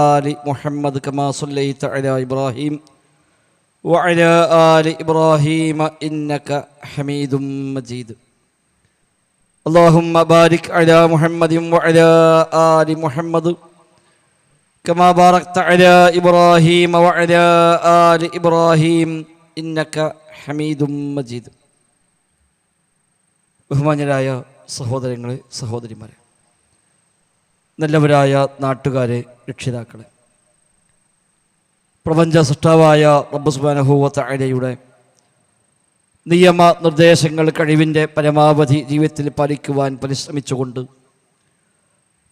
آل محمد كما صليت على إبراهيم وعلى آل إبراهيم إنك حميد مجيد اللهم بارك على محمد وعلى آل محمد كما باركت على إبراهيم وعلى آل إبراهيم إنك حميد مجيد. ബഹുമാന്യരായ സഹോദരങ്ങളെ, സഹോദരിമാരെ, നല്ലവരായ നാട്ടുകാരെ, രക്ഷിതാക്കളെ, പ്രപഞ്ച സൃഷ്ടാവായ റബ്ബ് സുബ്ഹാനഹു വ തആലയുടെ നിയമ നിർദ്ദേശങ്ങൾ കഴിവിൻ്റെ പരമാവധി ജീവിതത്തിൽ പാലിക്കുവാൻ പരിശ്രമിച്ചുകൊണ്ട്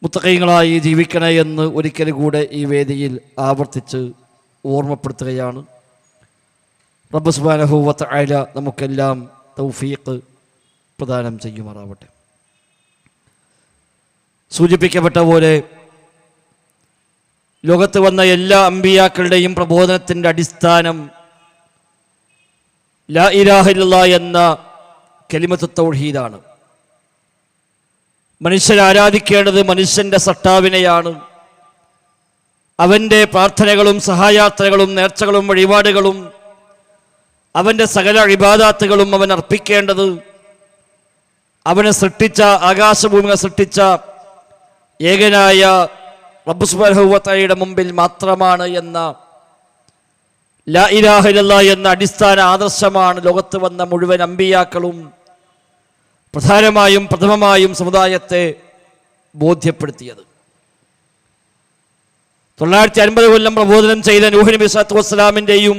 മുത്തഖീങ്ങളായി ജീവിക്കണേ എന്ന് ഒരിക്കൽ കൂടെ ഈ വേദിയിൽ ആവർത്തിച്ച് ഓർമ്മപ്പെടുത്തുകയാണ്. റബ്ബ് സുബ്ഹാനഹു വ തആല നമുക്കെല്ലാം തൗഫീഖ് പ്രദാനം ചെയ്യുമാറാവട്ടെ. സൂചിപ്പിക്കപ്പെട്ട പോലെ ലോകത്ത് വന്ന എല്ലാ അമ്പിയാക്കളുടെയും പ്രബോധനത്തിൻ്റെ അടിസ്ഥാനം ലാ ഇലാഹ ഇല്ലല്ലാഹ് എന്ന കലിമത്ത് തൗഹീദാണ്. മനുഷ്യൻ ആരാധിക്കേണ്ടത് മനുഷ്യൻ്റെ സൃഷ്ടാവിനെയാണ്. അവൻ്റെ പ്രാർത്ഥനകളും സഹായാർത്ഥനകളും നേർച്ചകളും വഴിപാടുകളും അവൻ്റെ സകല ഇബാദത്തുകളും അവൻ അർപ്പിക്കേണ്ടത് അവനെ സൃഷ്ടിച്ച, ആകാശഭൂമികളെ സൃഷ്ടിച്ച ഏകനായ റബ്ബ് സുബ്ഹാനഹു വ തആലയുടെ മുമ്പിൽ മാത്രമാണ് എന്ന ലാ ഇലാഹ ഇല്ലല്ലാഹ് എന്ന അടിസ്ഥാന ആദർശമാണ് ലോകത്ത് വന്ന മുഴുവൻ അമ്പിയാക്കളും പ്രഥമമായും സമുദായത്തെ ബോധ്യപ്പെടുത്തിയത്. 950 കൊല്ലം പ്രബോധനം ചെയ്ത നൂഹ് നബി സ്വല്ലല്ലാഹു അലൈഹി വസല്ലമിൻ്റെയും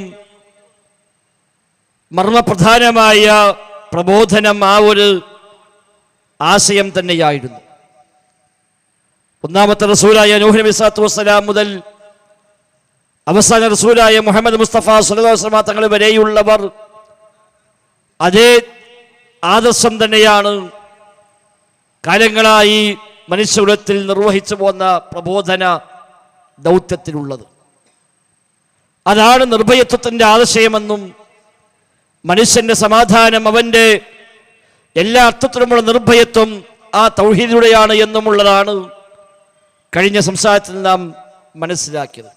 മർമ്മപ്രധാനമായ പ്രബോധനം ആ ഒരു ആശയം തന്നെയായിരുന്നു. ഒന്നാമത്തെ റസൂലായ നൂഹ് നബി സ്വല്ലല്ലാഹു അലൈഹി വസല്ലം മുതൽ അവസാന റസൂലായ മുഹമ്മദ് മുസ്തഫ സ്വല്ലല്ലാഹു അലൈഹി വസല്ലം തങ്ങൾ വരെയുള്ളവർ അതേ ആദർശം തന്നെയാണ് കാലങ്ങളായി മനുഷ്യകുലത്തിൽ നിർവഹിച്ചു പോന്ന പ്രബോധന ദൗത്യത്തിലുള്ളത്. അതാണ് നിർഭയത്വത്തിൻ്റെ ആദർശമെന്നും മനുഷ്യൻ്റെ സമാധാനം, അവൻ്റെ എല്ലാ അർത്ഥത്തിലുമുള്ള നിർഭയത്വം ആ തൗഹീദിലൂടെയാണ് എന്നുമുള്ളതാണ് കഴിഞ്ഞ സംസാരത്തിൽ നാം മനസ്സിലാക്കിയത്.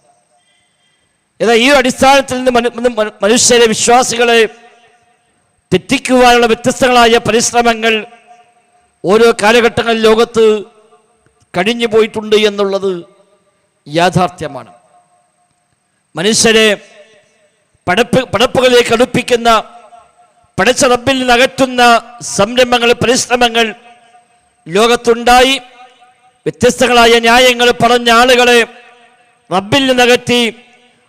എന്നാൽ ഈ അടിസ്ഥാനത്തിൽ നിന്ന് മനുഷ്യരെ, വിശ്വാസികളെ തെറ്റിക്കുവാനുള്ള വ്യത്യസ്തങ്ങളായ പരിശ്രമങ്ങൾ ഓരോ കാലഘട്ടങ്ങളിൽ ലോകത്ത് കഴിഞ്ഞു പോയിട്ടുണ്ട് എന്നുള്ളത് യാഥാർത്ഥ്യമാണ്. മനുഷ്യരെ പടപ്പുകളിലേക്ക് അടുപ്പിക്കുന്ന, പടച്ച റബ്ബിൽ നിന്ന് അകറ്റുന്ന സംരംഭങ്ങൾ, പരിശ്രമങ്ങൾ ലോകത്തുണ്ടായി. വ്യത്യസ്തങ്ങളായ ന്യായങ്ങൾ പറഞ്ഞ ആളുകളെ റബ്ബിൽ നിന്നകറ്റി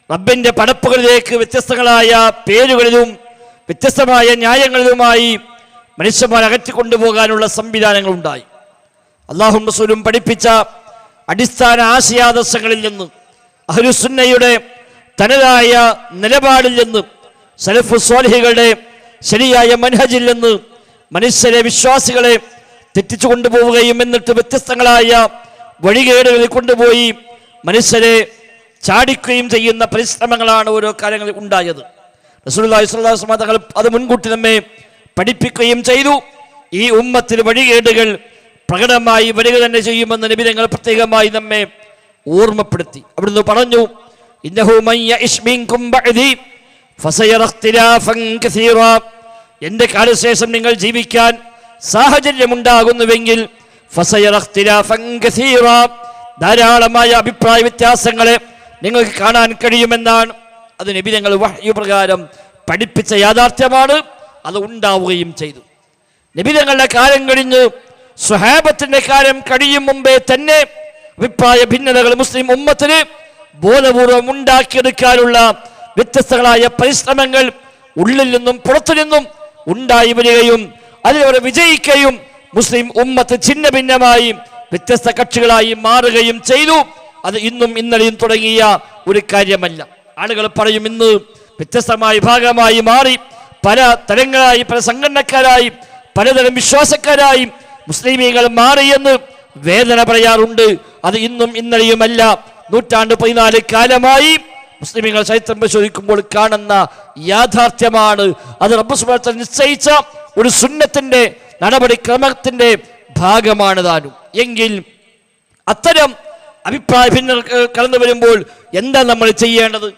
റബ്ബിൻ്റെ പടപ്പുകളിലേക്ക് വ്യത്യസ്തങ്ങളായ പേരുകളിലും വ്യത്യസ്തമായ ന്യായങ്ങളിലുമായി മനുഷ്യന്മാരെ അകറ്റിക്കൊണ്ടുപോകാനുള്ള സംവിധാനങ്ങളുണ്ടായി. അല്ലാഹുവും റസൂലും പഠിപ്പിച്ച അടിസ്ഥാന ആശയാദർശങ്ങളിൽ നിന്ന്, അഹ്ലുസുന്നയുടെ തനതായ നിലപാടിൽ നിന്ന്, സലഫു സ്വാലിഹുകളുടെ ശരിയായ മൻഹജിൽ നിന്ന് മനുഷ്യരെ, വിശ്വാസികളെ തെറ്റിച്ചു കൊണ്ടുപോവുകയും എന്നിട്ട് വ്യത്യസ്തങ്ങളായ വഴികേടുകളിൽ കൊണ്ടുപോയി മനുഷ്യരെ ചാടിക്കുകയും ചെയ്യുന്ന പരിശ്രമങ്ങളാണ് ഓരോ കാലങ്ങളിൽ ഉണ്ടായത്. റസൂലുള്ളാഹി സ്വല്ലല്ലാഹു അലൈഹി വസല്ലം തങ്ങൾ അത് മുൻകൂട്ടി നമ്മെ പഠിപ്പിക്കുകയും ചെയ്തു. ഈ ഉമ്മത്തിൽ വഴികേടുകൾ പ്രകടമായി വരിക തന്നെ ചെയ്യുമെന്ന് നബി തങ്ങൾ പ്രത്യേകമായി നമ്മെ ഓർമ്മപ്പെടുത്തി. അവിടുന്ന് പറഞ്ഞു, ഇന്നഹു മൻ യഇശ് മിൻകും ബഅദി ഫസയറ ഇഖ്തിലാഫൻ കസീറാ. എൻ്റെ കാലശേഷം നിങ്ങൾ ജീവിക്കാൻ സാഹചര്യമുണ്ടാകുന്നുവെങ്കിൽ ഫസയറ ഇഖ്തിലാഫൻ കസീറാ, ധാരാളമായ അഭിപ്രായ വ്യത്യാസങ്ങളെ നിങ്ങൾക്ക് കാണാൻ കഴിയുമെന്നാണ്. അത് നബി തങ്ങൾ വഹ്യ് പ്രകാരം പഠിപ്പിച്ച യാഥാർത്ഥ്യമാണ്. അത് ഉണ്ടാവുകയും ചെയ്തു. നബി തങ്ങളുടെ കാലം കഴിഞ്ഞ് സ്വഹാബത്തിന്റെ കാലം കഴിയും മുമ്പേ തന്നെ അഭിപ്രായ ഭിന്നതകൾ മുസ്ലിം ഉമ്മത്തിന് ബോധപൂർവം ഉണ്ടാക്കിയെടുക്കാനുള്ള വ്യത്യസ്തങ്ങളായ പരിശ്രമങ്ങൾ ഉള്ളിൽ നിന്നും പുറത്തു നിന്നും ഉണ്ടായി വരികയും അതിലവരെ വിജയിക്കുകയും മുസ്ലിം ഉമ്മത്ത് ഛിന്ന ഭിന്നമായി വ്യത്യസ്ത കക്ഷികളായി മാറുകയും ചെയ്തു. അത് ഇന്നും ഇന്നലെയും തുടങ്ങിയ ഒരു കാര്യമല്ല. ആളുകൾ പറയും, ഇന്ന് വ്യത്യസ്തമായ ഭാഗമായി മാറി പല തരങ്ങളായി, പല സംഘടനക്കാരായി, പലതരം വിശ്വാസക്കാരായി മുസ്ലിമീങ്ങൾ മാറിയെന്ന് വേദന പറയാറുണ്ട്. അത് ഇന്നും ഇന്നലെയുമല്ല, 114 കാലമായി മുസ്ലിമീങ്ങൾ ചരിത്രം പരിശോധിക്കുമ്പോൾ കാണുന്ന യാഥാർത്ഥ്യമാണ്. അത് റബ്ബ് സുബ്ഹാനഹു വ തആല നിശ്ചയിച്ച ഒരു സുന്നത്തിന്റെ നടപടിക്രമത്തിന്റെ ഭാഗമാണ് താനും. എങ്കിൽ അത്തരം അഭിപ്രായ ഭിന്നർ കടന്നു വരുമ്പോൾ എന്താ നമ്മൾ ചെയ്യേണ്ടത്?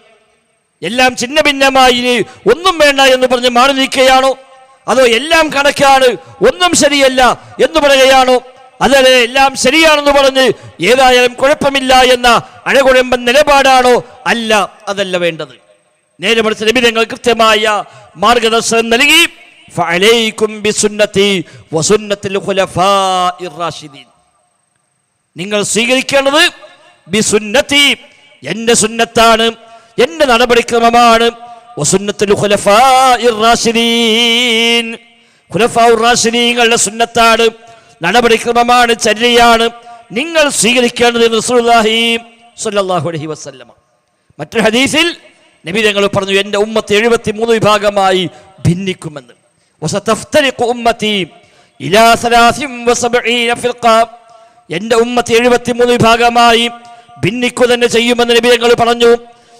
എല്ലാം ഛിന്ന ഭിന്നമായി ഒന്നും വേണ്ട എന്ന് പറഞ്ഞ് മാറി നിൽക്കുകയാണോ? അതോ എല്ലാം കണക്കാണ്, ഒന്നും ശരിയല്ല എന്ന് പറയുകയാണോ? അതല്ലേ എല്ലാം ശരിയാണെന്ന് പറഞ്ഞ് ഏതായാലും കുഴപ്പമില്ല എന്ന അഴകുഴമ്പൻ നിലപാടാണോ? അല്ല, അതല്ല വേണ്ടത്. നേരെ മറിച്ച് നബി തങ്ങൾ കൃത്യമായ മാർഗദർശനം നൽകി. ഫഅലൈക്കും ബിസുന്നതി വസുന്നത്തിൽ ഖുലഫാഇർ റാഷിദീൻ. നിങ്ങൾ സ്വീകരിക്കേണ്ടത് ബിസുന്നതി, എന്റെ സുന്നത്താണ്, എന്റെ നടപടിക്രമമാണ്. വസുന്നത്തുൽ ഖുലഫാഇർ റാഷിദീൻ, ഖുലഫാഉർ റാഷിദീങ്ങളുടെ സുന്നത്താണ്, നടപടിക്രമമാണ്, ചര്യയാണ് നിങ്ങൾ സ്വീകരിക്കേണ്ടത് എന്ന് റസൂലുള്ളാഹി സ്വല്ലല്ലാഹു അലൈഹി വസല്ലമ. മറ്റൊരു ഹദീസിൽ നബി തങ്ങൾ പറഞ്ഞു, എന്റെ ഉമ്മത്ത് 73 വിഭാഗമായി ഭിന്നിക്കുമെന്ന്. വസതഫ്തരിഖു ഉമ്മതി ഇലാ 73 ഫിർഖ, എന്റെ ഉമ്മത്ത് 73 വിഭാഗമായി ഭിന്നിക്കുക തന്നെ ചെയ്യുമെന്ന് നബി തങ്ങൾ പറഞ്ഞു.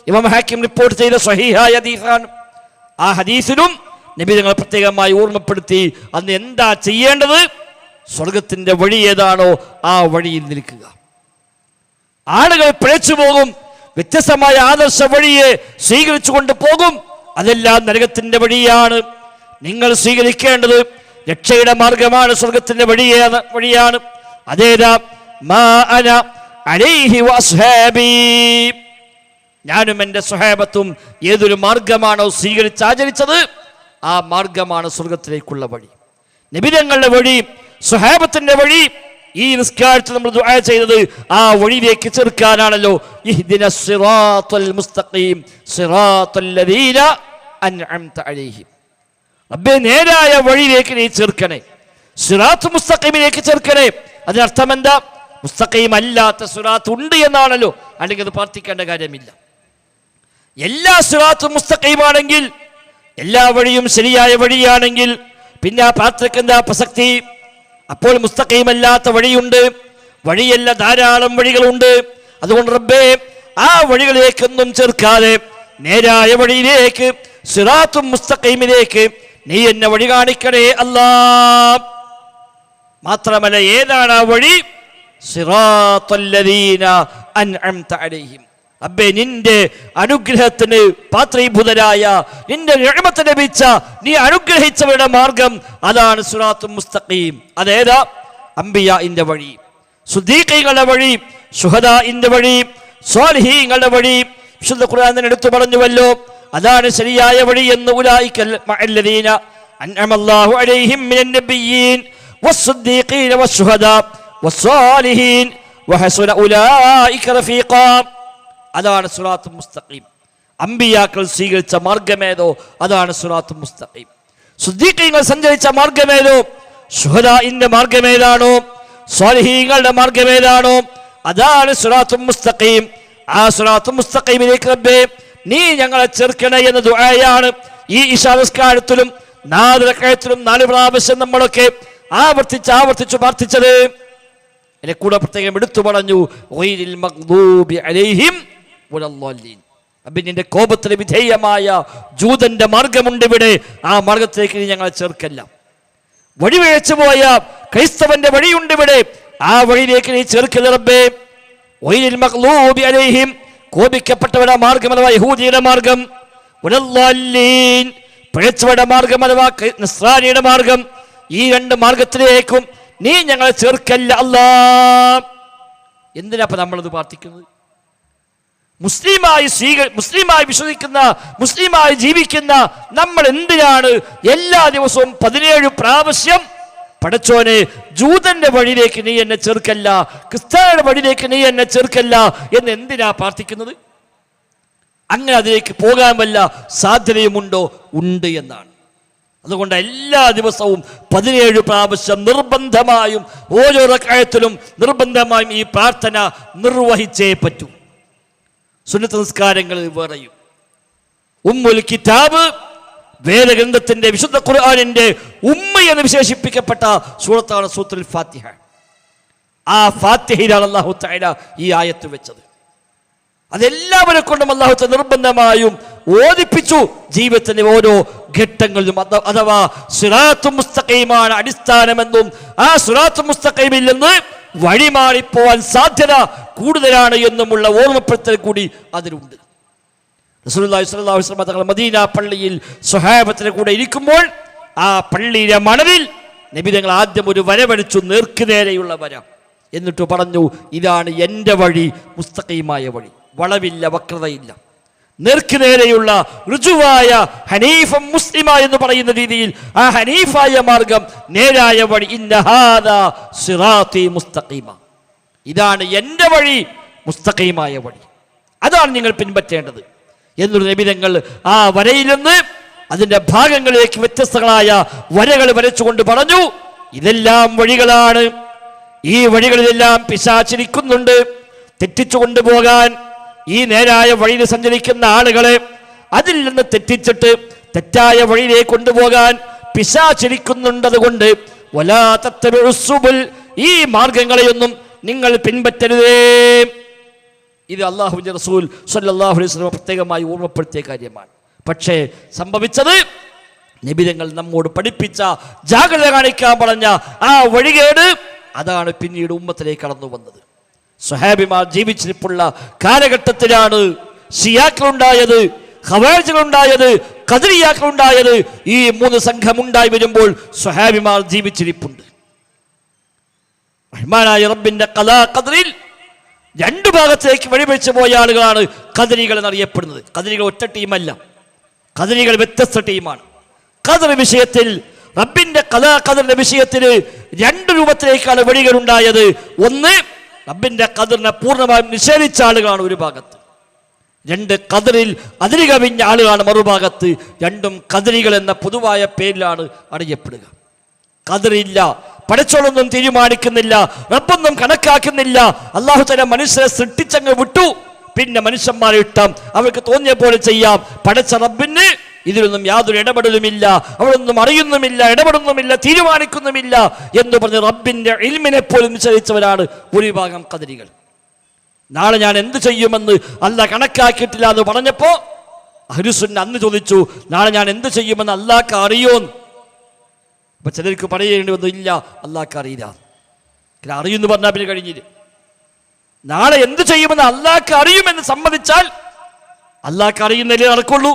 ഇമാം ഹാക്കിം റിപ്പോർട്ട് ചെയ്ത സ്വഹീഹായ ഹദീസാണ്. ആ ഹദീസിലും നബി തങ്ങൾ പ്രത്യേകമായി ഓർമ്മപ്പെടുത്തി അന്ന് എന്താ ചെയ്യേണ്ടത്. സ്വർഗത്തിന്റെ വഴി ഏതാണോ ആ വഴിയിൽ നിൽക്കുക. ആളുകൾ പിഴച്ചു പോകും, വ്യത്യസ്തമായ ആദർശ വഴിയെ സ്വീകരിച്ചുകൊണ്ട് പോകും, അതെല്ലാം നരകത്തിന്റെ വഴിയാണ്. നിങ്ങൾ സ്വീകരിക്കേണ്ടത് രക്ഷയുടെ മാർഗമാണ്, സ്വർഗത്തിന്റെ വഴിയാണ്. അതേതാ? മാ അന അലൈഹി വഅസ്ഹാബി, ഞാനും എൻ്റെ സ്വഹാബത്തും ഏതൊരു മാർഗമാണോ സ്വീകരിച്ചാചരിച്ചത് ആ മാർഗമാണ് സ്വർഗത്തിലേക്കുള്ള വഴി. നബിതങ്ങളുടെ വഴി, സ്വഹാബത്തിന്റെ വഴി. ഈ നിസ്കാരത്തിൽ നമ്മൾ ദുആ ചെയ്തത് ആ വഴിയിലേക്ക് ചേർക്കാനാണല്ലോ. ഇഹ്ദിനസ് സിറാത്തൽ മുസ്തഖീം സിറാത്തൽ ലദീന അൻഅംത അലൈഹിം. റബ്ബേ, നേരായ വഴിയിലേക്ക് നീ ചേർക്കണേ, സിറാത്ത് മുസ്തഖീമിലേക്ക് ചേർക്കണേ. അതിനർത്ഥം എന്താ? മുസ്തഖീം അല്ലാത്ത സിറാത്ത് ഉണ്ട് എന്നാണല്ലോ, അല്ലെങ്കിൽ അത് പ്രാർത്ഥിക്കേണ്ട കാര്യമില്ല. എല്ലാ സിറാത്തും മുസ്തഖീമാണെങ്കിൽ, എല്ലാ വഴിയും ശരിയായ വഴിയാണെങ്കിൽ പിന്നെ ആ പ്രാർത്ഥനയ്ക്ക് എന്താ പ്രസക്തി? അപ്പോൾ മുസ്തഖീമല്ലാത്ത വഴിയുണ്ട്, വഴിയല്ല ധാരാളം വഴികളുണ്ട്. അതുകൊണ്ട് റബ്ബേ, ആ വഴികളിലേക്കൊന്നും ചേർക്കാതെ നേരായ വഴിയിലേക്ക്, സിറാത്തും മുസ്തഖീമിലേക്ക് നീ എന്നെ വഴി കാണിക്കണേ അല്ലാ. മാത്രമല്ല, ഏതാണ് ആ വഴി? സിറാത്തുൽ ലദീന അൻഅംത അലൈഹിം. റബ്ബേ, നിന്റെ അനുഗ്രഹത്തിന് പാത്രീഭൂതരായ, നിന്റെ നിഅമത്ത് ലഭിച്ച, നീ അനുഗ്രഹിച്ചവരുടെ മാർഗം, അതാണ് സിറാത്തുൽ മുസ്തഖീം. അതേതാ? അംബിയാഇന്റെ വഴി, സുദ്ദീഖീങ്ങളുടെ വഴി, ശുഹദാഇന്റെ വഴി, സ്വാലിഹീങ്ങളുടെ വഴി. വിശുദ്ധ ഖുർആൻ തന്നെ എടുത്തു പറഞ്ഞുവല്ലോ, അതാണ് ശരിയായ വഴി എന്ന്. ഉലൈകൽ മഅല്ലദീന അൻഅമല്ലാഹു അലൈഹിം മിനൻ നബിയ്യീൻ വസ്സുദ്ദീഖീന വശുഹദാ വസ്സാലിഹീൻ വഹസുന ഉലൈക റഫീഖാ. അതാണ് സിറാത്തുൽ മുസ്തഖീം. അമ്പിയാക്കൾ സ്വീകരിച്ച മാർഗമേതോ അതാണ് സിറാത്തുൽ മുസ്തഖീം. സുദ്ദീഖീങ്ങൾ സഞ്ചരിച്ച മാർഗമേതോ, ശുഹദാഇന്റെ മാർഗമേതാണോ, സ്വാലിഹീങ്ങളുടെ മാർഗമേതാണോ, അതാണ് സിറാത്തുൽ മുസ്തഖീം. ആ സിറാത്തുൽ മുസ്തഖീമിലേക്ക് റബ്ബേ നീ ഞങ്ങളെ ചേർക്കണേ എന്ന ദുആയാണ് ഈ ഇശാ നിസ്കാരത്തിലും 4 റക്അത്തിലും 4 പ്രാവശ്യം നമ്മളൊക്കെ ആവർത്തിച്ചു പ്രാർത്ഥിച്ചത്. എന്നെ കൂടെ പ്രത്യേകം എടുത്തു പറഞ്ഞു, ഗൈരിൽ മഗ്ദൂബി അലൈഹിം വലദ്ദാലിൻ. അബിന്റെ കോപത്തിന് വിധേയമായ ജൂതന്റെ മാർഗമുണ്ട് ഇവിടെ, ആ മാർഗത്തിലേക്ക് നീ ഞങ്ങളെ ചേർക്കല്ല. വഴിവേച്ചു പോയ ക്രൈസ്തവന്റെ വഴിയുണ്ട് ഇവിടെ, ആ വഴിയിലേക്ക് നീ ചേർക്കല്ല റബ്ബേ. ഗൈരിൽ മഗ്ദൂബി അലൈഹിം, കോപിക്കപ്പെട്ടവരുടെ മാർഗം അഥവാ യഹൂദിയുടെ മാർഗം, വലദ്ദാലിൻ, പിഴച്ചവരുടെ മാർഗം അഥവാ നസ്രാനിയുടെ മാർഗം. ഈ 2 മാർഗത്തിലേക്കും നീ ഞങ്ങളെ ചേർക്കല്ല അല്ലാ. എന്തിനാ നമ്മളത് പ്രാർത്ഥിക്കുന്നത്? മുസ്ലിമായി വിശ്വസിക്കുന്ന, മുസ്ലിമായി ജീവിക്കുന്ന നമ്മൾ എന്തിനാണ് എല്ലാ ദിവസവും 17 പ്രാവശ്യം പടച്ചോനെ ജൂതന്റെ വഴിയിലേക്ക് നീ എന്നെ ചേർക്കല്ല, ക്രിസ്ത്യാനിയുടെ വഴിയിലേക്ക് നീ എന്നെ ചേർക്കല്ല എന്ന് എന്തിനാ പ്രാർത്ഥിക്കുന്നത്? അങ്ങനെ അതിലേക്ക് പോകാൻ വല്ല സാധ്യതയുമുണ്ടോ? ഉണ്ട് എന്നാണ്. അതുകൊണ്ട് എല്ലാ ദിവസവും 17 പ്രാവശ്യം നിർബന്ധമായും, ഓരോ റക്അത്തിലും നിർബന്ധമായും ഈ പ്രാർത്ഥന നിർവഹിച്ചേ പറ്റൂ. സുന്നത്ത് നിസ്കാരങ്ങൾ വേറെയും. ഉമ്മുൽ കിതാബ്, വേദഗ്രന്ഥത്തിന്റെ, വിശുദ്ധ ഖുർആനിന്റെ ഉമ്മ എന്ന് വിശേഷിപ്പിക്കപ്പെട്ട സൂറത്താണ് സൂറത്തുൽ ഫാത്തിഹ. ആ ഫാത്തിഹയിലാണ് അല്ലാഹു തആല ഈ ആയത്ത് വെച്ചത്. അതെല്ലാവരെ കൊണ്ടും അല്ലാഹു തആല നിർബന്ധമായും ഓദിപ്പിച്ചു ജീവിതത്തിന്റെ ഓരോ ഘട്ടങ്ങളിലും. അഥവാ സിറാത്തുൽ മുസ്തഖീമാണ് അടിസ്ഥാനമെന്നും ആ സിറാത്തുൽ മുസ്തഖീമിൽ നിന്ന് വഴിമാറിപ്പോവാൻ സാധ്യത കൂടുതലാണ് എന്നുമുള്ള ഓർമ്മപ്പെടുത്തൽ കൂടി അതിലുണ്ട്. റസൂലുള്ളാഹി സ്വല്ലല്ലാഹു അലൈഹി വസല്ലം തങ്ങൾ മദീന പള്ളിയിൽ സ്വഹാബത്തിന്റെ കൂടെ ഇരിക്കുമ്പോൾ ആ പള്ളിയിലെ മണലിൽ നബി തങ്ങൾ ആദ്യം ഒരു വര വരച്ചു, നേർക്കുനേരെയുള്ള വര. എന്നിട്ട് പറഞ്ഞു, ഇതാണ് എൻ്റെ വഴി, മുസ്തഖീമായ വഴി, വളവില്ല, വക്രതയില്ല, നേർക്കുനേരെയുള്ള ഋജുവായ ഹനീഫ മുസ്ലിമ എന്ന് പറയുന്ന രീതിയിൽ ആ ഹനീഫായ മാർഗം, നേരായ വഴി, ഇന്ന ഹാദാ സിറാത്തി മുസ്തഖീമ, ഇതാണ് എൻ്റെ വഴി, മുസ്തഖീമായ വഴി, അതാണ് നിങ്ങൾ പിൻപറ്റേണ്ടത് എന്നൊരു നബി തങ്ങൾ ആ വരയിൽ നിന്ന് അതിൻ്റെ ഭാഗങ്ങളിലേക്ക് വ്യത്യസ്തങ്ങളായ വരകൾ വരച്ചുകൊണ്ട് പറഞ്ഞു, ഇതെല്ലാം വഴികളാണ്, ഈ വഴികളിലെല്ലാം പിശാചിരിക്കുന്നുണ്ട്. തെറ്റിച്ചു കൊണ്ടുപോകാൻ ഈ നേരായ വഴിയിൽ സഞ്ചരിക്കുന്ന ആളുകളെ അതിൽ നിന്ന് തെറ്റിച്ചിട്ട് തെറ്റായ വഴിയിലേക്ക് കൊണ്ടുപോകാൻ പിശാചിരിക്കുന്നുണ്ടതുകൊണ്ട് വലാ തത്തബിഉസ് സുബുൽ, ഈ മാർഗങ്ങളെയൊന്നും നിങ്ങൾ പിൻപറ്റരുതേ. ഇത് അല്ലാഹുവിൻ്റെ റസൂൽ സ്വല്ലല്ലാഹു അലൈഹി വസല്ലം പ്രത്യേകമായി ഓർമ്മപ്പെടുത്തിയ കാര്യമാണ്. പക്ഷേ സംഭവിച്ചത്, നബിതങ്ങൾ നമ്മോട് പഠിപ്പിച്ച, ജാഗ്രത കാണിക്കാൻ പറഞ്ഞ ആ വഴികേട്, അതാണ് പിന്നീട് ഉമ്മത്തിലേക്ക് കടന്നു വന്നത്. സ്വഹാബിമാർ ജീവിച്ചിരിപ്പുള്ള കാലഘട്ടത്തിലാണ് ഷിയാക്കളുണ്ടായത്, ഖവാരിജുകളുണ്ടായത്, ഖദരിയാക്കളുണ്ടായത്. ഈ 3 സംഘമുണ്ടായി വരുമ്പോൾ സ്വഹാബിമാർ ജീവിച്ചിരിപ്പുണ്ട്. റഹ്മാനായ റബ്ബിന്റെ ഖലാ ഖദറിൽ 2 ഭാഗത്തേക്ക് വഴിവെച്ച് പോയ ആളുകളാണ് ഖദരികൾ എന്നറിയപ്പെടുന്നത്. ഖദരികൾ ഒറ്റ ടീമല്ല, ഖദരികൾ വ്യത്യസ്ത ടീമാണ്. ഖദർ വിഷയത്തിൽ, റബ്ബിന്റെ ഖലാ ഖദറിന്റെ വിഷയത്തിൽ 2 രൂപത്തിലേക്കാണ് വഴികൾ ഉണ്ടായത്. ഒന്ന്, റബ്ബിന്റെ ഖദറിനെ പൂർണ്ണമായും നിഷേധിച്ച ആളുകളാണ് ഒരു ഭാഗത്ത്. 2, ഖദറിൽ അതിര് കവിഞ്ഞ ആളുകളാണ് മറുഭാഗത്ത്. രണ്ടും ഖദരികൾ എന്ന പൊതുവായ പേരിലാണ് അറിയപ്പെടുക. ഖദറില്ല, പടച്ചോളൊന്നും തീരുമാനിക്കുന്നില്ല, റബ്ബൊന്നും കണക്കാക്കുന്നില്ല. അല്ലാഹു തആല മനുഷ്യരെ സൃഷ്ടിച്ചങ്ങ് വിട്ടു, പിന്നെ മനുഷ്യന്മാരെ ഇട്ടാം, അവർക്ക് തോന്നിയ പോലെ ചെയ്യാം. പടച്ച റബ്ബിന് ഇതിലൊന്നും യാതൊരു ഇടപെടലുമില്ല, അവളൊന്നും അറിയുന്നുമില്ല, ഇടപെടുന്നുമില്ല, തീരുമാനിക്കുന്നുമില്ല എന്ന് പറഞ്ഞ് റബ്ബിന്റെ ഇൽമിനെ പോലും നിശ്ചയിച്ചവരാണ് ഭൂരിഭാഗം ഖദരികൾ. നാളെ ഞാൻ എന്ത് ചെയ്യുമെന്ന് അല്ലാഹ് കണക്കാക്കിയിട്ടില്ല എന്ന് പറഞ്ഞപ്പോ അഹ്ലുസുന്ന അന്ന് ചോദിച്ചു, നാളെ ഞാൻ എന്ത് ചെയ്യുമെന്ന് അല്ലാഹ്ക്ക് അറിയോന്ന്? അപ്പൊ ചിലർക്ക് പറയേണ്ടി വന്നു, ഇല്ല, അല്ലാഹ്ക്ക് അറിയില്ല. അറിയുമെന്ന് പറഞ്ഞാൽ പിന്നെ കഴിഞ്ഞില്ല. നാളെ എന്ത് ചെയ്യുമെന്ന് അല്ലാഹ്ക്ക് അറിയുമെന്ന് സമ്മതിച്ചാൽ അല്ലാഹ്ക്ക് അറിയുന്നതിലേ നടക്കുള്ളൂ,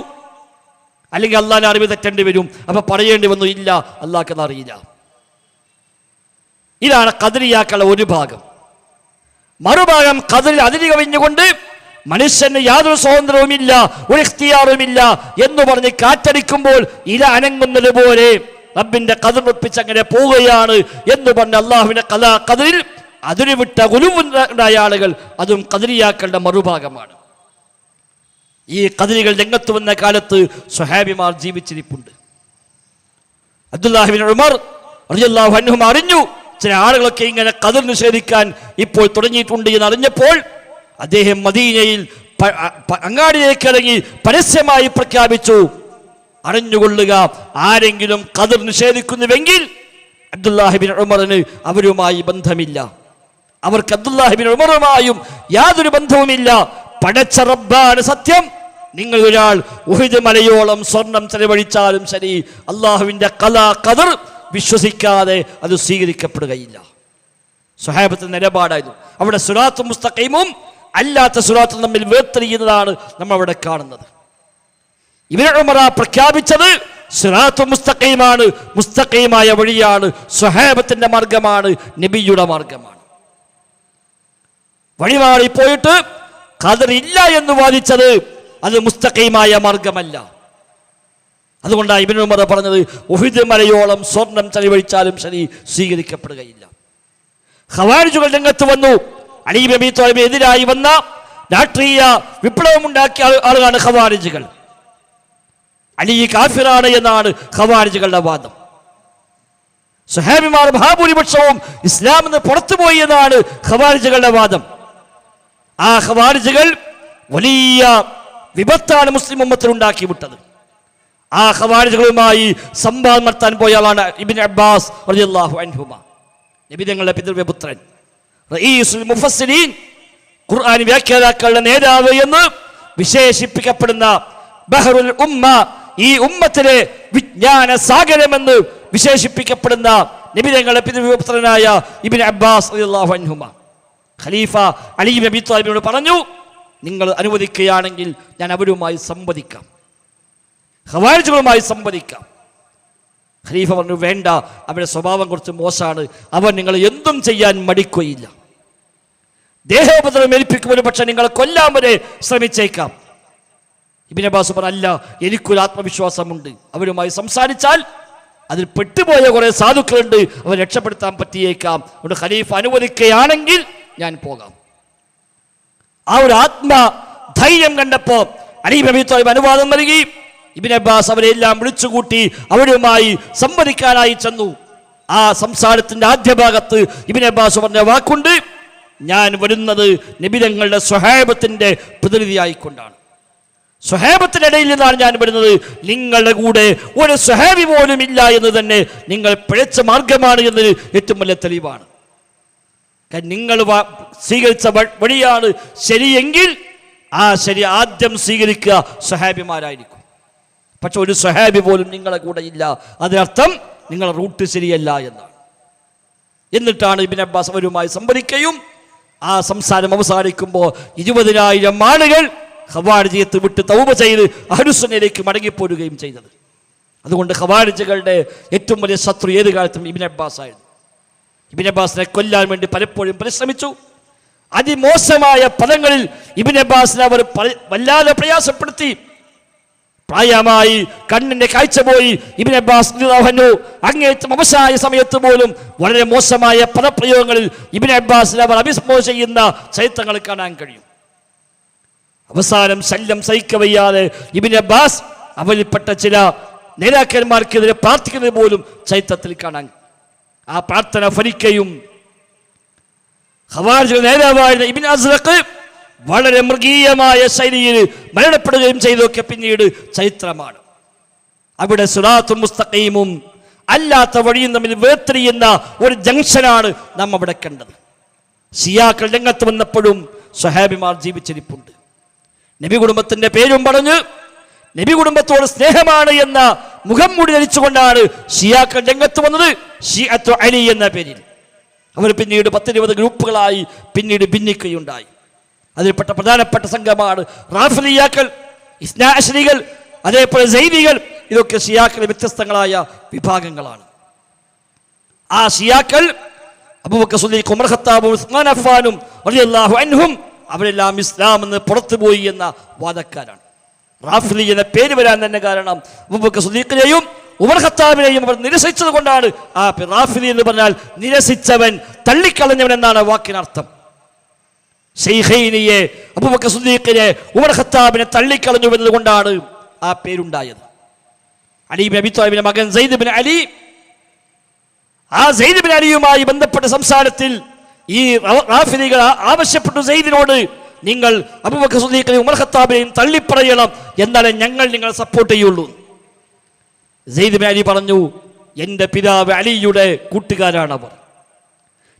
അല്ലെങ്കിൽ അല്ലാഹ്നെ അറിവ് തെറ്റേണ്ടി വരും. അപ്പൊ പറയേണ്ടി വന്നു, ഇല്ല, അല്ലാഹ്ക്ക് അത് അറിയില്ല. ഇതാണ് ഖദരിയാക്കളുടെ ഒരു ഭാഗം. മറുഭാഗം ഖദറിൽ അതിര് കവിഞ്ഞുകൊണ്ട് മനുഷ്യന് യാതൊരു സ്വാതന്ത്ര്യവുമില്ല, ഒരു ഇഖ്തിയാറുമില്ല എന്ന് പറഞ്ഞ് കാറ്റടിക്കുമ്പോൾ ഇല അനങ്ങുന്നത് പോലെ റബ്ബിന്റെ ഖദർ ഒപ്പിച്ച് അങ്ങനെ പോവുകയാണ് എന്ന് പറഞ്ഞ അല്ലാഹുവിന്റെ ഖലാ ഖദറിൽ അതിര് വിട്ട ഗുലുവുണ്ടായ ആളുകൾ, അതും ഖദരിയാക്കളുടെ മറുഭാഗമാണ്. ഈ ഖദരികൾ രംഗത്ത് വന്ന കാലത്ത് സ്വഹാബിമാർ ജീവിച്ചിരിപ്പുണ്ട്. അബ്ദുല്ലാഹി ഇബ്നു ഉമർ റളിയല്ലാഹു അൻഹു അറിഞ്ഞു, ചില ആളുകളൊക്കെ ഇങ്ങനെ ഖദർ നിഷേധിക്കാൻ ഇപ്പോൾ തുടങ്ങിയിട്ടുണ്ട് എന്ന് അറിഞ്ഞപ്പോൾ അദ്ദേഹം മദീനയിൽ അങ്ങാടിയിലേക്ക് ഇറങ്ങി പരസ്യമായി പ്രഖ്യാപിച്ചു, അറിഞ്ഞുകൊള്ളുക, ആരെങ്കിലും ഖദർ നിഷേധിക്കുന്നുവെങ്കിൽ അബ്ദുല്ലാഹി ഇബ്നു ഉമറിന് അവരുമായി ബന്ധമില്ല, അവർക്ക് അബ്ദുല്ലാഹി ഇബ്നു ഉമറുമായും യാതൊരു ബന്ധവുമില്ല. പടച്ച റബ്ബാണ് സത്യം, നിങ്ങൾ ഒരാൾ ഉഹദ് മലയോളം സ്വർണം ചെലവഴിച്ചാലും ശരി, അള്ളാഹുവിന്റെ ഖലാ ഖദർ വിശ്വസിക്കാതെ അത് സ്വീകരിക്കപ്പെടുകയില്ല. സ്വഹാബത്തിന്റെ നിലപാടായിരുന്നു. അവിടെ സിറാത്തും മുസ്തഖീമും അല്ലാത്ത സിറാത്തും തമ്മിൽ വേർതിരിയുന്നതാണ് നമ്മൾ അവിടെ കാണുന്നത്. ഇബ്നു ഉമർ പ്രഖ്യാപിച്ചത് സിറാത്തും മുസ്തഖീമാണ്, മുസ്തഖീമായ വഴിയാണ്, സ്വഹാബത്തിന്റെ മാർഗമാണ്, നബിയുടെ മാർഗമാണ്. വഴിമാറിപ്പോയിട്ട് ഖദർ ഇല്ല എന്ന് വാദിച്ചത് അത് മുസ്തഖീമായ മാർഗമല്ല. അതുകൊണ്ടാണ് ഇബ്നു ഉമർ പറഞ്ഞത്, ഉഹദ് മലയോളം സ്വർണം ചെലവഴിച്ചാലും ശരി സ്വീകരിക്കപ്പെടുകയില്ല. ഖവാരിജുകൾ രംഗത്ത് വന്നു. അലി ഇബ്നു അബീ ത്വാലിബിന് എതിരായി വന്ന രാഷ്ട്രീയ വിപ്ലവമുണ്ടാക്കിയ ആളുകളാണ് ഖവാരിജുകൾ. അലി കാഫിറാണ് എന്നാണ് ഖവാരിജുകളുടെ വാദം. സ്വഹാബിമാർ മഹാഭൂരിപക്ഷവും ഇസ്ലാമിൽ നിന്ന് പുറത്തുപോയി എന്നാണ് ഖവാരിജുകളുടെ വാദം. ആ ഖവാരിജുകൾ വലിയ വിപത്താണ് മുസ്ലിം ഉമ്മത്തിൽ ഉണ്ടാക്കി വിട്ടത്. ആ ഖവാരിജുകളുമായി സംവാദം നടത്താൻ പോയ ആളാണ് ഇബ്നു അബ്ബാസ് റളിയല്ലാഹു അൻഹുമ, നബി തങ്ങളുടെ പിതൃവ്യപുത്രൻ, റഈസുൽ മുഫസ്സിരീൻ, ഖുർആൻ വ്യാഖ്യാതാക്കളുടെ നേതാവ് എന്ന് വിശേഷിപ്പിക്കപ്പെടുന്ന ബഹറുൽ ഉമ്മ, ഈ ഉമ്മത്തിലെ വിജ്ഞാന സാഗരമെന്ന് വിശേഷിപ്പിക്കപ്പെടുന്ന നബി തങ്ങളുടെ പിതൃവ്യപുത്രനായ ഇബ്നു അബ്ബാസ് റളിയല്ലാഹു അൻഹുമ ഖലീഫ അലി ഇബ്നു അബീ ത്വാലിബിനോട് പറഞ്ഞു, നിങ്ങൾ അനുവദിക്കുകയാണെങ്കിൽ ഞാൻ അവരുമായി സംവദിക്കാം, ഖവാരിജുകളുമായി സംവദിക്കാം. ഖലീഫ പറഞ്ഞു, വേണ്ട, അവരുടെ സ്വഭാവം കുറച്ച് മോശമാണ്, അവർ നിങ്ങൾ എന്തും ചെയ്യാൻ മടിക്കുകയില്ല, ദേഹോപദ്രവം ഏൽപ്പിക്കും, പക്ഷെ നിങ്ങളെ കൊല്ലാൻ വരെ ശ്രമിച്ചേക്കാം. ഇബ്നു അബ്ബാസ് പറഞ്ഞു, അല്ല, എനിക്കൊരു ആത്മവിശ്വാസമുണ്ട്, അവരുമായി സംസാരിച്ചാൽ അതിൽ പെട്ടുപോയ കുറെ സാധുക്കളുണ്ട്, അവർ രക്ഷപ്പെടുത്താൻ പറ്റിയേക്കാം, അതുകൊണ്ട് ഖലീഫ അനുവദിക്കുകയാണെങ്കിൽ ഞാൻ പോകാം. ആ ഒരു ആത്മധൈര്യം കണ്ടപ്പോ അലി ഇബ്നു അബീ ത്വാലിബ് അനുവാദം നൽകി. ഇബ്നു അബ്ബാസ് അവരെല്ലാം വിളിച്ചുകൂട്ടി അവരുമായി സംവദിക്കാനായി ചെന്നു. ആ സംസാരത്തിന്റെ ആദ്യ ഭാഗത്ത് ഇബ്നു അബ്ബാസ് പറഞ്ഞ വാക്കുണ്ട്, ഞാൻ വരുന്നത് നബി തങ്ങളുടെ സ്വഹാബത്തിന്റെ പ്രതിനിധിയായിക്കൊണ്ടാണ്, സ്വഹാബത്തിന്റെ ഇടയിൽ നിന്നാണ് ഞാൻ വരുന്നത്, നിങ്ങളുടെ കൂടെ ഒരു സ്വഹാബി പോലും ഇല്ല എന്ന് തന്നെ നിങ്ങൾ പിഴച്ച മാർഗമാണ് എന്നതിന് ഏറ്റവും വലിയ തെളിവാണ്. നിങ്ങൾ സ്വീകരിച്ച വഴിയാണ് ശരിയെങ്കിൽ ആ ശരി ആദ്യം സ്വീകരിക്കുക സ്വഹാബിമാരായിരിക്കും. പക്ഷെ ഒരു സ്വഹാബി പോലും നിങ്ങളുടെ കൂടെ ഇല്ല, അതിനർത്ഥം നിങ്ങളുടെ റൂട്ട് ശരിയല്ല എന്നാണ്. എന്നിട്ടാണ് ഇബ്നു അബ്ബാസ് അവരുമായി സംവദിക്കുകയും ആ സംസാരം അവസാനിക്കുമ്പോൾ 20,000 ആളുകൾ ഖവാരിജിയത്ത് വിട്ട് തൗബ ചെയ്ത് അഹ്ലുസുന്നയിലേക്ക് മടങ്ങിപ്പോരുകയും ചെയ്തത്. അതുകൊണ്ട് ഖവാരിജുകളുടെ ഏറ്റവും വലിയ ശത്രു ഏത് കാലത്തും ഇബ്നു അബ്ബാസ് ആയിരുന്നു. ഇബ്നു അബ്ബാസിനെ കൊല്ലാൻ വേണ്ടി പലപ്പോഴും പരിശ്രമിച്ചു. അതിമോശമായ പദങ്ങളിൽ ഇബ്നു അബ്ബാസിനെ അവർ വല്ലാതെ പ്രയാസപ്പെടുത്തി. പ്രായമായി കണ്ണിന്റെ കാഴ്ച പോയി ഇബ്നു അബ്ബാസ് അങ്ങേറ്റം അവസായ സമയത്ത് പോലും വളരെ മോശമായ പദപ്രയോഗങ്ങളിൽ ഇബ്നു അബ്ബാസിനെ അവർ അഭിസംബോധന ചെയ്യുന്ന ചരിത്രങ്ങൾ കാണാൻ കഴിയും. അവസാനം ശല്യം സഹിക്കവയ്യാതെ ഇബ്നു അബ്ബാസ് അവരിൽപ്പെട്ട ചില നേതാക്കന്മാർക്കെതിരെ പ്രാർത്ഥിക്കുന്നത് പോലും ചരിത്രത്തിൽ കാണാൻ. ആ പ്രാർത്ഥന ഫലിക്കുകയും ഖവാരിജ് നേതാവായിരുന്ന ഇബ്നു അസ്റഖ് വളരെ മൃഗീയമായ ശൈലിയിൽ മരണപ്പെടുകയും ചെയ്തൊക്കെ പിന്നീട് ചരിത്രമാണ്. അവിടെ സിറാത്തുൽ മുസ്തഖീമും അല്ലാത്ത വഴിയും തമ്മിൽ വേർതിരിയുന്ന ഒരു ജംഗ്ഷനാണ് നാം അവിടെ കണ്ടത്. ശിയാക്കൾ രംഗത്ത് വന്നപ്പോഴും സ്വഹാബിമാർ ജീവിച്ചിരിപ്പുണ്ട്. നബി കുടുംബത്തിന്റെ പേരും പറഞ്ഞ് നബി കുടുംബത്തോട് സ്നേഹമാണ് എന്ന മുഖം മൂടി ധരിച്ചുകൊണ്ടാണ് ഷിയാക്കൾ രംഗത്ത് വന്നത്, ഷിഅത്തു അലി എന്ന പേരിൽ. അവർ പിന്നീട് 10-20 ഗ്രൂപ്പുകളായി പിന്നീട് ഭിന്നിക്കുകയുണ്ടായി. അതിൽപ്പെട്ട പ്രധാനപ്പെട്ട സംഘമാണ് റാഫിലിയാക്കൾ, ഇസ്നാ അശ്രികൾ, അതേപോലെ സൈദികൾ. ഇതൊക്കെ ഷിയാക്കളെ വ്യത്യസ്തങ്ങളായ വിഭാഗങ്ങളാണ്. ആ ഷിയാക്കൾ അബൂബക്കർ സിദ്ദീഖ്, ഉമർ ഖത്താബ്, ഉസ്മാൻ അഫ്ഫാനും റളിയല്ലാഹു അൻഹും അവരെല്ലാം ഇസ്ലാം എന്ന് പുറത്തുപോയി എന്ന വാദക്കാരാണ്. റാഫിലി എന്ന പേര് വരാൻ തന്നെ കാരണം അബൂബക്കർ സിദ്ദീഖിനെയും ഉമർ ഖത്താബിനെയും അവർ നിരസിച്ചത് കൊണ്ടാണ്. ആ റാഫിലി എന്ന് പറഞ്ഞാൽ നിരസിച്ചവൻ, തള്ളിക്കളഞ്ഞവൻ എന്നാണ് വാക്കിനർത്ഥം. ശൈഖൈനിയെ, അബൂബക്കർ സിദ്ദീഖിനെ, ഉമർ ഖത്താബിനെ തള്ളിക്കളഞ്ഞു എന്നതുകൊണ്ടാണ് ആ പേരുണ്ടായത്. അലി ഇബ്നു അബീ ത്വാലിബിന്റെ മകൻ സയ്യിദ് ഇബ്നു അലി, ആ സയ്യിദ് ഇബ്നു അലിയുമായി ബന്ധപ്പെട്ട സംസാരത്തിൽ ഈ റാഫിലികൾ ആവശ്യപ്പെട്ടു സയ്യിദിനോട്, നിങ്ങൾ അബൂബക്കർ സിദ്ദീഖിനെയും ഉമർ ഖത്താബിനെയും തള്ളിപ്പറയണം, എന്നാലേ ഞങ്ങൾ നിങ്ങളെ സപ്പോർട്ട് ചെയ്യുള്ളൂ. സയ്യിദ് ഇബ്നു അലി പറഞ്ഞു, എൻ്റെ പിതാവ് അലിയുടെ കൂട്ടുകാരാണവർ,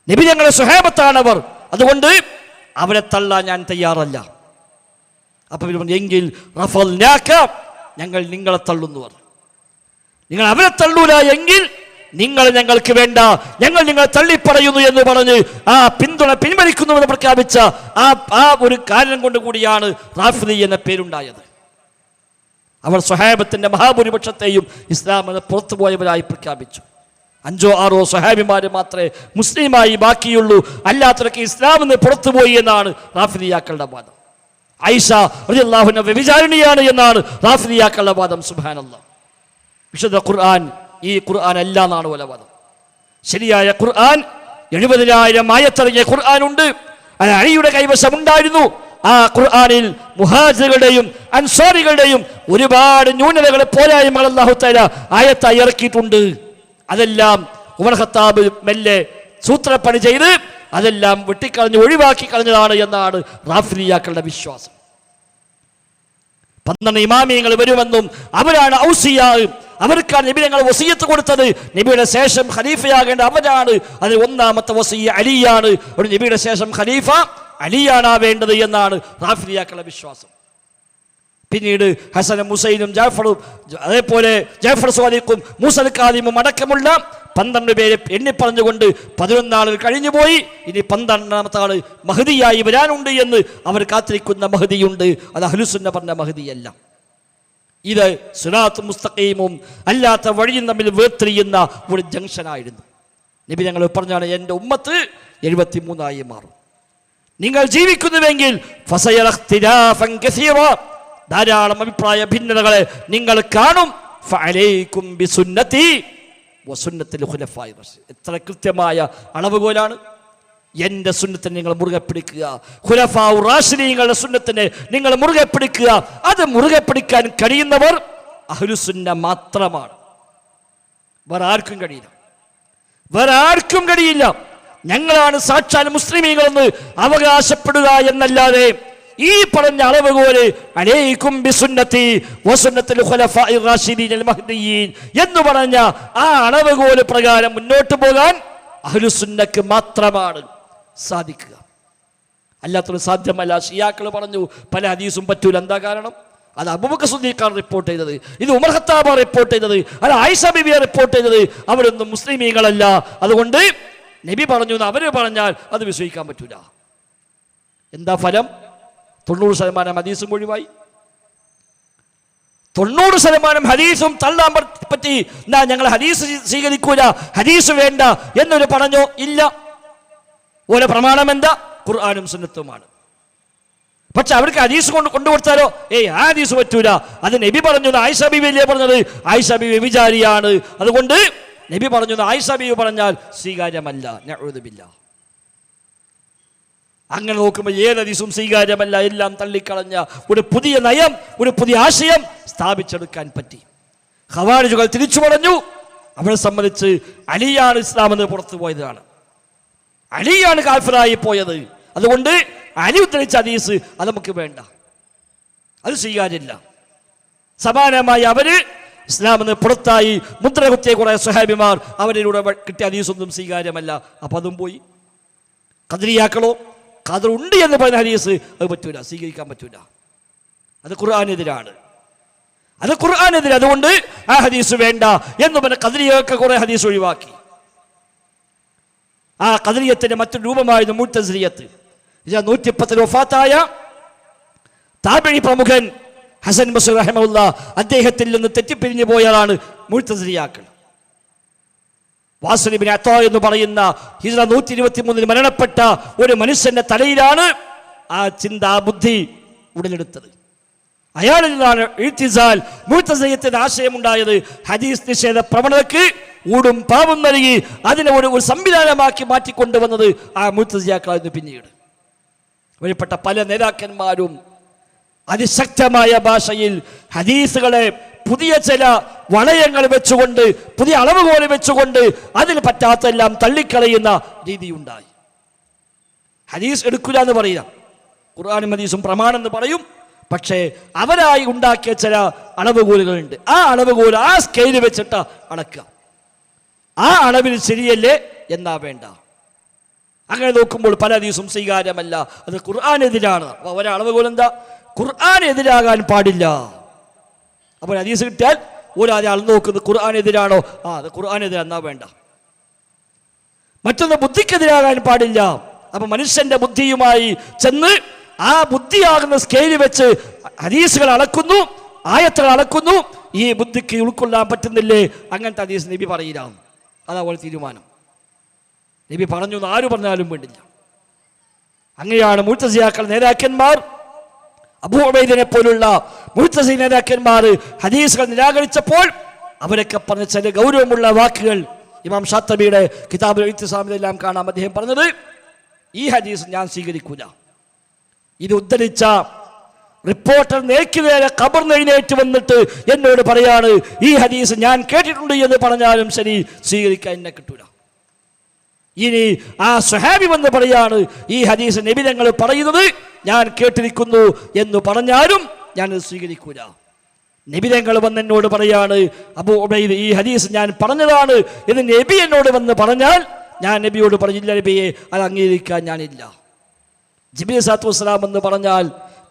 നബി ഞങ്ങളുടെ സ്വഹാബത്താണവർ, അതുകൊണ്ട് അവരെ തള്ളാൻ ഞാൻ തയ്യാറല്ല. അപ്പൊ എങ്കിൽ റഫൽനാക, ഞങ്ങൾ നിങ്ങളെ തള്ളുന്നു. നിങ്ങൾ അവരെ തള്ളൂല എങ്കിൽ നിങ്ങൾ ഞങ്ങൾക്ക് വേണ്ട, ഞങ്ങൾ നിങ്ങളെ തള്ളിപ്പറയുന്നു എന്ന് പറഞ്ഞ് ആ പിന്തുണ പിൻവലിക്കുന്നുവെന്ന് പ്രഖ്യാപിച്ച ആ ഒരു കാരണം കൊണ്ട് കൂടിയാണ് റാഫിദി എന്ന പേരുണ്ടായത്. അവർ സ്വഹാബത്തിന്റെ മഹാഭൂരിപക്ഷത്തെയും ഇസ്ലാം എന്ന് പുറത്തുപോയവരായി പ്രഖ്യാപിച്ചു. 5-6 സ്വഹാബിമാര് മാത്രമേ മുസ്ലിമായി ബാക്കിയുള്ളൂ, അല്ലാത്തവരൊക്കെ ഇസ്ലാം എന്ന് പുറത്തുപോയി എന്നാണ് റാഫിദിയാക്കളുടെ വാദം. ആയിഷ റളിയല്ലാഹു അൻഹ വ്യഭിചാരിണിയാണ് എന്നാണ് റാഫിദിയാക്കളുടെ വാദം. സുബ്ഹാനല്ലാഹ്. വിശുദ്ധ ഖുർആൻ ഈ ഖുർആൻ അല്ല എന്നാണ് ഓല വാദം. ശരിയായ ഖുർആൻ 70,000 ആയത്തിറങ്ങിയ ഖുർആൻ ഉണ്ട്. അത് അലിയുടെ കൈവശം ഉണ്ടായിരുന്നു. ആ ഖുർആനിൽ മുഹാജിറുകളുടെയും അൻസാരികളുടെയും ഒരുപാട് ന്യൂനതകളെ പോരായ്മകൾ അല്ലാഹു തആല ആയത്തായി ഇറക്കിയിട്ടുണ്ട്. അതെല്ലാം ഉമർ ഖത്താബ് മെല്ലെ സൂത്രപ്പണി ചെയ്ത് അതെല്ലാം വെട്ടിക്കളഞ്ഞ് ഒഴിവാക്കി കളഞ്ഞതാണ് എന്നാണ് റാഫിദിയാക്കളുടെ വിശ്വാസം. 12 ഇമാമിയങ്ങൾ വരുമെന്നും അവരാണ് ഔസിയ, അവർക്കാണ് നബി ഞങ്ങൾ വസിയ്യത്ത് കൊടുത്തത്, നബിയുടെ ശേഷം ഖലീഫയാകേണ്ട അവരാണ്, അതിൽ ഒന്നാമത്തെ വസിയ്യ അലിയാണ്, ഒരു നബിയുടെ ശേഷം ഖലീഫ അലിയാണ് വേണ്ടത് എന്നാണ് റാഫിദിയാക്കളുടെ വിശ്വാസം. പിന്നീട് ഹസനും ഹുസൈനും ജാഫറും, അതേപോലെ ജാഫർ സ്വാദിഖും മൂസൽ കാദിമും അടക്കമുള്ള 12 പേരെ എണ്ണി പറഞ്ഞുകൊണ്ട് 11 ആളുകൾ കഴിഞ്ഞുപോയി. ഇനി 12ാമത്തെ ആള് മഹദിയായി വരാനുണ്ട് എന്ന് അവർ കാത്തിരിക്കുന്ന മഹദിയുണ്ട്. അത് അഹ്ലുസുന്ന പറഞ്ഞ മഹദിയല്ല. ഇത് സിറാത്ത് മുസ്തഖീമും അല്ലാത്ത വഴിയും തമ്മിൽ വേർതിരിയുന്ന ഒരു ജംഗ്ഷനായിരുന്നു. നബി ഞങ്ങൾ പറഞ്ഞാണ്, എൻ്റെ ഉമ്മത്ത് 73 മാറും. നിങ്ങൾ ജീവിക്കുന്നുവെങ്കിൽ ധാരാളം അഭിപ്രായ ഭിന്നതകളെ നിങ്ങൾ കാണും. ഫഅലൈക്കും ബിസുന്നതി വസുന്നത്തിൽ ഖുലഫാഇ റാഷിദീൻ. എത്ര കൃത്യമായ അളവുകോലാണ്! എൻ്റെ സുന്നത്തിനെ നിങ്ങൾ മുറുകെ പിടിക്കുക, ഖുലഫാഉ റാഷിദീങ്ങളുടെ സുന്നത്തിനെ നിങ്ങൾ മുറുകെ പിടിക്കുക. അത് മുറുകെ പിടിക്കാൻ കഴിയുന്നവർ അഹ്ലുസുന്ന മാത്രമാണ്. വേറെ ആർക്കും കഴിയില്ല, വേറെ ആർക്കും കഴിയില്ല. ഞങ്ങളാണ് സാക്ഷാൽ മുസ്ലിമീങ്ങളെന്ന് അവകാശപ്പെടുക എന്നല്ലാതെ ഈ പറഞ്ഞ അളവുകോല് അലൈക്കും ബിസുന്നതി വസുന്നത്തിൽ ഖുലഫാഇ റാഷിദീൻ അൽ മഹ്ദിയീൻ എന്ന് പറഞ്ഞ ആ അളവുകോല് പ്രകാരം മുന്നോട്ട് പോകാൻ അഹ്ലുസുന്നക്ക് മാത്രമാണ് സാധിക്കുക. അല്ലാത്തൊരു സാധ്യമല്ല. ഷിയാക്കൾ പറഞ്ഞു പല ഹദീസും പറ്റൂല. എന്താ കാരണം? അത് അബൂബക്കർ സിദ്ദീഖാണ് റിപ്പോർട്ട് ചെയ്തത്, ഇത് ഉമർ ഖത്താബ് റിപ്പോർട്ട് ചെയ്തത്, അത് ആയിഷ ബിബിയെ റിപ്പോർട്ട് ചെയ്തത്. അവരൊന്നും മുസ്ലിമീങ്ങളല്ല. അതുകൊണ്ട് നബി പറഞ്ഞു എന്ന് അവർ പറഞ്ഞാൽ അത് വിശ്വസിക്കാൻ പറ്റൂല. എന്താ ഫലം? 90% ഹദീസും ഒഴിവായി. 90% ഹദീസും തള്ളാൻ പറ്റി. എന്നാ ഞങ്ങൾ ഹദീസ് സ്വീകരിക്കൂല, ഹദീസ് വേണ്ട എന്നൊരു പറഞ്ഞോ? ഇല്ല. ഓരോ പ്രമാണം എന്താ? ഖുർആനും സുന്നത്തുമാണ്. പക്ഷെ അവർക്ക് ഹദീസ് കൊണ്ടുകൊടുത്താലോ? ആ ഹദീസ് പറ്റൂല. അത് നബി പറഞ്ഞു, ആയിഷ ബീവിയല്ലേ പറഞ്ഞത്? ആയിഷ ബീവി വിചാരിയാണ്. അതുകൊണ്ട് നബി പറഞ്ഞു, ആയിഷ ബീവി പറഞ്ഞാൽ സ്വീകാര്യമല്ല. നഊദു ബില്ലാഹ്. അങ്ങനെ നോക്കുമ്പോൾ ഏത് ഹദീസും സ്വീകാര്യമല്ല. എല്ലാം തള്ളിക്കളഞ്ഞ ഒരു പുതിയ നയം, ഒരു പുതിയ ആശയം സ്ഥാപിച്ചെടുക്കാൻ പറ്റി. ഖവാരിജുകൾ തിരിച്ചു പറഞ്ഞു, അവരെ സംബന്ധിച്ച് അലിയാണ് ഇസ്ലാം എന്ന് പുറത്തു പോയതാണ്, അലിയാണ് കാഫിറായി പോയത്. അതുകൊണ്ട് അലി ഉദ്ധരിച്ച ഹദീസ് അത് നമുക്ക് വേണ്ട, അത് സ്വീകാര്യമില്ല. സമാനമായി അവര് ഇസ്ലാമെന്ന് പുറത്തായി മുദ്ര കുത്തിയ കുറെ സ്വഹാബിമാർ, അവരിലൂടെ കിട്ടിയ ഹദീസൊന്നും സ്വീകാര്യമല്ല. അപ്പം അതും പോയി. ഖദരിയാക്കളോ ഖദർ ഉണ്ട് എന്ന് പറയുന്ന ഹദീസ് അത് പറ്റൂല, സ്വീകരിക്കാൻ പറ്റൂല. അത് ഖുർആനെതിരാണ്, അത് ഖുർആനെതിരെ. അതുകൊണ്ട് ആ ഹദീസ് വേണ്ട എന്ന് പറഞ്ഞ ഖദരിയൊക്കെ കുറെ ഹദീസ് ഒഴിവാക്കി. ആ ഖദരിയത്തിന്റെ മറ്റൊരു രൂപമായിരുന്നു മുഅ്തസിലിയത്ത്. 110 വഫാത്തായ താബിഈ പ്രമുഖൻ ഹസൻ ബസ്രി റഹിമഹുല്ലാ, അദ്ദേഹത്തിൽ നിന്ന് തെറ്റിപ്പിരിഞ്ഞു പോയതാണ് മുഅ്തസിലിയാക്കൾ. വാസിൽ ഇബ്നു അത്താ എന്ന് പറയുന്ന ഹിജ്റ 123 മരണപ്പെട്ട ഒരു മനുഷ്യന്റെ തലയിലാണ് ആ ചിന്ത, ആ ബുദ്ധി ഉടലെടുത്തത്. അയാളിൽ നിന്നാണ് ഇഴ്തിസാൽ മുഅ്തസിലിയത്തിന്റെ ആശയമുണ്ടായത്. ഹദീസ് നിഷേധ പ്രവണതയ്ക്ക് ഊടും പാവും നൽകി അതിനെ ഒരു സംവിധാനമാക്കി മാറ്റിക്കൊണ്ടുവന്നത് ആ മുഅ്തസിലിയാക്കളായിരുന്നു. പിന്നീട് വഴിപ്പെട്ട പല നേതാക്കന്മാരും അതിശക്തമായ ഭാഷയിൽ ഹദീസുകളെ പുതിയ ചില വളയങ്ങൾ വെച്ചുകൊണ്ട്, പുതിയ അളവുകോല് വെച്ചുകൊണ്ട് അതിൽ പറ്റാത്തെല്ലാം തള്ളിക്കളയുന്ന രീതിയുണ്ടായി. ഹദീസ് എടുക്കില്ല എന്ന് പറയാം, ഖുർആനും ഹദീസും പ്രമാണം എന്ന് പറയും. പക്ഷേ അവരായി ഉണ്ടാക്കിയ ചില അളവുകോലുകളുണ്ട്. ആ അളവുകോല് ആ സ്കെയില് വെച്ചിട്ട് അളക്കുക. ആ അളവിൽ ശരിയല്ലേ എന്നാ വേണ്ട. അങ്ങനെ നോക്കുമ്പോൾ പല ഹദീസും സ്വീകാര്യമല്ല, അത് ഖുർആനെതിരാണ്. അപ്പോൾ ഒരളവുകോൽ എന്താ? ഖുർആനെതിരാകാൻ പാടില്ല. അപ്പോൾ ഹദീസ് കിട്ടിയാൽ ഒരാൾ നോക്കുന്നത് ഖുർആനെതിരാണോ? അത് ഖുർആനെതിരാ, എന്നാ വേണ്ട. മറ്റൊന്ന് ബുദ്ധിക്കെതിരാകാൻ പാടില്ല. അപ്പൊ മനുഷ്യന്റെ ബുദ്ധിയുമായി ചെന്ന് ആ ബുദ്ധിയാകുന്ന സ്കെയിൽ വെച്ച് ഹദീസുകൾ അളക്കുന്നു, ആയത്തുകൾ അളക്കുന്നു. ഈ ബുദ്ധിക്ക് ഉൾക്കൊള്ളാൻ പറ്റുന്നില്ലേ? അങ്ങനത്തെ ഹദീസ് നബി പറയില്ല. അതാ തീരുമാനം. നബി പറഞ്ഞു എന്ന് ആര് പറഞ്ഞാലും വേണ്ടില്ല. അങ്ങനെയാണ് മുഅ്തസിലിയാക്കൾ നേതാക്കന്മാർ, അബൂ ഉബൈദിനെ പോലുള്ള മുഅ്തസിലി നേതാക്കന്മാർ ഹദീസുകൾ നിരാകരിച്ചപ്പോൾ അവരൊക്കെ പറഞ്ഞ ചില ഗൗരവമുള്ള വാക്കുകൾ ഇമാം ഷാത്തബിയുടെ കിതാബുൽ ഇഅ്തിസാമിലെല്ലാം കാണാം. അദ്ദേഹം പറഞ്ഞത്, ഈ ഹദീസ് ഞാൻ സ്വീകരിക്കൂല. ഇത് ഉദ്ധരിച്ച റിപ്പോർട്ടർ നേർക്കുനേരെ ഖബറിൽ എഴുന്നേറ്റ് വന്നിട്ട് എന്നോട് പറയാണ്, ഈ ഹദീസ് ഞാൻ കേട്ടിട്ടുണ്ട് എന്ന് പറഞ്ഞാലും ശരി, സ്വീകരിക്കാൻ എന്നെ കിട്ടൂല. ഇനി ആ സ്വഹാബി വന്ന് പറയാണ്, ഈ ഹദീസ് നബി തങ്ങൾ പറയുന്നത് ഞാൻ കേട്ടിരിക്കുന്നു എന്ന് പറഞ്ഞാലും ഞാൻ സ്വീകരിക്കൂല. നബി തങ്ങൾ വന്ന് എന്നോട് പറയാണ്, അബൂ ഉബൈദ് ഈ ഹദീസ് ഞാൻ പറഞ്ഞതാണ് എന്ന് നബി എന്നോട് വന്ന് പറഞ്ഞാൽ ഞാൻ നബിയോട് പറഞ്ഞില്ല, നബിയെ അത് അംഗീകരിക്കാൻ ഞാനില്ല. ജിബ്രീൽ സ്വല്ലല്ലാഹു അലൈഹി വസല്ലം എന്ന് പറഞ്ഞാൽ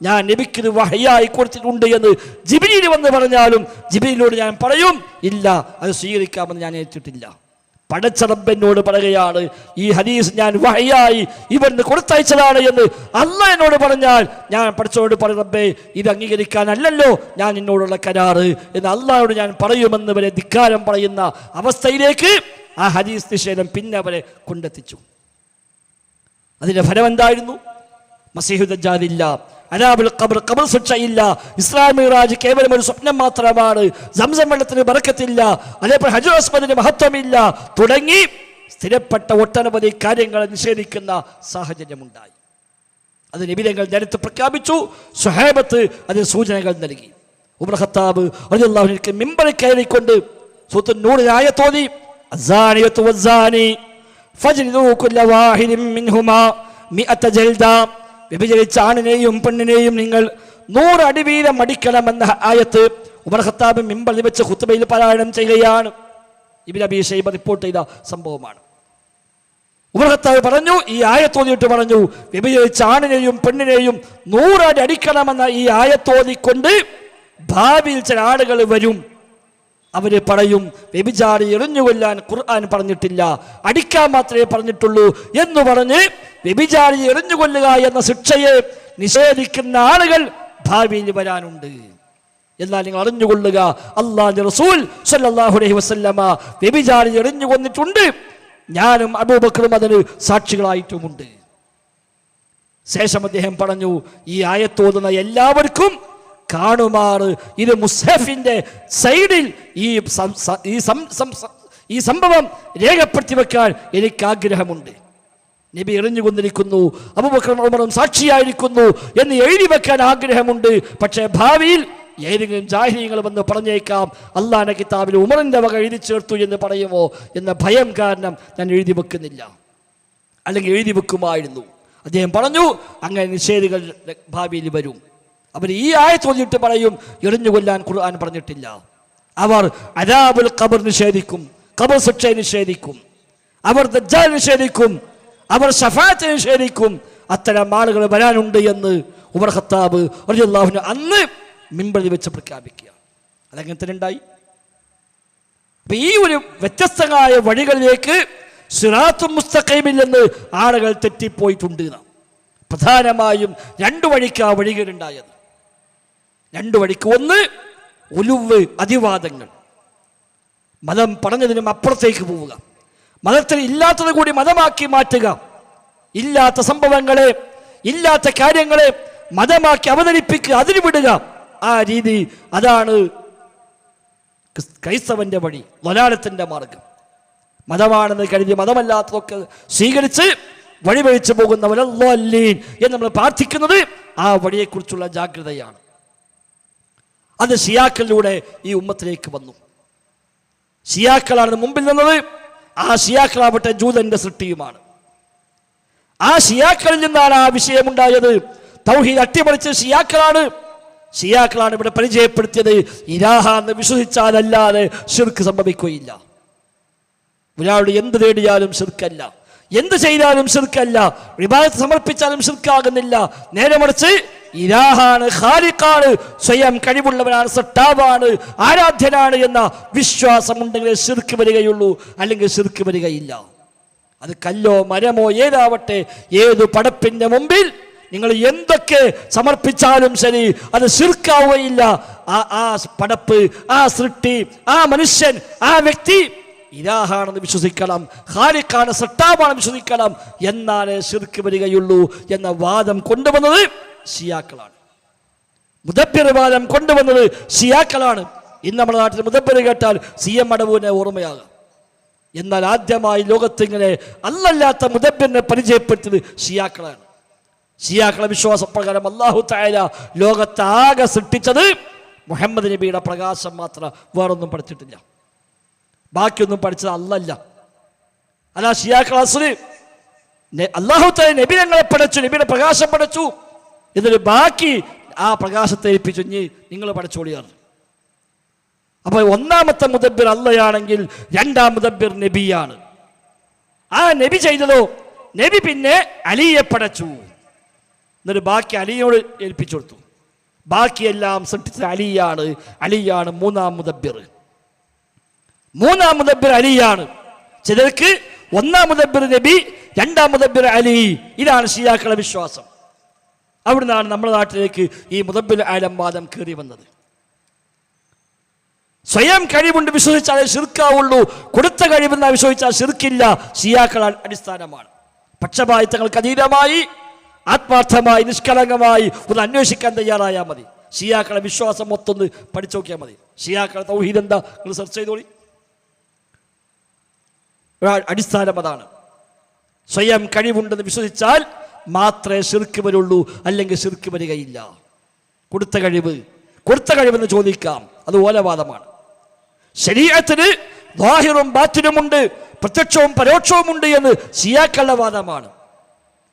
ഞാൻ നബിക്ക് വഹയായി കൊടുത്തിട്ടുണ്ട് എന്ന് ജിബ്രീൽ വന്ന് പറഞ്ഞാലും ജിബ്രീലിനോട് ഞാൻ പറയും, ഇല്ല, അത് സ്വീകരിക്കാമെന്ന് ഞാൻ ഏറ്റിട്ടില്ല. പടച്ച റബ്ബിനോട് പറയുകയാണ്, ഈ ഹദീസ് ഞാൻ വഹയായി ഇവന് കൊടുത്തയച്ചതാണ് എന്ന് അള്ളാഹ് എന്നോട് പറഞ്ഞാൽ ഞാൻ പടച്ചോട് പറയും, റബ്ബേ ഇത് അംഗീകരിക്കാനല്ലല്ലോ ഞാൻ നിന്നോടുള്ള കരാറ് എന്ന് അള്ളാഹോട് ഞാൻ പറയുമെന്ന് വരെ ധിക്കാരം പറയുന്ന അവസ്ഥയിലേക്ക് ആ ഹദീസ് നിഷേധം പിന്നെ അവരെ കൊണ്ടെത്തിച്ചു. അതിന്റെ ഫലം എന്തായിരുന്നു? മസീഹു ദജ്ജാലില്ല, അദാബുൽ ഖബർ, ഖബർ ശിക്ഷയില്ല, ഇസ്രാ മിഅ്റാജ് കേവലം ഒരു സ്വപ്നം മാത്രമാണ്, സംസം വെള്ളത്തിന് ബറക്കത്തില്ല, അതേപോലെ ഹജ്ജുൽ അസ്വദിന് മഹത്വമില്ല തുടങ്ങി സ്ഥിരപ്പെട്ട ഒട്ടനവധി കാര്യങ്ങളെ നിഷേധിക്കുന്ന സാഹചര്യമുണ്ടായി. അത് നബി തങ്ങൾ നേരത്തെ പ്രഖ്യാപിച്ചു, സ്വഹാബത്ത് അതിന് സൂചനകൾ നൽകി. ഉമർ ഖത്താബ് റളിയല്ലാഹു അൻഹു മിമ്പറിൽ കയറിക്കൊണ്ട് സൂറത്തുൻ നൂറിൽ ആയത്ത് ഓതി, അസ്സാനിയത്തു വസ്സാനി ഫജ്ലിദൂ കുല്ല വാഹിദിൻ മിൻഹുമാ മിഅത ജൽദ, വ്യഭിചരിച്ച ആണിനെയും പെണ്ണിനെയും നിങ്ങൾ 100 അടി വീതം അടിക്കണമെന്ന ആയത്ത് ഉമർ ഖത്താബ് മിമ്പറിൽ വെച്ച് ഖുത്ബയിൽ പാരായണം ചെയ്യുകയാണ്. ഇബ്നു അബീ ശൈബ റിപ്പോർട്ട് ചെയ്ത സംഭവമാണ്. ഉമർ ഖത്താബ് പറഞ്ഞു, ഈ ആയത്തോതിയിട്ട് പറഞ്ഞു, വ്യഭിചരിച്ച ആണിനെയും പെണ്ണിനെയും 100 അടി അടിക്കണമെന്ന ഈ ആയത്തോതിക്കൊണ്ട് ഭാവിയിൽ ചില ആളുകൾ വരും, അവര് പറയും വ്യഭിചാരി എറിഞ്ഞുകൊല്ലാൻ ഖുർആൻ പറഞ്ഞിട്ടില്ല, അടിക്കാൻ മാത്രമേ പറഞ്ഞിട്ടുള്ളൂ എന്ന് പറഞ്ഞ് വ്യഭിചാരി എറിഞ്ഞുകൊല്ലുക എന്ന ശിക്ഷയെ നിഷേധിക്കുന്ന ആളുകൾ ഭാവിയിൽ വരാനുണ്ട്. എന്നാൽ നിങ്ങൾ അറിഞ്ഞുകൊള്ളുക, അല്ലാഹുവിന്റെ റസൂൽ സ്വല്ലല്ലാഹു അലൈഹി വസല്ലമ വ്യഭിചാരി എറിഞ്ഞു കൊന്നിട്ടുണ്ട്, ഞാനും അബൂബക്കറും അതിന് സാക്ഷികളായിട്ടുമുണ്ട്. ശേഷം അദ്ദേഹം പറഞ്ഞു, ഈ ആയത്തോതുന്ന എല്ലാവർക്കും കാണുമാറ് ഇത് മുസ്ഹഫിന്റെ സൈഡിൽ ഈ സംഭവം രേഖപ്പെടുത്തി വെക്കാൻ എനിക്ക് ആഗ്രഹമുണ്ട്. നബി എറിഞ്ഞുകൊണ്ടിരിക്കുന്നു, അബൂബക്കറും ഉമറും സാക്ഷിയായിരിക്കുന്നു എന്ന് എഴുതി വെക്കാൻ ആഗ്രഹമുണ്ട്. പക്ഷേ ഭാവിയിൽ ഏതെങ്കിലും ജാഹിലികൾ വന്ന് പറഞ്ഞേക്കാം, അള്ളാഹുവിന്റെ കിതാബിൽ ഉമറിന്റെ വക എഴുതി ചേർത്തു എന്ന് പറയുമോ എന്ന ഭയം കാരണം ഞാൻ എഴുതി വെക്കുന്നില്ല, അല്ലെങ്കിൽ എഴുതി വെക്കുമായിരുന്നു. അദ്ദേഹം പറഞ്ഞു, അങ്ങനെ നിഷേധികൾ ഭാവിയിൽ വരും. അവർ ഈ ആയത്ത് ഓതിയിട്ട് പറയും എറിഞ്ഞുകൊല്ലാൻ ഖുർആൻ പറഞ്ഞിട്ടില്ല. അവർ അദാബുൽ ഖബർ നിഷേധിക്കും, ഖബർ ശിക്ഷ നിഷേധിക്കും, അവർ ദജ്ജാൽ നിഷേധിക്കും, അവർ ശഫാഅത്ത് നിഷേധിക്കും. അത്തരം ആളുകൾ വരാനുണ്ട് എന്ന് ഉമർ ഖത്താബ് റളിയല്ലാഹു അൻഹു അന്ന് മിമ്പറിൽ വെച്ച് പ്രഖ്യാപിക്കുക. അതങ്ങനെ തന്നെ ഉണ്ടായി. അപ്പൊ ഈ ഒരു വ്യത്യസ്തമായ വഴികളിലേക്ക് സിറാത്തുൽ മുസ്തഖീമിൽ നിന്ന് ആളുകൾ തെറ്റിപ്പോയിട്ടുണ്ട്. പ്രധാനമായും 2 വഴിക്ക് ആ വഴികളുണ്ടായത്. 2 വഴിക്ക്. ഒന്ന്, ഉലുവ്, അതിവാദങ്ങൾ, മതം പറഞ്ഞതിനും അപ്പുറത്തേക്ക് പോവുക, മതത്തിൽ ഇല്ലാത്തത് കൂടി മതമാക്കി മാറ്റുക, ഇല്ലാത്ത സംഭവങ്ങളെ, ഇല്ലാത്ത കാര്യങ്ങളെ മതമാക്കി അവതരിപ്പിക്കുക, അതിന് വിടുക. ആ രീതി, അതാണ് ക്രൈസ്തവന്റെ വഴി, ളലാലത്തിന്റെ മാർഗം. മതമാണെന്ന് കരുതി മതമല്ലാത്തതൊക്കെ സ്വീകരിച്ച് വഴിവഴിച്ചു പോകുന്നവരല്ലീൻ എന്ന് നമ്മൾ പ്രാർത്ഥിക്കുന്നത് ആ വഴിയെക്കുറിച്ചുള്ള ജാഗ്രതയാണ്. അത് ഷിയാക്കളിലൂടെ ഈ ഉമ്മത്തിലേക്ക് വന്നു. ഷിയാക്കളാണ് മുമ്പിൽ നിന്നത്. ആ ഷിയാക്കളാവട്ടെ ജൂതന്റെ സൃഷ്ടിയുമാണ്. ആ ഷിയാക്കളിൽ നിന്നാണ് ആ വിഷയമുണ്ടായത്. തൗഹീദ് അട്ടിമറിച്ച് ഷിയാക്കളാണ് ഇവിടെ പരിചയപ്പെടുത്തിയത്. ഇലാഹ എന്ന് വിശ്വസിച്ചാലല്ലാതെ ശിർക്ക് സംഭവിക്കുകയില്ല. ഒരാളോട് എന്ത് തേടിയാലും ശിർക്കല്ല, എന്ത് ചെയ്താലും ശിർക്കല്ല, ഇബാദത്ത് സമർപ്പിച്ചാലും ശിർക്കാകുന്നില്ല. നേരെ മറിച്ച് ഇലാഹാണ്, ഖാലിഖാണ്, സ്വയം കഴിവുള്ളവനാണ്, സട്ടാവാണ്, ആരാധ്യനാണ് എന്ന വിശ്വാസമുണ്ടെങ്കിൽ ശിർക്ക് വരികയുള്ളൂ, അല്ലെങ്കിൽ ശിർക്ക് വരികയില്ല. അത് കല്ലോ മരമോ ഏതാവട്ടെ, ഏതു പടപ്പിന്റെ മുമ്പിൽ നിങ്ങൾ എന്തൊക്കെ സമർപ്പിച്ചാലും ശരി, അത് ശിർക്കാവുകയില്ല. ആ പടപ്പ്, ആ സൃഷ്ടി, ആ മനുഷ്യൻ, ആ വ്യക്തി ഇലാഹാണെന്ന് വിശ്വസിക്കണം, ഖാലിഖാണ്, സട്ടാവാണ് വിശ്വസിക്കണം, എന്നാലേ ശിർക്ക് വരികയുള്ളൂ എന്ന വാദം കൊണ്ടുവന്നത് ഷിയാക്കളാണ്. മുദബ്ബിർ വാദം കൊണ്ടുവന്നത് ഷിയാക്കളാണ്. ഇന്ന് നമ്മുടെ നാട്ടിൽ മുദബ്ബിർ കേട്ടാൽ CM അടവുവിനെ ഓർമ്മയാകാം. എന്നാൽ ആദ്യമായി ലോകത്തിങ്ങനെ അല്ലല്ലാത്ത മുദബ്ബിറിനെ പരിചയപ്പെടുത്തിയത് ഷിയാക്കളാണ്. ഷിയാക്കളെ വിശ്വാസപ്രകാരം അല്ലാഹു തആല ലോകത്താകെ സൃഷ്ടിച്ചത് മുഹമ്മദ് നബിയുടെ പ്രകാശം മാത്രം, വേറൊന്നും പഠിച്ചിട്ടില്ല. ബാക്കിയൊന്നും പഠിച്ചത് അല്ലല്ല. അല്ല, ഷിയാക്കൾ അസ്ലി അല്ലാഹു തആല നബി ഞങ്ങളെ പഠിച്ചു, നബിയുടെ പ്രകാശം പഠിച്ചു, എന്നിട്ട് ബാക്കി ആ പ്രകാശത്തെ ഏൽപ്പിച്ചു, നിങ്ങൾ പഠിച്ചോളിയാണ്. അപ്പൊ ഒന്നാമത്തെ മുദബ്ബിർ അല്ലയാണെങ്കിൽ 2ാം മുദബ്ബിർ നബിയാണ്. ആ നബി ചെയ്തതോ, നബി പിന്നെ അലിയെ പഠിച്ചു, എന്നിട്ട് ബാക്കി അലിയോട് ഏൽപ്പിച്ചു കൊടുത്തു. ബാക്കിയെല്ലാം സൃഷ്ടിച്ചത് അലിയാണ്. 3ാം മുദബ്ബിർ. 3ാം മുദബ്ബിർ അലിയാണ്. ചിലർക്ക് ഒന്നാം മുദബ്ബിർ നബി, രണ്ടാം മുദബ്ബിർ അലി. ഇതാണ് ഷിയാക്കളുടെ വിശ്വാസം. അവിടുന്നാണ് നമ്മുടെ നാട്ടിലേക്ക് ഈ മുദബ്ബിർ ആലം വാദം കയറി വന്നത്. സ്വയം കഴിവുണ്ട് വിശ്വസിച്ചാലേ ശിർക്കാവുള്ളൂ, കൊടുത്ത കഴിവെന്ന് വിശ്വസിച്ചാൽ ശിർക്കില്ല. ഷിയാക്കൾ അടിസ്ഥാനമാണ്. പക്ഷപാതിത്വങ്ങൾക്ക് അതീതമായി ആത്മാർത്ഥമായി നിഷ്കളങ്കമായി ഒന്ന് അന്വേഷിക്കാൻ തയ്യാറായാൽ മതി. ഷിയാക്കളുടെ വിശ്വാസം മൊത്തം പഠിച്ചു നോക്കിയാൽ മതി. ഷിയാക്കളുടെ തൗഹീദ് എന്താ നിങ്ങൾ സെർച്ച് ചെയ്തോളി. അടിസ്ഥാനം അതാണ്. സ്വയം കഴിവുണ്ടെന്ന് വിശ്വസിച്ചാൽ മാത്രമേ ശിർക്ക് വരുള്ളൂ, അല്ലെങ്കിൽ ശിർക്ക് വരികയില്ല. കൊടുത്ത കഴിവെന്ന് ചോദിക്കാം, അത് ഓലവാദമാണ്. ശരീഅത്തിന് ളാഹിറും ബാത്തിനുമുണ്ട്, പ്രത്യക്ഷവും പരോക്ഷവുമുണ്ട് എന്ന് ഷിയാക്കളുടെ വാദമാണ്.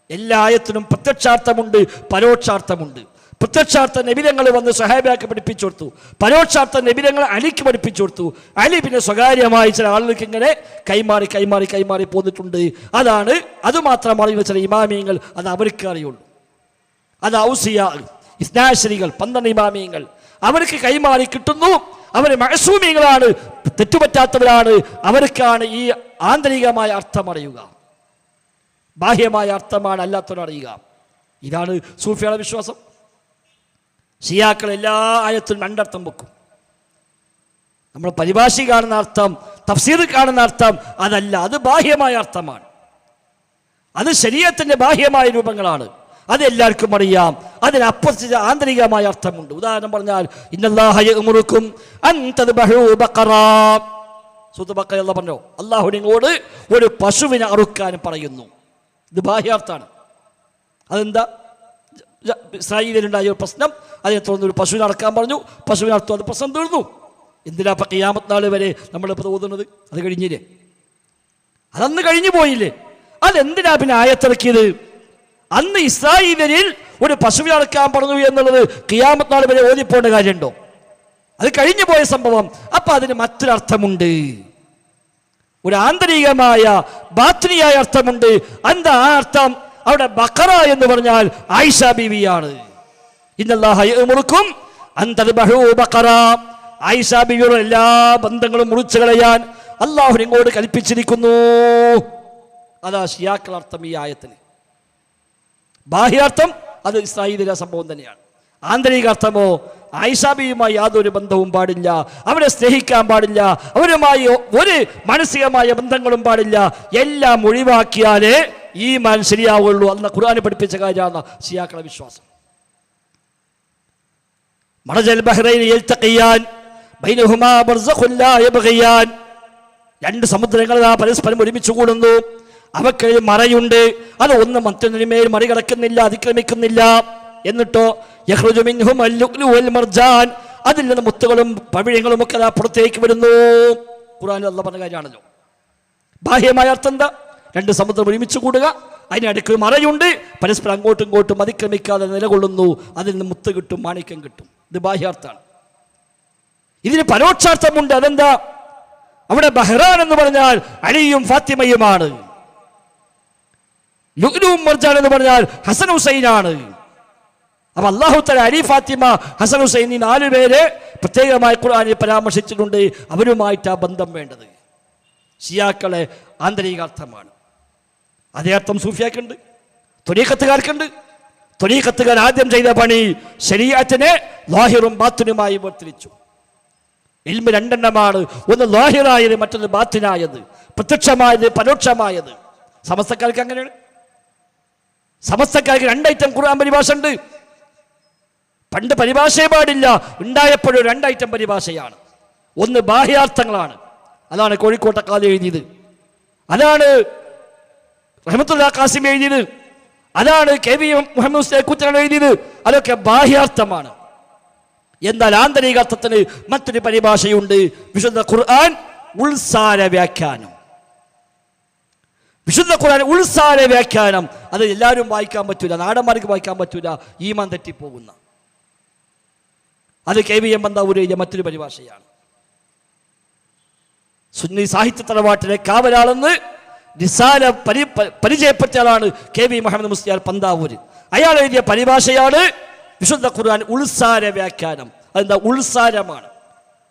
എല്ലാ ആയത്തിനും പ്രത്യക്ഷാർത്ഥമുണ്ട്, പരോക്ഷാർത്ഥമുണ്ട്. പ്രത്യക്ഷാർത്ഥ നബിതങ്ങൾ വന്ന് സഹാബിയാക്ക് പഠിപ്പിച്ചു കൊടുത്തു, പരോക്ഷാർത്ഥ നബിതങ്ങൾ അലിക്ക് പഠിപ്പിച്ചു കൊടുത്തു. അലി പിന്നെ സ്വകാര്യമായി ചില ആളുകൾക്ക് ഇങ്ങനെ കൈമാറി പോന്നിട്ടുണ്ട്. അതുമാത്രം അറിയുന്ന ചില ഇമാമിയങ്ങൾ, അത് അവർക്ക് അറിയുള്ളൂ. അത് ഔസിയ ഇസ്നാശരികൾ 12 ഇമാമിയങ്ങൾ അവർക്ക് കൈമാറി കിട്ടുന്നു. അവർ മഅസൂമികളാണ്, തെറ്റുപറ്റാത്തവരാണ്. അവർക്കാണ് ഈ ആന്തരികമായ അർത്ഥം അറിയുക, ബാഹ്യമായ അർത്ഥമാണ് അല്ലാത്തവരറിയുക. ഇതാണ് സൂഫിയുടെ വിശ്വാസം. ഷിയാക്കൾ എല്ലാ ആയത്തിലും രണ്ടർത്ഥം വെക്കും. നമ്മൾ പരിഭാഷ കാണുന്ന അർത്ഥം, തഫ്സീർ കാണുന്ന അർത്ഥം അതല്ല, അത് ബാഹ്യമായ അർത്ഥമാണ്. അത് ശരീഅത്തിന്റെ ബാഹ്യമായ രൂപങ്ങളാണ്. അത് എല്ലാവർക്കും അറിയാം. അതിനപ്പുറത്ത് ആന്തരികമായ അർത്ഥമുണ്ട്. ഉദാഹരണം പറഞ്ഞാൽ ഇന്നല്ലാഹ യഅ്മുറുക്കും അൻ തദ്ബഹു ബഖറ. സൂറത്ത് ബഖറ അല്ലാഹു പറഞ്ഞു, അല്ലാഹു നിങ്ങളോട് ഒരു പശുവിനെ അറുക്കാൻ പറയുന്നു. ഇത് ബാഹ്യാർത്ഥാണ്. അതെന്താ? ഇസ്രായേലിലുണ്ടായ ഒരു പ്രശ്നം, അതിനെ തുടർന്ന് ഒരു പശുവിനെ അറക്കാൻ പറഞ്ഞു. പശുവിനെ അറുത്തു, അത് പ്രശ്നം തീർന്നു. എന്തിനാ ഇപ്പം ഖിയാമത്ത് നാൾ വരെ നമ്മളിപ്പോൾ ഓതുന്നത്? അത് കഴിഞ്ഞില്ലേ? അതന്ന് കഴിഞ്ഞു പോയില്ലേ? അതെന്തിനാ പിന്നെ ആയത്തിറക്കിയത്? അന്ന് ഇസ്രായേലിൽ ഒരു പശുവിനെ അറക്കാൻ പറഞ്ഞു എന്നുള്ളത് ഖിയാമത്ത് നാൾ വരെ ഓതിപ്പോണ്ട കാര്യമുണ്ടോ? അത് കഴിഞ്ഞു പോയ സംഭവം. അപ്പൊ അതിന് മറ്റൊരർത്ഥമുണ്ട്, ഒരു ആന്തരികമായ ബാത്നിയായ അർത്ഥമുണ്ട്. എന്താ ആ അർത്ഥം? അവിടെ ബഖറ എന്ന് പറഞ്ഞാൽ ആയിഷ ബീവിയാണ്. ഇന്നല്ലാഹ യഅ്മുറുക്കും അൻ തദ്ബഹു ബഖറ. ആയിഷ ബീവിയുടെ എല്ലാ ബന്ധങ്ങളും മുറിച്ചു കളയാൻ അല്ലാഹു നിങ്ങളോട് കൽപ്പിച്ചിരിക്കുന്നു. അതാ ഷിയാക്കൾ അർത്ഥം ഈ ആയത്തിന്. ബാഹ്യാർത്ഥം അത് ഇസ്രായേലിലെ സംഭവം തന്നെയാണ്. ആന്തരിക അർത്ഥമോ ആയിഷാബിയുമായി യാതൊരു ബന്ധവും പാടില്ല, അവരെ സ്നേഹിക്കാൻ പാടില്ല, അവരുമായി ഒരു മാനസികമായ ബന്ധങ്ങളും പാടില്ല. എല്ലാം ഒഴിവാക്കിയാലേ ഈമാൻ ശരിയാവുള്ളൂ. അന്ന് ഖുർആൻ പഠിപ്പിച്ച കാര്യമാണ് ഷിയാക്കളുടെ വിശ്വാസം. മറജൽ ബഹ്റൈനി യൽതഖിയാൻ ബൈനഹുമാ ബർസഖുൻ ലാ യബ്ഗിയാൻ. രണ്ട് സമുദ്രങ്ങൾ പരസ്പരം ഒരുമിച്ച് കൂടുന്നു, അവയ്ക്ക് മറയുണ്ട്, അത് ഒന്ന് മറ്റൊന്നിനുമേൽ മറികടക്കുന്നില്ല, അതിക്രമിക്കുന്നില്ല. എന്നിട്ടോ യഖ്റുജു മിൻഹുൽ ലുഅ്ലു വൽ മർജാൻ, അതിൽ നിന്ന് മുത്തുകളും പവിഴങ്ങളും ഒക്കെ പുറത്തേക്ക് വരുന്നു. ഖുർആനിൽ അല്ലാഹു പറഞ്ഞ കാര്യമാണല്ലോ. ബാഹ്യമായ അർത്ഥം എന്താ? രണ്ട് സമുദ്രം ഒരുമിച്ച് കൂടുക, അതിനിടയ്ക്ക് മറയുണ്ട്, പരസ്പരം അങ്ങോട്ടും ഇങ്ങോട്ടും അതിക്രമിക്കാതെ നിലകൊള്ളുന്നു, അതിൽ നിന്ന് മുത്ത് കിട്ടും, മാണിക്യം കിട്ടും. ഇത് ബാഹ്യാർത്ഥാണ്. ഇതിന് പരോക്ഷാർത്ഥമുണ്ട്. അതെന്താ? അവിടെ ബഹ്റാൻ എന്ന് പറഞ്ഞാൽ അലിയും ഫാത്തിമയുമാണ്. ലുഅ്ലുവും മർജാൻ എന്ന് പറഞ്ഞാൽ ഹസൻ ഹുസൈനാണ്. അപ്പൊ അല്ലാഹു തആല അലി, ഫാത്തിമ, ഹസൻ ഹുസൈൻ ഈ 4 പേരെ പ്രത്യേകമായി ഖുർആനിൽ പരാമർശിച്ചിട്ടുണ്ട്. അവരുമായിട്ട് ആ ബന്ധം വേണ്ടത് ഷിയാക്കളെ ആന്തരികാർത്ഥമാണ്. അതേ അർത്ഥം സൂഫിയാക്കുണ്ട്, ത്വരീഖത്തുകാർക്കുണ്ട്. ത്വരീഖത്തുകാർ ആദ്യം ചെയ്ത പണി ശരീഅത്തിനെ ളാഹിറും ബാത്തിനുമായി വേർതിരിച്ചു. ഇൽമ് രണ്ടെണ്ണമാണ്, ഒന്ന് ളാഹിറായത്, മറ്റൊന്ന് ബാത്തിനായത്, പ്രത്യക്ഷമായത്, പരോക്ഷമായത്. സമസ്തക്കാർക്ക് അങ്ങനെയാണ്. സമസ്തക്കാർക്ക് 2 ഐറ്റം ഖുർആൻ പരിഭാഷ ഉണ്ട്. പണ്ട് പരിഭാഷയെ പാടില്ല, ഉണ്ടായപ്പോഴും 2 ഐറ്റം പരിഭാഷയാണ്. ഒന്ന് ബാഹ്യാർത്ഥങ്ങളാണ്, അതാണ് കോഴിക്കോട്ടെ കാലം എഴുതിയത്, അതാണ് റഹ്മത്തുള്ളാഹി ഖാസിം എഴുതിയത്, അതാണ് കെ വി മുഹമ്മദ് മുസ്തഫ കുത്തനാണ് എഴുതിയത്. അതൊക്കെ ബാഹ്യാർത്ഥമാണ്. എന്നാൽ ആന്തരികാർത്ഥത്തിന് മറ്റൊരു പരിഭാഷയുണ്ട്. വിശുദ്ധ ഖുർആൻ ഉൾസാര വ്യാഖ്യാനം. വിശുദ്ധ ഖുർആൻ ഉൾസാര വ്യാഖ്യാനം അത് എല്ലാവരും വായിക്കാൻ പറ്റൂല, നാടന്മാർക്ക് വായിക്കാൻ പറ്റൂല, ഈമാൻ തെറ്റിപ്പോകുന്ന. അത് കെ വി എം ബന്താവൂർ എഴുതിയ മറ്റൊരു പരിഭാഷയാണ്. സുന്നി സാഹിത്യ തറവാട്ടിലെ കാവലാളെന്ന് നിസാര പരിചയപ്പെട്ട ആളാണ് കെ വി മുഹമ്മദ് മുസ്ലിയാർ പന്താവൂര്. അയാൾ എഴുതിയ പരിഭാഷയാണ് വിശുദ്ധ ഖുർആൻ ഉൾസാര വ്യാഖ്യാനം. അതെന്താ? ഉൾസാരമാണ്.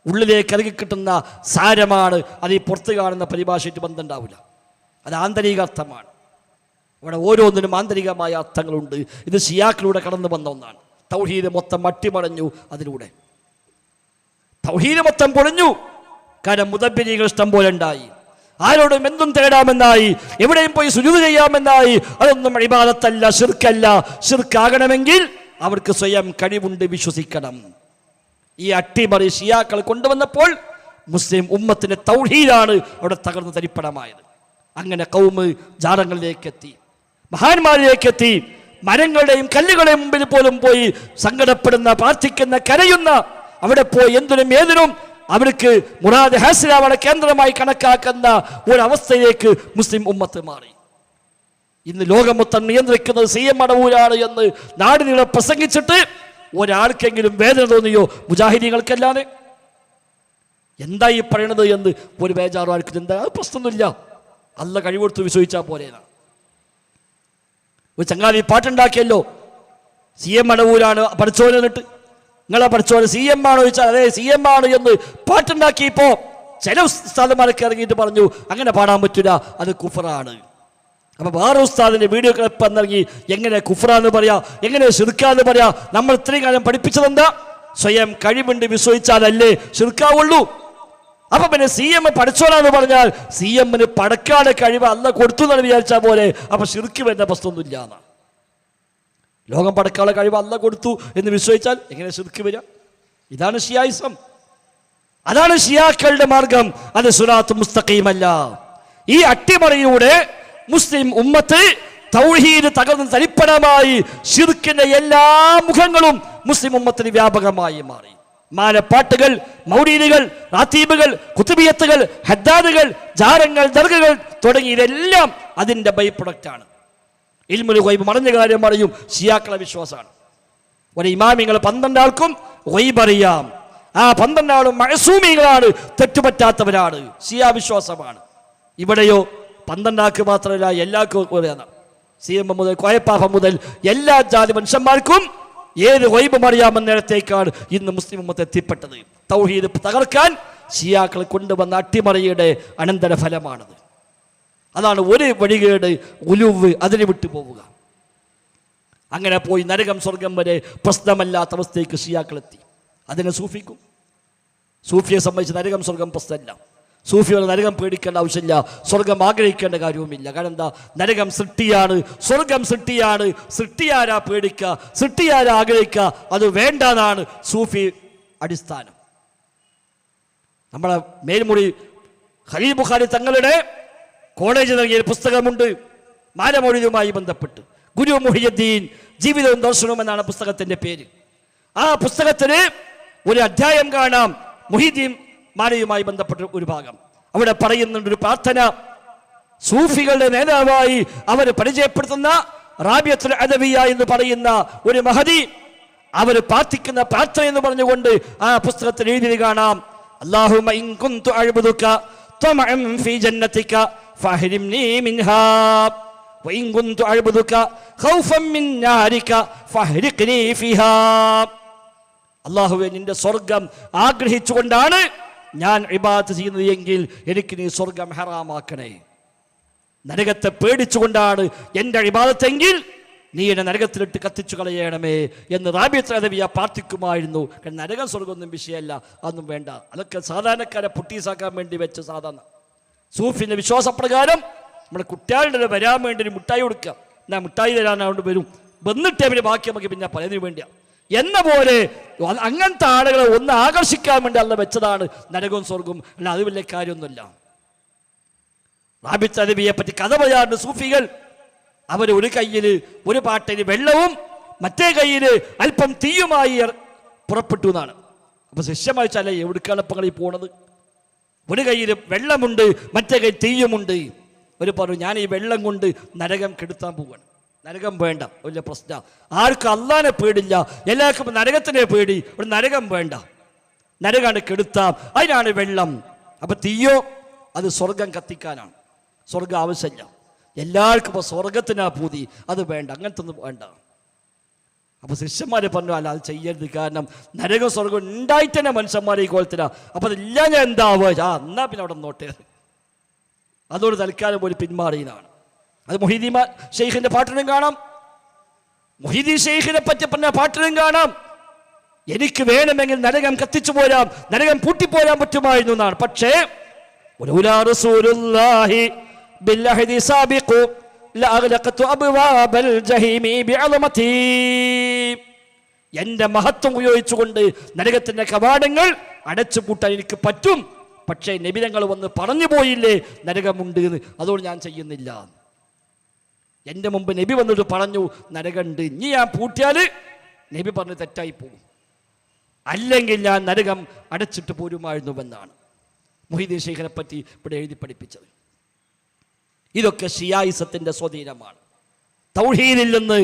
ഉള്ളിലേക്ക് ഇറങ്ങി കിട്ടുന്ന സാരമാണ്. അത് ഈ പുറത്ത് കാണുന്ന പരിഭാഷയായിട്ട് ബന്ധം ഉണ്ടാവില്ല. അത് ആന്തരിക അർത്ഥമാണ്. ഇവിടെ ഓരോന്നിനും ആന്തരികമായ അർത്ഥങ്ങളുണ്ട്. ഇത് ഷിയാക്കളിലൂടെ കടന്നു വന്ന ഒന്നാണ്. തൗഹീദ് മൊത്തം അട്ടിമറിഞ്ഞു. അതിലൂടെ തൗഹീദ് മൊത്തം പൊളിഞ്ഞു. കാരണം മുദബ്ബിരീകൾ ഇഷ്ടം പോലെ ഉണ്ടായി. ആരോടും എന്തും തേടാമെന്നായി, എവിടെയും പോയി സുജൂദ് ചെയ്യാമെന്നായി. അതൊന്നും ഇബാദത്തല്ല, ശിർക്കല്ല. ശിർക്കാകണമെങ്കിൽ അവർക്ക് സ്വയം കഴിവുണ്ട്, വിശ്വസിക്കണം. ഈ അട്ടിമറി ഷിയാക്കൾ കൊണ്ടുവന്നപ്പോൾ മുസ്ലിം ഉമ്മത്തിന്റെ തൗഹീദാണ് അവിടെ തകർന്ന് തരിപ്പണമായത്. അങ്ങനെ ഖൗമ് ജാറങ്ങളിലേക്ക് എത്തി, മഹാന്മാരിലേക്ക് എത്തി. മരങ്ങളുടെയും കല്ലുകളുടെയും മുമ്പിൽ പോലും പോയി സങ്കടപ്പെടുന്ന, പ്രാർത്ഥിക്കുന്ന, കരയുന്ന, അവിടെ പോയി എന്തിനും ഏതിനും അവർക്ക് മുറാദ് ഹാസിലാവണ കേന്ദ്രമായി കണക്കാക്കുന്ന ഒരവസ്ഥയിലേക്ക് മുസ്ലിം ഉമ്മത്ത് മാറി. ഇന്ന് ലോകം മൊത്തം നിയന്ത്രിക്കുന്നത് CM മടവൂരാണ് എന്ന് നാടിനീളെ പ്രസംഗിച്ചിട്ട് ഒരാൾക്കെങ്കിലും വേദന തോന്നിയോ? മുജാഹിദീങ്ങൾക്കല്ലാതെ. എന്താ ഈ പറയണത് എന്ന് ഒരു ബേജാറും ആർക്കും എന്താ പ്രശ്നമൊന്നുമില്ല, അല്ല കഴിവെടുത്ത് വിശ്വസിച്ചാൽ പോലെയാണ്. ഒരു ചങ്ങാതി പാട്ടുണ്ടാക്കിയല്ലോ, CM മടവൂരാണ് പഠിച്ചോനെ. എന്നിട്ട് നിങ്ങളെ പഠിച്ചോനെ CM ആണോ ചോദിച്ചാൽ അതെ CM ആണ് എന്ന് പാട്ടുണ്ടാക്കിയപ്പോ ചില ഉസ്താദന്മാരൊക്കെ ഇറങ്ങിയിട്ട് പറഞ്ഞു അങ്ങനെ പാടാൻ പറ്റില്ല, അത് കുഫറാണ്. അപ്പൊ വേറെ ഉസ്താദിന്റെ വീഡിയോ ക്ലിപ്പ് എന്നിറങ്ങി എങ്ങനെ കുഫറാന്ന് പറയാ, എങ്ങനെ ശിർക്കാന്ന് പറയാ? നമ്മൾ ഇത്രയും കാലം പഠിപ്പിച്ചതെന്താ? സ്വയം കഴിവുണ്ട് വിശ്വസിച്ചാലല്ലേ ശിർക്കാവുള്ളൂ. അപ്പൊ പിന്നെ CM പഠിച്ചോനാന്ന് പറഞ്ഞാൽ CMന് പടക്കാതെ കഴിവ് അല്ല കൊടുത്തു എന്നാണ് വിചാരിച്ചാൽ പോലെ. അപ്പൊ ശിർക്ക് വരുന്ന പ്രശ്നമൊന്നുമില്ല എന്നാണ്. ലോകം പടക്കാതെ കഴിവ് അല്ല കൊടുത്തു എന്ന് വിശ്വസിച്ചാൽ എങ്ങനെ ശിർക്ക് വരിക? ഇതാണ് ഷിയായിസം, അതാണ് ഷിയാക്കളുടെ മാർഗം. അത് സിറാത്ത് മുസ്തഖീമല്ല. ഈ അട്ടിമറിയിലൂടെ മുസ്ലിം ഉമ്മത്ത് തൗഹീദ് തകർന്ന് തരിപ്പണമായി. ശിർക്കിന്റെ എല്ലാ മുഖങ്ങളും മുസ്ലിം ഉമ്മത്തിന് വ്യാപകമായി മാറി. മാലപ്പാട്ടുകൾ, മൗലീദുകൾ, റാത്തീബുകൾ, കുത്തുബിയത്തുകൾ, ഹദ്ദാദുകൾ, ജാരങ്ങൾ, ദർഗകൾ തുടങ്ങിയതെല്ലാം അതിന്റെ ബൈ പ്രൊഡക്റ്റാണ്. ഇൽമുൽ ഗൈബ് മറഞ്ഞ കാര്യം പറയും ഷിയാക്കളെ വിശ്വാസമാണ്. ഒരു ഇമാമിങ്ങൾ 12 ആൾക്കും ഗൈബ് അറിയാം. ആ 12 ആളും മഅസൂമികളാണ്, തെറ്റുപറ്റാത്തവരാണ്. ഷിയാ വിശ്വാസമാണ്. ഇവിടെയോ 12 ആൾക്ക് മാത്രമല്ല എല്ലാവർക്കും അറിയാം. CM മുതൽ കോയപ്പാഫ മുതൽ എല്ലാ ജാതി മനുഷ്യന്മാർക്കും ഏത് ഗൈബും അറിയാമെന്ന നേരത്തേക്കാണ് ഇന്ന് മുസ്ലിം ഉമ്മത്ത് എത്തിപ്പെട്ടത്. തൗഹീദ് തകർക്കാൻ ഷിയാക്കൾ കൊണ്ടുവന്ന അട്ടിമറിയുടെ അനന്തര ഫലമാണത്. അതാണ് ഒരു വഴികേട്, ഉലുവ്, അതിന് വിട്ടു പോവുക. അങ്ങനെ പോയി നരകം സ്വർഗം വരെ പ്രശ്നമല്ലാത്ത അവസ്ഥയ്ക്ക് ഷിയാക്കളെത്തി. അതിനെ സൂഫിയെ സംബന്ധിച്ച് നരകം സ്വർഗം പ്രശ്നമല്ല. സൂഫിയുടെ നരകം പേടിക്കേണ്ട ആവശ്യമില്ല, സ്വർഗം ആഗ്രഹിക്കേണ്ട കാര്യവുമില്ല. കാരണം എന്താ? നരകം സൃഷ്ടിയാണ്, സ്വർഗം സൃഷ്ടിയാണ്. സൃഷ്ടിയാരാ പേടിക്കുക, സൃഷ്ടിയാരാ ആഗ്രഹിക്കുക? അത് വേണ്ടാന്നാണ് സൂഫി അടിസ്ഥാനം. നമ്മളെ മേൽമുറി ഖലീൽ ബുഖാരി തങ്ങളുടെ കോളേജ് നൽകിയ പുസ്തകമുണ്ട് മാലമൗലിദുമായി ബന്ധപ്പെട്ട്. ഗുരു മുഹിയുദ്ദീൻ ജീവിതവും ദർശനവും എന്നാണ് പുസ്തകത്തിന്റെ പേര്. ആ പുസ്തകത്തിന് ഒരു അധ്യായം കാണാം മുഹിയുദ്ദീൻ മാലയുമായി ബന്ധപ്പെട്ട ഒരു ഭാഗം. അവിടെ പറയുന്നുണ്ട് ഒരു പ്രാർത്ഥന. സൂഫികളുടെ നേതാവായി അവർ പരിചയപ്പെടുത്തുന്ന റാബിയത്തുൽ അദവിയ എന്ന് പറയുന്ന ഒരു മഹദി അവർ പ്രാർത്ഥിക്കുന്ന പ്രാർത്ഥന എന്ന് പറഞ്ഞുകൊണ്ട് ആ പുസ്തകത്തിൽ എഴുതി കാണാം. അല്ലാഹുമ്മ ഇൻ കുന്തു അഅ്ബുദുക തമഅൻ ഫീ ജന്നതിക ഫഹരിംനി മിൻഹാ വഇൻ കുന്തു അഅ്ബുദുക ഖൗഫൻ മിൻ നാരിക ഫഹരിഖ്നി ഫീഹാ. അല്ലാഹുവേ, നിന്റെ സ്വർഗം ആഗ്രഹിച്ചുകൊണ്ടാണ് ഞാൻ ഇബാദത്ത് ചെയ്യുന്നത് എങ്കിൽ എനിക്ക് നീ സ്വർഗം ഹറാമാക്കണേ. നരകത്തെ പേടിച്ചുകൊണ്ടാണ് എൻ്റെ ഇബാദത്തെങ്കിൽ നീ എന്നെ നരകത്തിലിട്ട് കത്തിച്ചു കളയണമേ എന്ന് റാബിയത്തുൽ അദവിയ പ്രാർത്ഥിക്കുമായിരുന്നു. കാരണം നരകം സ്വർഗമൊന്നും വിഷയമല്ല, അതൊന്നും വേണ്ട. അതൊക്കെ സാധാരണക്കാരെ പുട്ടീസാക്കാൻ വേണ്ടി വെച്ച സാധാരണ. സൂഫിന്റെ വിശ്വാസപ്രകാരം നമ്മുടെ കുട്ടികളുടെ വരാൻ വേണ്ടി ഒരു മിഠായി കൊടുക്കുക. എന്നാ മിഠായി തരാനാണ്ട് വരും, വന്നിട്ട് അവര് ബാക്കി നമുക്ക് പിന്നെ പലതിനു വേണ്ടിയാ എന്ന പോലെ അങ്ങനത്തെ ആളുകളെ ഒന്ന് ആകർഷിക്കാൻ വേണ്ടി അല്ല വെച്ചതാണ് നരകവും സ്വർഗവും. അല്ല, അത് വലിയ കാര്യമൊന്നുമില്ല. റാബിയത്തുൽ അദവിയെ പറ്റി കഥ പറയാറുണ്ട് സൂഫികൾ. അവർ ഒരു കയ്യിൽ ഒരു പാട്ടിന് വെള്ളവും മറ്റേ കയ്യിൽ അല്പം തീയുമായി പുറപ്പെട്ടു എന്നാണ്. അപ്പൊ ശിഷ്യമായി വെച്ചാൽ എവിടേക്കാണ് ഇപ്പം ഈ പോണത്? ഒരു കയ്യിൽ വെള്ളമുണ്ട്, മറ്റേ കൈ തീയുമുണ്ട്. ഒരു പറഞ്ഞു ഞാൻ ഈ വെള്ളം കൊണ്ട് നരകം കെടുത്താൻ പോവുകയാണ്. നരകം വേണ്ട, വലിയ പ്രശ്നം. ആർക്കും അള്ളാനെ പേടില്ല, എല്ലാവർക്കും നരകത്തിനെ പേടി. ഒരു നരകം വേണ്ട, നരകാണ് കെടുത്താം, അതിനാണ് വെള്ളം. അപ്പൊ തീയോ അത് സ്വർഗം കത്തിക്കാനാണ്. സ്വർഗം ആവശ്യമില്ല, എല്ലാവർക്കും ഇപ്പോൾ സ്വർഗത്തിനാ പൂതി, അത് വേണ്ട, അങ്ങനത്തെ ഒന്നും വേണ്ട. അപ്പോൾ ശിഷ്യന്മാരെ പറഞ്ഞു, അല്ല അത് ചെയ്യരുത്, കാരണം നരകം സ്വർഗം ഉണ്ടായിട്ട് തന്നെ മനുഷ്യന്മാരെ ഈ കോലത്തിലാണ്, അപ്പോൾ അതില്ല ഞാൻ എന്താവുക, എന്നാ പിന്നെ അവിടെ നോട്ടേ. അതോട് തൽക്കാലം ഒരു പിന്മാറിയതാണ്. അത് മൊഹീദ്ദീൻ ഷെയ്ഖിന്റെ പാട്ടിനും കാണാം, മൊഹീദ്ദീൻ ഷെയ്ഖിനെ പറ്റി പറഞ്ഞ പാട്ടിനും കാണാം. എനിക്ക് വേണമെങ്കിൽ നരകം കത്തിച്ചു പോരാം, നരകം പൂട്ടിപ്പോരാൻ പറ്റുമായിരുന്നു എന്നാണ്. പക്ഷേ എന്റെ മഹത്വം ഉപയോഗിച്ചുകൊണ്ട് നരകത്തിന്റെ കവാടങ്ങൾ അടച്ചു പൂട്ടാൻ എനിക്ക് പറ്റും. പക്ഷേ നബിതങ്ങൾ വന്ന് പറഞ്ഞു പോയില്ലേ നരകമുണ്ട് എന്ന്, അതുകൊണ്ട് ഞാൻ ചെയ്യുന്നില്ല. എൻ്റെ മുമ്പ് നബി വന്നിട്ട് പറഞ്ഞു നരകമുണ്ട്, ഇനി ഞാൻ പൂട്ടിയാൽ നബി പറഞ്ഞ് തെറ്റായി പോകും, അല്ലെങ്കിൽ ഞാൻ നരകം അടച്ചിട്ട് പോരുമായിരുന്നുവെന്നാണ് മൊഹീദ്ദീൻ ഷെയ്ഖിനെ പറ്റി ഇവിടെ എഴുതി പഠിപ്പിച്ചത്. ഇതൊക്കെ ഷിയായിസത്തിന്റെ സ്വാധീനമാണ്. തൗഹീദിൽ നിന്ന്,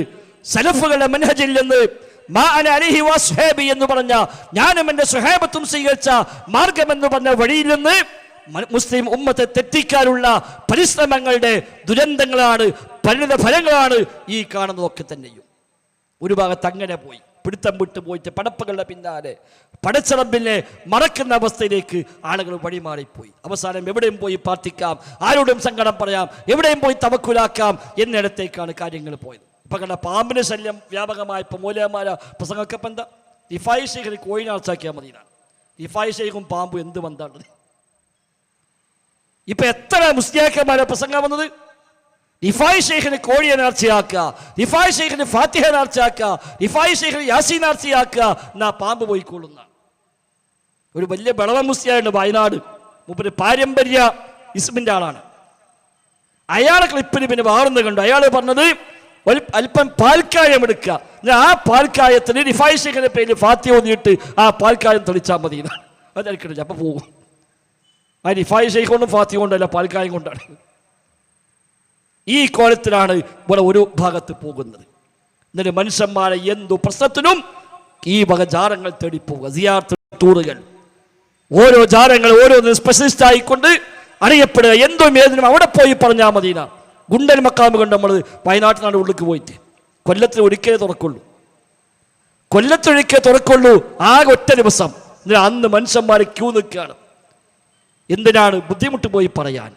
സലഫുകളുടെ മനഹജിൽ നിന്ന്, മാ അന അലൈഹി വസ്ഹബി എന്ന് പറഞ്ഞ ഞാനും എൻ്റെ സ്വഹാബത്തും സ്വീകരിച്ച മാർഗമെന്ന് പറഞ്ഞ വഴിയിൽ നിന്ന് മുസ്ലിം ഉമ്മത്തെ തെറ്റിക്കാനുള്ള പരിശ്രമങ്ങളുടെ ദുരന്തങ്ങളാണ്, പരിണിത ഫലങ്ങളാണ് ഈ കാണുന്നതൊക്കെ തന്നെയും. ഒരു ഭാഗത്ത് അങ്ങനെ പോയി, പിടുത്തം വിട്ടു പോയിട്ട് പടപ്പുകളുടെ പിന്നാലെ പടച്ചറബിനെ മറക്കുന്ന അവസ്ഥയിലേക്ക് ആളുകൾ വഴിമാറിപ്പോയി. അവസാനം എവിടെയും പോയി പ്രാർത്ഥിക്കാം, ആരോടും സങ്കടം പറയാം, എവിടെയും പോയി തവക്കുലാക്കാം എന്നിടത്തേക്കാണ് കാര്യങ്ങൾ പോയത്. ഇപ്പൊ കണ്ട പാമ്പിന് ശല്യം വ്യാപകമായപ്പോൾ മൂലമാര പ്രസംഗമൊക്കെ എന്താ, റിഫായി ഷെയ്ഖിന് കോഴിനാർച്ചാക്കിയാൽ മതിയാണ്. റിഫായി ഷെയ്ഖും പാമ്പും എന്ത് ബന്ധമാണ്? ഇപ്പൊ എത്ര മുസ്ലിയാക്കന്മാരെ പ്രസംഗം വന്നത്, റിഫായി ഷെയ്ഖിന് കോഴിയെ നേർച്ചയാക്കുക, റിഫായി ഷെയ്ഖിന് ഫാത്തിഹ നേർച്ചയാക്കുക, റിഫായി ഷെയ്ഖിന് യാസീൻ നേർച്ചയാക്കുക, എന്നാ പാമ്പ് പോയിക്കൊള്ളുന്ന ഒരു വലിയ ബളവ മുസ്ലിയായുണ്ട് വയനാട്. മൂപ്പര് പാരമ്പര്യ ഇസ്മിന്റെ ആളാണ്. അയാളെ ക്ലിപ്പിന് പിന്നെ വാർന്ന് കണ്ടു. അയാൾ പറഞ്ഞത് അല്പം പാൽക്കായം എടുക്കുക, ആ പാൽക്കായത്തിന് റിഫായി ഷെയ്ഖിന്റെ പേരിൽ ഫാത്തിഹ ഓതിയിട്ട് ആ പാൽക്കായം തെളിച്ചാൽ മതി എന്നാണ്. അതെടുക്കണില്ല, അപ്പൊ പോകും. ആ റിഫായി ഷെയ്ഖ് കൊണ്ടും ഫാത്തിഹ കൊണ്ടല്ല, പാൽക്കായം കൊണ്ടാണ്. ഈ കോലത്തിലാണ് ഇവിടെ ഒരു ഭാഗത്ത് പോകുന്നത്. എന്നിട്ട് മനുഷ്യന്മാരെ എന്തു പ്രശ്നത്തിനും ഈ വക ജാരങ്ങൾ തേടിപ്പോവുക, സിയാറത്ത് ടൂറുകൾ, ഓരോ ജാരങ്ങൾ ഓരോന്ന് സ്പെഷ്യലിസ്റ്റ് ആയിക്കൊണ്ട് അറിയപ്പെടുക. എന്തും ഏതിനും അവിടെ പോയി പറഞ്ഞാൽ മതിന. ഗുണ്ടൽ മക്കാമ് കൊണ്ട് നമ്മൾ വയനാട്ടിനാണ് ഉള്ളിലേക്ക് പോയിട്ട് കൊല്ലത്തിൽ ഒരിക്കലേ തുറക്കുള്ളൂ, കൊല്ലത്തൊരിക്കലേ തുറക്കുള്ളൂ, ആകെ ഒറ്റ ദിവസം. അന്ന് മനുഷ്യന്മാരെ ക്യൂ നിൽക്കുകയാണ്. എന്തിനാണ്? ബുദ്ധിമുട്ട് പോയി പറയാൻ,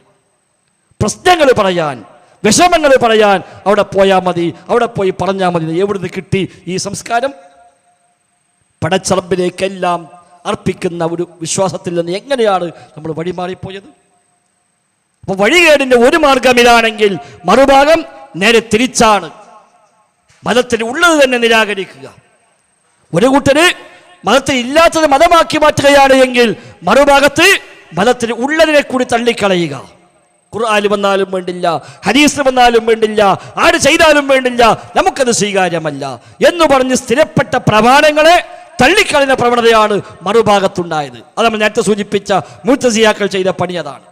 പ്രശ്നങ്ങൾ പറയാൻ, വിഷമങ്ങൾ പറയാൻ അവിടെ പോയാൽ മതി, അവിടെ പോയി പറഞ്ഞാൽ മതി. എവിടുന്ന് കിട്ടി ഈ സംസ്കാരം? പടച്ചറബിലേക്കെല്ലാം അർപ്പിക്കുന്ന ഒരു വിശ്വാസത്തിൽ നിന്ന് എങ്ങനെയാണ് നമ്മൾ വഴിമാറിപ്പോയത്? അപ്പൊ വഴികേടിന്റെ ഒരു മാർഗം ഇതാണെങ്കിൽ മറുഭാഗം നേരെ തിരിച്ചാണ്. മതത്തിൽ ഉള്ളത് തന്നെ നിരാകരിക്കുക. ഒരു കൂട്ടര് മതത്തിൽ ഇല്ലാത്തത് മതമാക്കി മാറ്റുകയാണ് എങ്കിൽ മറുഭാഗത്ത് മതത്തിൽ ഉള്ളതിനെ കൂടി തള്ളിക്കളയുക. ഖുർആനിൽ വന്നാലും വേണ്ടില്ല, ഹദീസിൽ വന്നാലും വേണ്ടില്ല, ആര് ചെയ്താലും വേണ്ടില്ല, നമുക്കത് സ്വീകാര്യമല്ല എന്ന് പറഞ്ഞ് സ്ഥിരപ്പെട്ട പ്രമാണങ്ങളെ തള്ളിക്കളയുന്ന പ്രവണതയാണ് മറുഭാഗത്തുണ്ടായത്. അത് നമ്മൾ നേരത്തെ സൂചിപ്പിച്ച മുഅ്തസിലികൾ ചെയ്ത പണി അതാണ്.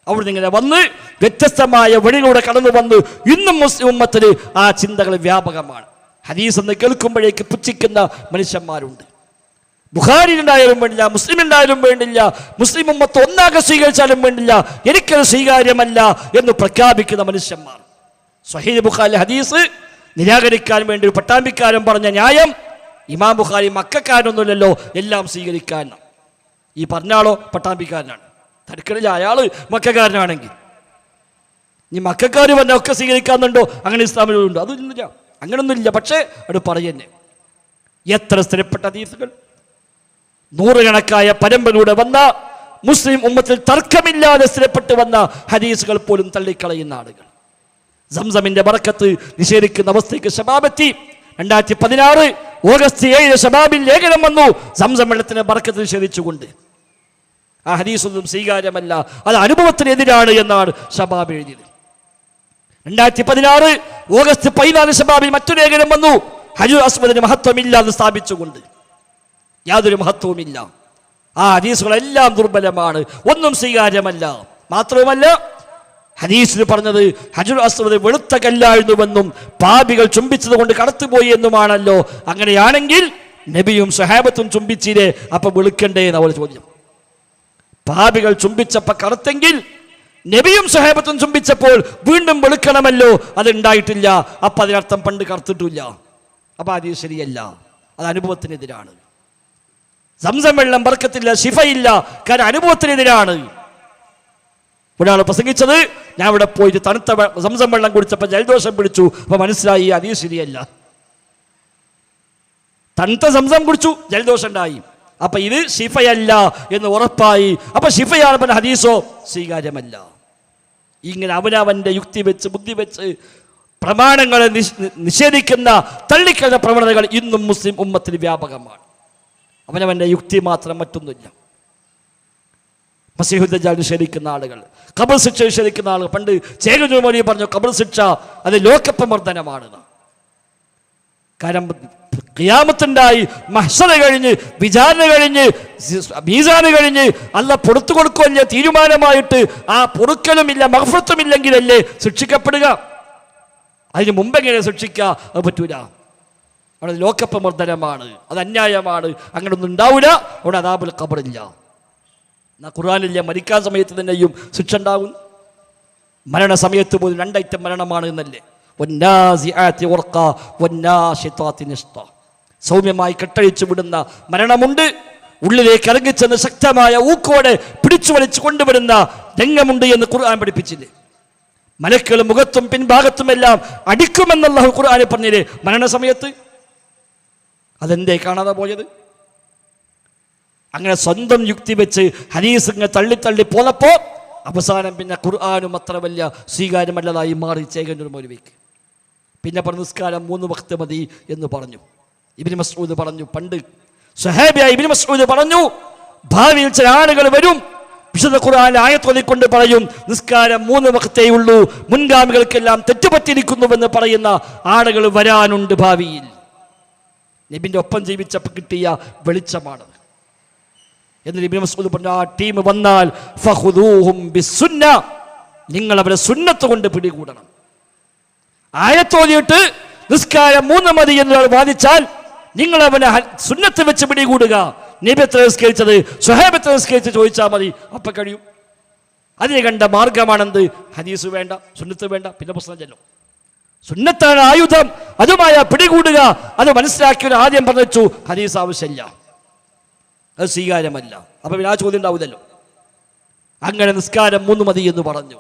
അവിടെ ഇങ്ങനെ വന്ന് വ്യത്യസ്തമായ വഴിയിലൂടെ കടന്നു വന്ന് ഇന്നും മുസ്ലിം ഉമ്മത്തിൽ ആ ചിന്തകൾ വ്യാപകമാണ്. ഹദീസ് എന്ന് കേൾക്കുമ്പോഴേക്ക് പുച്ഛിക്കുന്ന മനുഷ്യന്മാരുണ്ട്. ബുഖാരിയിലുണ്ടായാലും വേണ്ടില്ല, മുസ്ലിമിലുണ്ടായാലും വേണ്ടില്ല, മുസ്ലിം ഉമ്മത്ത് ഒന്നാകെ സ്വീകരിച്ചാലും വേണ്ടില്ല, എനിക്കത് സ്വീകാര്യമല്ല എന്ന് പ്രഖ്യാപിക്കുന്ന മനുഷ്യന്മാർ. സ്വഹീഹ് ബുഖാരി ഹദീസ് നിരാകരിക്കാൻ വേണ്ടി ഒരു പട്ടാമ്പിക്കാരൻ പറഞ്ഞ ന്യായം, ഇമാം ബുഖാരി മക്കാരനൊന്നുമില്ലല്ലോ, എല്ലാം സ്വീകരിക്കാൻ. ഈ പറഞ്ഞാളോ പട്ടാമ്പിക്കാരനാണ്, തരക്കടില്ല. അയാള് മക്കാരനാണെങ്കിൽ ഈ മക്കാർ പറഞ്ഞ ഒക്കെ സ്വീകരിക്കാന്നുണ്ടോ? അങ്ങനെ ഇസ്ലാമിലുണ്ടോ? അതൊന്നുമില്ല, അങ്ങനൊന്നുമില്ല. പക്ഷേ അത് പറയുന്നേ. എത്ര സ്ഥിരപ്പെട്ട ഹദീസുകൾ, നൂറുകണക്കായ പരമ്പരയിലൂടെ വന്ന മുസ്ലിം ഉമ്മത്തിൽ തർക്കമില്ലാതെ സ്ഥിരപ്പെട്ട് വന്ന ഹദീസുകൾ പോലും തള്ളിക്കളയുന്ന ആളുകൾ. സംസമിന്റെ ബറക്കത്ത് നിഷേധിക്കുന്ന അവസ്ഥയ്ക്ക് ശബാബെത്തി. 2016 ഓഗസ്റ്റ് 7 ശബാബിൽ ലേഖനം വന്നു, സംസം വെള്ളത്തിന്റെ ബറക്കത്ത് നിഷേധിച്ചുകൊണ്ട്. ആ ഹദീസൊന്നും സ്വീകാര്യമല്ല, അത് അനുഭവത്തിനെതിരാണ് എന്നാണ് ശബാബ് എഴുതിയത്. 2016 ഓഗസ്റ്റ് 14 ശബാബിൽ മറ്റൊരു ലേഖനം വന്നു, ഹജുർ അസ്വദിന് മഹത്വമില്ലാതെ സ്ഥാപിച്ചുകൊണ്ട്. യാതൊരു മഹത്വവുമില്ല. ആ ഹദീസുകളെല്ലാം ദുർബലമാണ്, ഒന്നും സ്വീകാര്യമല്ല. മാത്രവുമല്ല ഹദീസിൽ പറഞ്ഞത് ഹജുർ അസ്വദ് വെളുത്ത കല്ലായിരുന്നുവെന്നും പാപികൾ ചുംബിച്ചത് കൊണ്ട് കടത്തുപോയി എന്നുമാണല്ലോ. അങ്ങനെയാണെങ്കിൽ നബിയും സ്വഹാബത്തും ചുംബിച്ചില്ലേ, അപ്പൊ വെളുക്കണ്ടേ എന്നവൾ ചോദ്യം. പാപികൾ ചുംബിച്ചപ്പോ കറുത്തെങ്കിൽ നബിയും സ്വഹാബത്തും ചുംബിച്ചപ്പോൾ വീണ്ടും വെളുക്കണമല്ലോ, അതുണ്ടായിട്ടില്ല. അപ്പൊ അതിനർത്ഥം പണ്ട് കറുത്തിട്ടില്ല. അപ്പോൾ അത് ശരിയല്ല, അത് അനുഭവത്തിനെതിരാണ്. സംസം വെള്ളം ബർക്കത്തില്ല, ശിഫയില്ല, കാരണം അനുഭവത്തിനെതിരാണ്. ഒരാൾ പ്രസംഗിച്ചത്, ഞാൻ ഇവിടെ പോയിട്ട് തണുത്ത സംസം വെള്ളം കുടിച്ചപ്പോൾ ജലദോഷം പിടിച്ചു, അപ്പോൾ മനസ്സിലായി അത് ശരിയല്ല. തണുത്ത സംസം കുടിച്ചു, ജലദോഷം ഉണ്ടായി, അപ്പൊ ഇത് ശിഫയല്ല എന്ന് ഉറപ്പായി. അപ്പൊ ശിഫയാണ് പറഞ്ഞ ഹദീസോ സ്വീകാര്യമല്ല. ഇങ്ങനെ അവനവന്റെ യുക്തി വെച്ച് ബുദ്ധി വെച്ച് പ്രമാണങ്ങളെ നിഷേധിക്കുന്ന തള്ളിക്കളഞ്ഞ പ്രവണതകൾ ഇന്നും മുസ്ലിം ഉമ്മത്തിൽ വ്യാപകമാണ്. അവനവന്റെ യുക്തി മാത്രം, മറ്റൊന്നുമില്ല. മസീഹുൽ ദജ്ജാൽ നിഷേധിക്കുന്ന ആളുകൾ, ഖബർ ശിക്ഷ നിഷേധിക്കുന്ന ആളുകൾ. പണ്ട് ചേകനൂർ മൗലവി പറഞ്ഞു ഖബർ ശിക്ഷ അത് ലോകപ്രമർദ്ദനമാണ്. കാരണം ഖിയാമത്തുണ്ടായി, മഹ്ശർ കഴിഞ്ഞ്, വിചാരണ കഴിഞ്ഞ്, മീസാൻ കഴിഞ്ഞ് അല്ലാഹ് പുറത്തു കൊടുക്കുമല്ലേ തീരുമാനമായിട്ട്, ആ പൊറുക്കലുമില്ല മഗ്ഫിറത്തുമില്ലെങ്കിലല്ലേ ശിക്ഷിക്കപ്പെടുക. അതിന് മുമ്പെങ്ങനെ ശിക്ഷിക്കുക? അത് പറ്റൂല. അവിടെ ലോകപ്രമർദ്ദനമാണ്, അത് അന്യായമാണ്. അങ്ങനെ ഒന്നും ഉണ്ടാവില്ല. അവിടെ അദാബുൽ ഖബറില്ല. എന്നാ ഖുർആനില്ല മരിക്കാൻ സമയത്ത് തന്നെയും ശിക്ഷ ഉണ്ടാവും. മരണസമയത്ത് പോലും 2 ഐറ്റം മരണമാണ് എന്നല്ലേ. സൗമ്യമായി കെട്ടഴിച്ചു വിടുന്ന മരണമുണ്ട്, ഉള്ളിലേക്ക് ഇറങ്ങിച്ചെന്ന് ശക്തമായ ഊക്കോടെ പിടിച്ചു വലിച്ചു കൊണ്ടുവരുന്ന രംഗമുണ്ട് എന്ന് ഖുർആൻ പഠിപ്പിച്ചില്ലേ. മലക്കുകൾ മുഖത്തും പിൻഭാഗത്തുമെല്ലാം അടിക്കുമെന്നുള്ള ഖുർആനിൽ പറഞ്ഞില്ലേ മരണസമയത്ത്. അതെന്തേ കാണാതെ പോയത്? അങ്ങനെ സ്വന്തം യുക്തി വെച്ച് ഹദീസുകൾ തള്ളി പോലപ്പോ അവസാനം പിന്നെ ഖുർആനും അത്ര വലിയ സ്വീകാര്യമല്ലതായി മാറി ചേകനൂർ മൗലവിക്ക്. പിന്നെ പറഞ്ഞു നിസ്കാരം 3 വഖ്ത് മതി എന്ന് പറഞ്ഞു. ഇബ്നു മസ്ഊദ് പറഞ്ഞു, പണ്ട് സ്വഹാബിയായ ഇബ്നു മസ്ഊദ് പറഞ്ഞു, ഭാവിയിൽ ചില ആളുകൾ വരും, വിശുദ്ധ ഖുർആനിലെ ആയത്ത് ഓതിക്കൊണ്ട് പറയും നിസ്കാരം 3 വഖ്തേ ഉള്ളൂ, മുൻഗാമികൾക്കെല്ലാം തെറ്റുപറ്റിയിരിക്കുന്നുവെന്ന് പറയുന്ന ആളുകൾ വരാനുണ്ട് ഭാവിയിൽ. നബിന്റെ ഒപ്പം ജീവിച്ചപ്പോൾ കിട്ടിയ വെളിച്ചമാണ്. എന്നിട്ട് ഇബ്നു മസ്ഊദ് പറഞ്ഞു, ആ ടീം വന്നാൽ ഫഖുദൂഹും ബിസ്സുന്ന, നിങ്ങൾ അവരെ സുന്നത്ത് കൊണ്ട് പിടികൂടണം. ആയത്തോതിയിട്ട് നിസ്കാരം 3 മതി എന്നൊരാൾ വാദിച്ചാൽ നിങ്ങൾ അവനെ സുന്നത്ത് വെച്ച് പിടികൂടുക. നബി എത്ര നിസ്കരിച്ചത്, സ്വഹാബത്ത് എത്ര നിസ്കരിച്ച് ചോദിച്ചാൽ മതി, അപ്പൊ കഴിയും. അതിന് കണ്ട മാർഗമാണെന്ത്? ഹദീസ് വേണ്ട, സുന്നത്ത് വേണ്ട, പിന്നെ പ്രശ്നം ചെല്ലും. സുന്നത്താണ് ആയുധം, അതുമായ പിടികൂടുക. അത് മനസ്സിലാക്കിയവർ ആദ്യം പറഞ്ഞു ഹദീസ് ആവശ്യമില്ല, അത് സ്വീകാര്യമല്ല. അപ്പൊ പിന്നെ ആ ചോദ്യം ഉണ്ടാവില്ലല്ലോ. അങ്ങനെ നിസ്കാരം 3 മതി എന്ന് പറഞ്ഞു.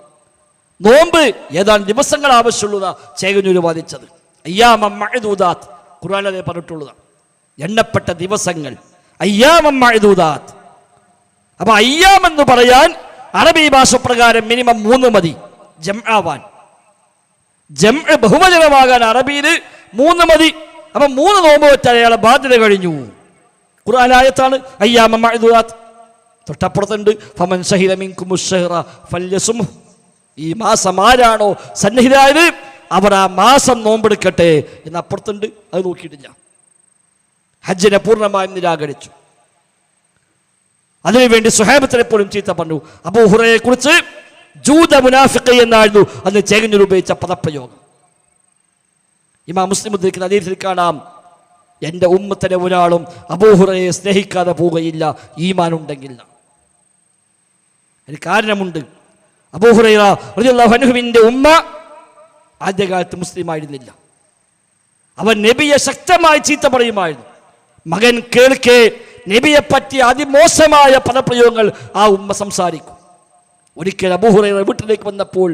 നോമ്പ് ഏതാണ്ട് ദിവസങ്ങൾ ആവശ്യമുള്ളതാ ചേകനൂര് വാദിച്ചത്. അയ്യാമം മഅദൂദാത്ത്, ഖുർആനിൽ അതേ പറഞ്ഞിട്ടുള്ളതാണ്, എണ്ണപ്പെട്ട ദിവസങ്ങൾ. അയ്യാമം മഅദൂദാത്ത്. അപ്പൊ അയ്യാം എന്ന് പറയാൻ അറബി ഭാഷ പ്രകാരം മിനിമം 3 മതി ജംആവാൻ. ജംഅ് ബഹുവചനമാകാൻ അറബിയിൽ 3 മതി. അപ്പൊ 3 നോമ്പ് വെച്ചാൽ അയാളെ ബാധ്യത കഴിഞ്ഞു. ഖുർആനായത്താണ് അയ്യാമം മഅദൂദാത്ത്. തൊട്ടപ്പുറത്തുണ്ട് ഫമൻ ശഹിദ മിൻകുമുശ് ശഹ്റ ഫല്യസുംഹു. ഈ മാസം ആരാണോ സന്നിഹിതരായത് അവർ ആ മാസം നോമ്പെടുക്കട്ടെ എന്ന് അപ്പുറത്തുണ്ട്. അത് നോക്കിയിട്ടില്ല. ഹജ്ജിനെ പൂർണ്ണമായും നിരാകരിച്ചു. അതിനുവേണ്ടി സ്വഹാബത്തിനെ പോലും ചീത്ത പറഞ്ഞു. അബൂ ഹുറൈറയെ കുറിച്ച് ജൂത മുനാഫിഖ് എന്നായിരുന്നു അന്ന് ചേകനൂർ ഉപയോഗിച്ച പദപ്രയോഗം. ഇമാം മുസ്ലിം ഉദ്ധരിക്കുന്ന ഹദീസിൽ കാണാം, എൻ്റെ ഉമ്മത്തിനെ ഒരാളും അബൂ ഹുറൈറയെ സ്നേഹിക്കാതെ പോവുകയില്ല ഈമാൻ ഉണ്ടെങ്കിൽ. അതിന് കാരണമുണ്ട്. അബൂ ഹുറൈറ റളിയല്ലാഹു അൻഹുവിന്റെ ഉമ്മ ആദ്യകാലത്ത് മുസ്ലിം ആയിരുന്നില്ല. അവൻ നബിയെ ശക്തമായി ചീത്ത പറയുമായിരുന്നു. മകൻ കേൾക്കെ നബിയെ പറ്റി അതിമോശമായ പദപ്രയോഗങ്ങൾ ആ ഉമ്മ സംസാരിക്കും. ഒരിക്കൽ അബൂ ഹുറൈറ വീട്ടിലേക്ക് വന്നപ്പോൾ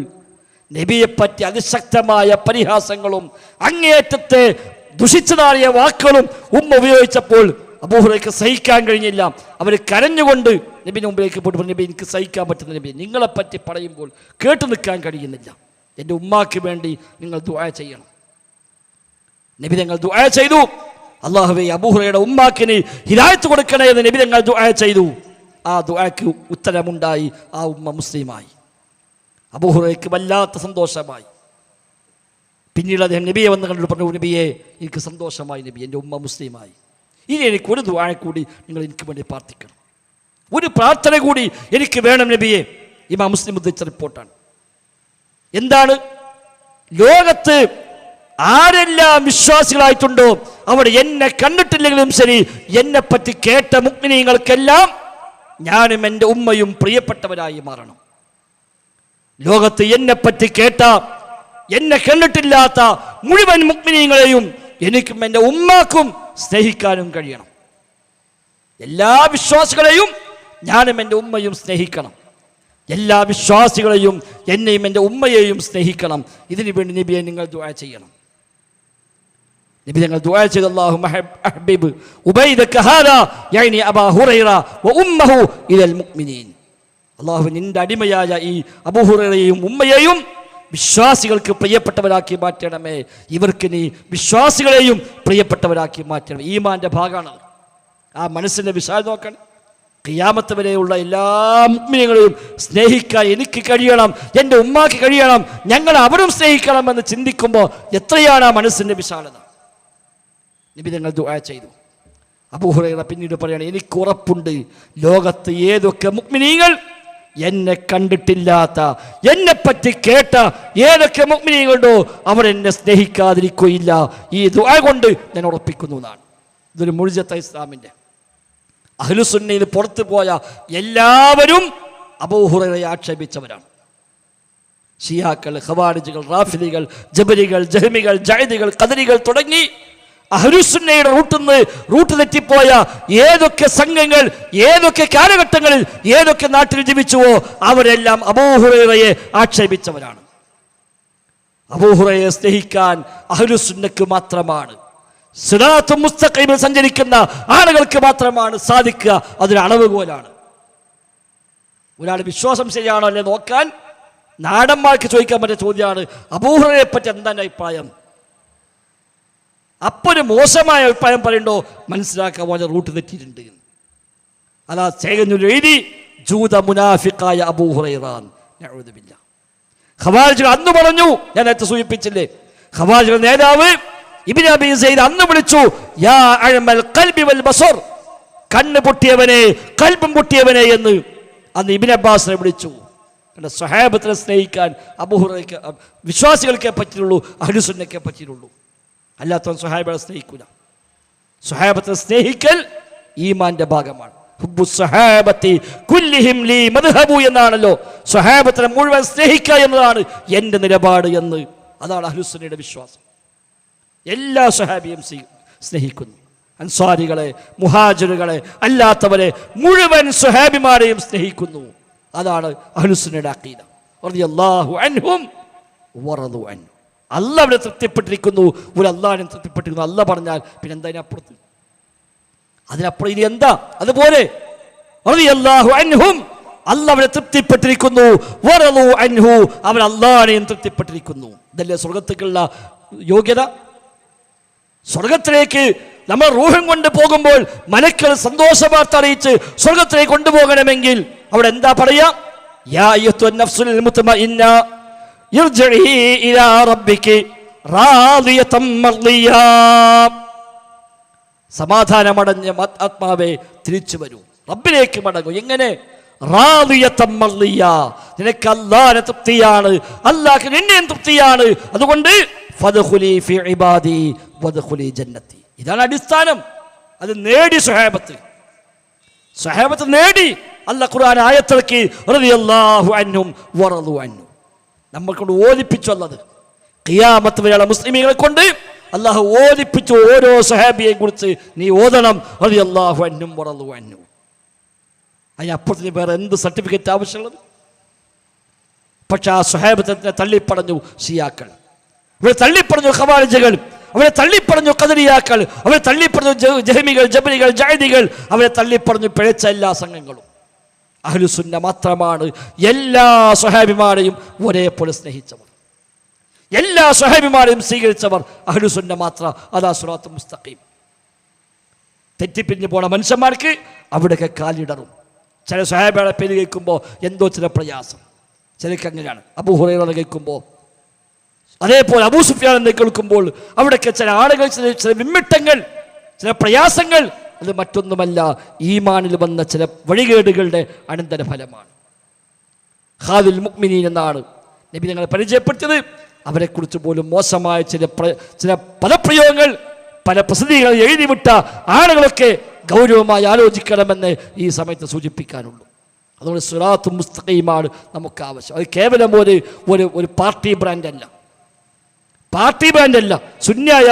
നബിയെ പറ്റി അതിശക്തമായ പരിഹാസങ്ങളും അങ്ങേയറ്റത്തെ ദുഷിച്ചതാറിയ വാക്കുകളും ഉമ്മ ഉപയോഗിച്ചപ്പോൾ അബൂ ഹുറൈറയ്ക്ക് സഹിക്കാൻ കഴിഞ്ഞില്ല. അവർ കരഞ്ഞുകൊണ്ട് നബിന്റെ മുമ്പിലേക്ക് പോയിട്ട് പറഞ്ഞു, നബി എനിക്ക് സഹിക്കാൻ പറ്റുന്ന നബി, നിങ്ങളെപ്പറ്റി പറയുമ്പോൾ കേട്ടു നിൽക്കാൻ കഴിയുന്നില്ല. എൻ്റെ ഉമ്മാക്ക് വേണ്ടി നിങ്ങൾ ദുആ ചെയ്യണം. നബി തങ്ങൾ ദുആ ചെയ്തു. അല്ലാഹുവേ അബൂ ഹുറൈറയുടെ ഉമ്മാക്കിന് ഹിദായത്ത് കൊടുക്കണേ എന്ന് നബി തങ്ങൾ ദുആ ചെയ്തു. ആ ദുആക്ക് ഉത്തരമുണ്ടായി. ആ ഉമ്മ മുസ്ലിമായി. അബൂ ഹുറൈറയ്ക്ക് വല്ലാത്ത സന്തോഷമായി. പിന്നീട് അദ്ദേഹം നബിയെ വന്ന് കണ്ടിട്ട് പറഞ്ഞു, നബിയെ എനിക്ക് സന്തോഷമായി നബി, എൻ്റെ ഉമ്മ മുസ്ലിമായി. ഇനി എനിക്ക് ഒരു ദുആ കൂടി നിങ്ങൾ എനിക്ക് വേണ്ടി പ്രാർത്ഥിക്കണം, ഒരു പ്രാർത്ഥന കൂടി എനിക്ക് വേണം നബിയെ. ഇമാം മുസ്ലിം ഉദ്ധരിച്ച റിപ്പോർട്ടാണ്. എന്താണ്? ലോകത്ത് ആരെല്ലാം വിശ്വാസികളായിട്ടുണ്ടോ അവർ എന്നെ കണ്ടിട്ടില്ലെങ്കിലും ശരി, എന്നെ പറ്റി കേട്ട മുഅ്മിനീങ്ങൾക്കെല്ലാം ഞാനും എൻ്റെ ഉമ്മയും പ്രിയപ്പെട്ടവരായി മാറണം. ലോകത്ത് എന്നെ പറ്റി കേട്ട, എന്നെ കണ്ടിട്ടില്ലാത്ത മുഴുവൻ മുഅ്മിനീങ്ങളെയും എനിക്കും എൻ്റെ ഉമ്മാക്കും സ്നേഹിക്കാനും കഴിയണം. എല്ലാ വിശ്വാസികളെയും ഞാനും എൻ്റെ ഉമ്മയും സ്നേഹിക്കണം. എല്ലാ വിശ്വാസികളെയും എന്നെയും എൻ്റെ ഉമ്മയെയും സ്നേഹിക്കണം. ഇതിനു വേണ്ടി നബിയെ നിങ്ങൾ ദുആ ചെയ്യണം. നബി തങ്ങൾ ദുആ ചെയ്തു, അല്ലാഹുമ്മ ഹബ്ബിബ് ഉബൈദക ഹാദാ യഅനി അബൂ ഹുറൈറ വ ഉമ്മഹു ഇലൽ മുഅ്മിനീൻ. അല്ലാഹു നിന്റെ അടിമയായ ഈ അബൂ ഹുറൈറയെയും ഉമ്മയെയും വിശ്വാസികൾക്ക് പ്രിയപ്പെട്ടവരാക്കി മാറ്റണമേ. ഇവർക്ക് നീ വിശ്വാസികളെയും പ്രിയപ്പെട്ടവരാക്കി മാറ്റണം. ഈമാന്റെ ഭാഗമാണ്. ആ മനസ്സിൻ്റെ വിശാലത നോക്കണം. ഖിയാമത്ത് വരെയുള്ള എല്ലാ മുഅ്മിനീങ്ങളെയും സ്നേഹിക്കാൻ എനിക്ക് കഴിയണം, എൻ്റെ ഉമ്മാക്ക് കഴിയണം, ഞങ്ങൾ അവരും സ്നേഹിക്കണമെന്ന് ചിന്തിക്കുമ്പോൾ എത്രയാണ് ആ മനസ്സിൻ്റെ വിശാലത. നബി തങ്ങൾ ദുആ ചെയ്തു. അബൂ ഹുറൈറ പിന്നീട് പറയാണ്, എനിക്ക് ഉറപ്പുണ്ട് ലോകത്ത് ഏതൊക്കെ മുഅ്മിനീങ്ങൾ എന്നെ കണ്ടിട്ടില്ലാത്ത, എന്നെപ്പറ്റി കേട്ട ഏതൊക്കെ മുഅ്മിനീങ്ങളുണ്ടോ അവരെന്നെ സ്നേഹിക്കാതിരിക്കുകയില്ല. ഈ ദുആ കൊണ്ട് ഞാൻ ഉറപ്പിക്കുന്നു എന്നാണ്. ഇതൊരു മുഅ്ജിസത്ത ഇസ്ലാമിൻ്റെ. അഹ്ലുസുന്നയിൽ പുറത്തു പോയ എല്ലാവരും അബൂ ഹുറൈറയെ ആക്ഷേപിച്ചവരാണ്. ഷിയാക്കൾ, ഖവാരിജുകൾ, റാഫിദികൾ, ജബരികൾ, ജഹ്മികൾ, ജഅദികൾ, ഖദരികൾ തുടങ്ങി അഹ്ലുസുന്നയുടെ റൂട്ട് തെറ്റിപ്പോയ ഏതൊക്കെ സംഘങ്ങൾ ഏതൊക്കെ കാലഘട്ടങ്ങളിൽ ഏതൊക്കെ നാട്ടിൽ ജീവിച്ചുവോ അവരെല്ലാം അബൂ ഹുറൈറയെ ആക്ഷേപിച്ചവരാണ്. അബൂ ഹുറൈറയെ സ്നേഹിക്കാൻ അഹ്ലുസുന്നക്ക് മാത്രമാണ്, സിറാത്തുൽ മുസ്തഖീമിൽ സഞ്ചരിക്കുന്ന ആളുകൾക്ക് മാത്രമാണ് സാധിക്കുക. അതൊരു അളവുകോലാണ്. ഒരാൾ വിശ്വാസം ശരിയാണോ അല്ലെ നോക്കാൻ നാടന്മാർക്ക് ചോദിക്കാൻ പറ്റിയ ചോദ്യമാണ്, അബൂ ഹുറൈറയെ പറ്റി എന്താണ് അഭിപ്രായം? അപ്പോൾ ഒരു മോശമായ അഭിപ്രായം പറയണ്ടോ മനസ്സിലാക്കാൻ പോലെ റൂട്ട് തെറ്റിയിട്ടുണ്ട്. അതാ ചേകഞ്ഞൊരു എഴുതി ജൂത മുനാഫിക്കായ അബൂ ഹുറൈറ. നഊദുബില്ലാ. ഖവാരിജുകൾ അന്ന് പറഞ്ഞു, ഞാൻ നേരത്തെ സൂചിപ്പിച്ചില്ലേ, ഖവാരിജുകൾ നേതാവ് ഇബ്നു അബീ സൈദ് അന്ന് വിളിച്ചു, യാ അഅ്മൽ ഖൽബി വൽ ബസർ, കണ്ണ് പൊട്ടിയവനെ കൽബും പൊട്ടിയവനെ എന്ന് അന്ന് ഇബ്നു അബ്ബാസിനെ വിളിച്ചു. സ്വഹാബത്തിനെ സ്നേഹിക്കാൻ അബൂ ഹുറൈറയ്ക്ക് വിശ്വാസികൾക്കേ പറ്റിയുള്ളൂ, അഹ്ലുസുന്നയ്ക്കേ പറ്റിയുള്ളൂ. അല്ലാത്തവൻ സ്വഹാബത്തെ സ്നേഹിക്കൂല. സ്വഹാബത്തെ സ്നേഹിക്കൽ ഈമാന്റെ ഭാഗമാണ്. ഹുബ്ബു സ്വഹാബത്തി കുല്ലിഹിം ലീ മദ്ഹബു എന്നാണല്ലോ. സ്വഹാബത്തിനെ മുഴുവൻ സ്നേഹിക്കുക എന്നതാണ് എൻ്റെ നിലപാട് എന്ന്. അതാണ് അഹ്ലുസുന്നയുടെ വിശ്വാസം. എല്ലാ സ്വഹാബിയും സ്നേഹിക്കുന്നു. അൻസാരികളെ, മുഹാജിറുകളെ, അല്ലാത്തവരെ മുഴുവൻ സ്വഹാബിമാരെയും സ്നേഹിക്കുന്നു. അതാണ് അഹ്ലുസുന്നയുടെ അഖീദ. റളിയല്ലാഹു അൻഹും വറദു അൻഹു. അല്ലാഹ് അവരെ തൃപ്തിപ്പെട്ടിരിക്കുന്നു, ഒരു അല്ലാഹുവിനെ തൃപ്തിപ്പെട്ടിരിക്കുന്നു. അല്ലാഹ് പറഞ്ഞാൽ പിന്നെ എന്താ അതിനപ്പുറത്ത്? അതിനപ്പുറം ഇനി എന്താ? അതുപോലെ റളിയല്ലാഹു അൻഹും, അല്ലാഹ് അവരെ തൃപ്തിപ്പെട്ടിരിക്കുന്നു, വറദു അൻഹു, അവർ അല്ലാഹുവിനെയും തൃപ്തിപ്പെട്ടിരിക്കുന്നു. ഇതല്ലേ സ്വർഗ്ഗത്തേക്കുള്ള യോഗ്യത? സ്വർഗത്തിലേക്ക് നമ്മൾ റൂഹും കൊണ്ട് പോകുമ്പോൾ മലക്കുകൾ സന്തോഷവാർത്ത അറിയിച്ച് സ്വർഗത്തിലേക്ക് കൊണ്ടുപോകണമെങ്കിൽ അവിടെ എന്താ പറയാ? യാ അയ്യുഹൻ നഫ്സുൽ മുത്മഇന്ന ഇർജിഇ ഇലാ റബ്ബികി റാദിയതൻ മർദിയാ. സമാധാനമടഞ്ഞ ആത്മാവേ തിരിച്ചു വരൂ, റബ്ബിലേക്ക് മടങ്ങൂ. എങ്ങനെ? റാദിയതൻ മർദിയാ. നിനക്ക് അല്ലാഹുവിനെ തൃപ്തിയാണ്, അല്ലാഹുവിന് നിന്നെയും തൃപ്തിയാണ്. അതുകൊണ്ട് ഫദ്ഖുലി ഫീ ഇബാദി വദ്ഖുലി ജന്നത്തി. ഇതാണ് അടിസ്ഥാനം. അത് നേടി സ്വഹാബത്ത് നേടി. അല്ലാഹ് ഖുർആൻ ആയത്തിറക്കി, റളിയല്ലാഹു അൻഹും വറദു അൻഹു. നമ്മൾ കൊണ്ട് ഓദിപ്പിച്ചുള്ളത് ഖിയാമത്ത് വരെയുള്ള മുസ്ലിമീങ്ങളെ കൊണ്ട് അല്ലാഹു ഓദിപ്പിച്ചു. ഓരോ സ്വഹാബിയെ കുറിച്ച് നീ ഓതണം, റളിയല്ലാഹു അൻഹും വറദു അൻഹു. അതിനപ്പുറത്തിന് വേറെ എന്ത് സർട്ടിഫിക്കറ്റ് ആവശ്യമുള്ളത്? പക്ഷെ ആ സ്വഹാബത്തിനെ തള്ളിപ്പറഞ്ഞു ഷിയാക്കൾ, അവരെ തള്ളിപ്പറഞ്ഞു ഖവാരിജുകൾ, അവരെ തള്ളിപ്പറഞ്ഞു ഖദരിയാക്കൾ, അവരെ തള്ളിപ്പറഞ്ഞു ജഹ്മികൾ, ജബരികൾ, ജഅദികൾ, അവരെ തള്ളിപ്പറഞ്ഞു പിഴച്ച എല്ലാ സംഘങ്ങളും. അഹ്ലുസുന്ന മാത്രമാണ് എല്ലാ സ്വഹാബിമാരെയും ഒരേപോലെ സ്നേഹിച്ചവർ, എല്ലാ സ്വഹാബിമാരെയും സ്വീകരിച്ചവർ. അഹ്ലുസുന്ന മാത്രം. അതാ സിറാത്തുൽ മുസ്തഖീം. തെറ്റിപ്പിരിഞ്ഞു പോണ മനുഷ്യന്മാർക്ക് അവിടെയൊക്കെ കാലിടറും. ചില സ്വഹാബികളെ പേര് കേൾക്കുമ്പോൾ എന്തോ ചില പ്രയാസം. ചിലക്ക് അങ്ങനെയാണ്. അബൂ ഹുറൈറ കേൾക്കുമ്പോൾ, അതേപോലെ അബൂ സുഫിയാൻ എന്ന് കേൾക്കുമ്പോൾ അവിടെയൊക്കെ ചില ആളുകൾ ചില വിമ്മിട്ടങ്ങൾ, ചില പ്രയാസങ്ങൾ. അത് മറ്റൊന്നുമല്ല, ഈമാനിൽ വന്ന ചില വഴികേടുകളുടെ അനന്തരഫലമാണ്. ഖാദിൽ മുഅ്മിനീൻ എന്നാണ് നബി ഞങ്ങളെ പരിചയപ്പെടുത്തിയത്. അവരെക്കുറിച്ച് പോലും മോശമായ ചില പദപ്രയോഗങ്ങൾ, പല പ്രസിദ്ധീകൾ എഴുതിവിട്ട ആളുകളൊക്കെ ഗൗരവമായി ആലോചിക്കണമെന്ന് ഈ സമയത്ത് സൂചിപ്പിക്കാനുള്ളൂ. അതുകൊണ്ട് സിറാത്തുൽ മുസ്തഖീമാണ് നമുക്ക് ആവശ്യം. അത് കേവലം ഒരു പാർട്ടി ബ്രാൻഡല്ല. പാർട്ടി ബാൻഡ് അല്ല. സുന്നിയായ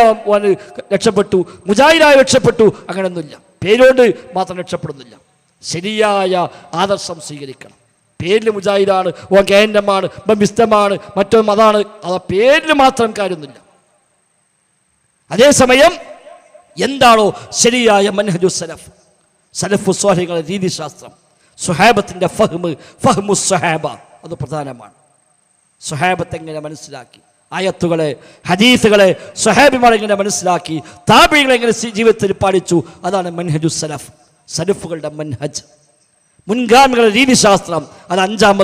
രക്ഷപ്പെട്ടു, മുജാഹിദായ രക്ഷപ്പെട്ടു, അങ്ങനെയൊന്നുമില്ല. പേരോട് മാത്രം രക്ഷപ്പെടുന്നില്ല. ശരിയായ ആദർശം സ്വീകരിക്കണം. പേരിൽ മുജാഹിദാണ്, ഓൻ KNM ആണ്, ബിസ്തമാണ്, മറ്റൊന്നും അതാണ്, അത് പേരിൽ മാത്രം കാര്യമൊന്നുമില്ല. അതേസമയം എന്താണോ ശരിയായ മൻഹജു സലഫ്, സലഫു സ്വാലിഹുകളുടെ രീതിശാസ്ത്രം, സ്വഹാബത്തിൻ്റെ ഫഹ്മു സ്വഹാബ, അത് പ്രധാനമാണ്. സ്വഹാബത്ത് എങ്ങനെ മനസ്സിലാക്കി, ആയത്തുകളെ ഹദീസുകളെ സ്വഹാബിമാർ എങ്ങനെ മനസ്സിലാക്കി, താബിഈങ്ങൾ എങ്ങനെ ജീവിതത്തിൽ പാലിച്ചു, അതാണ് മൻഹജു സലഫ്, സലഫുകളുടെ മൻഹജ്, മുൻഗാമികളുടെ രീതിശാസ്ത്രം. അത് അഞ്ചാം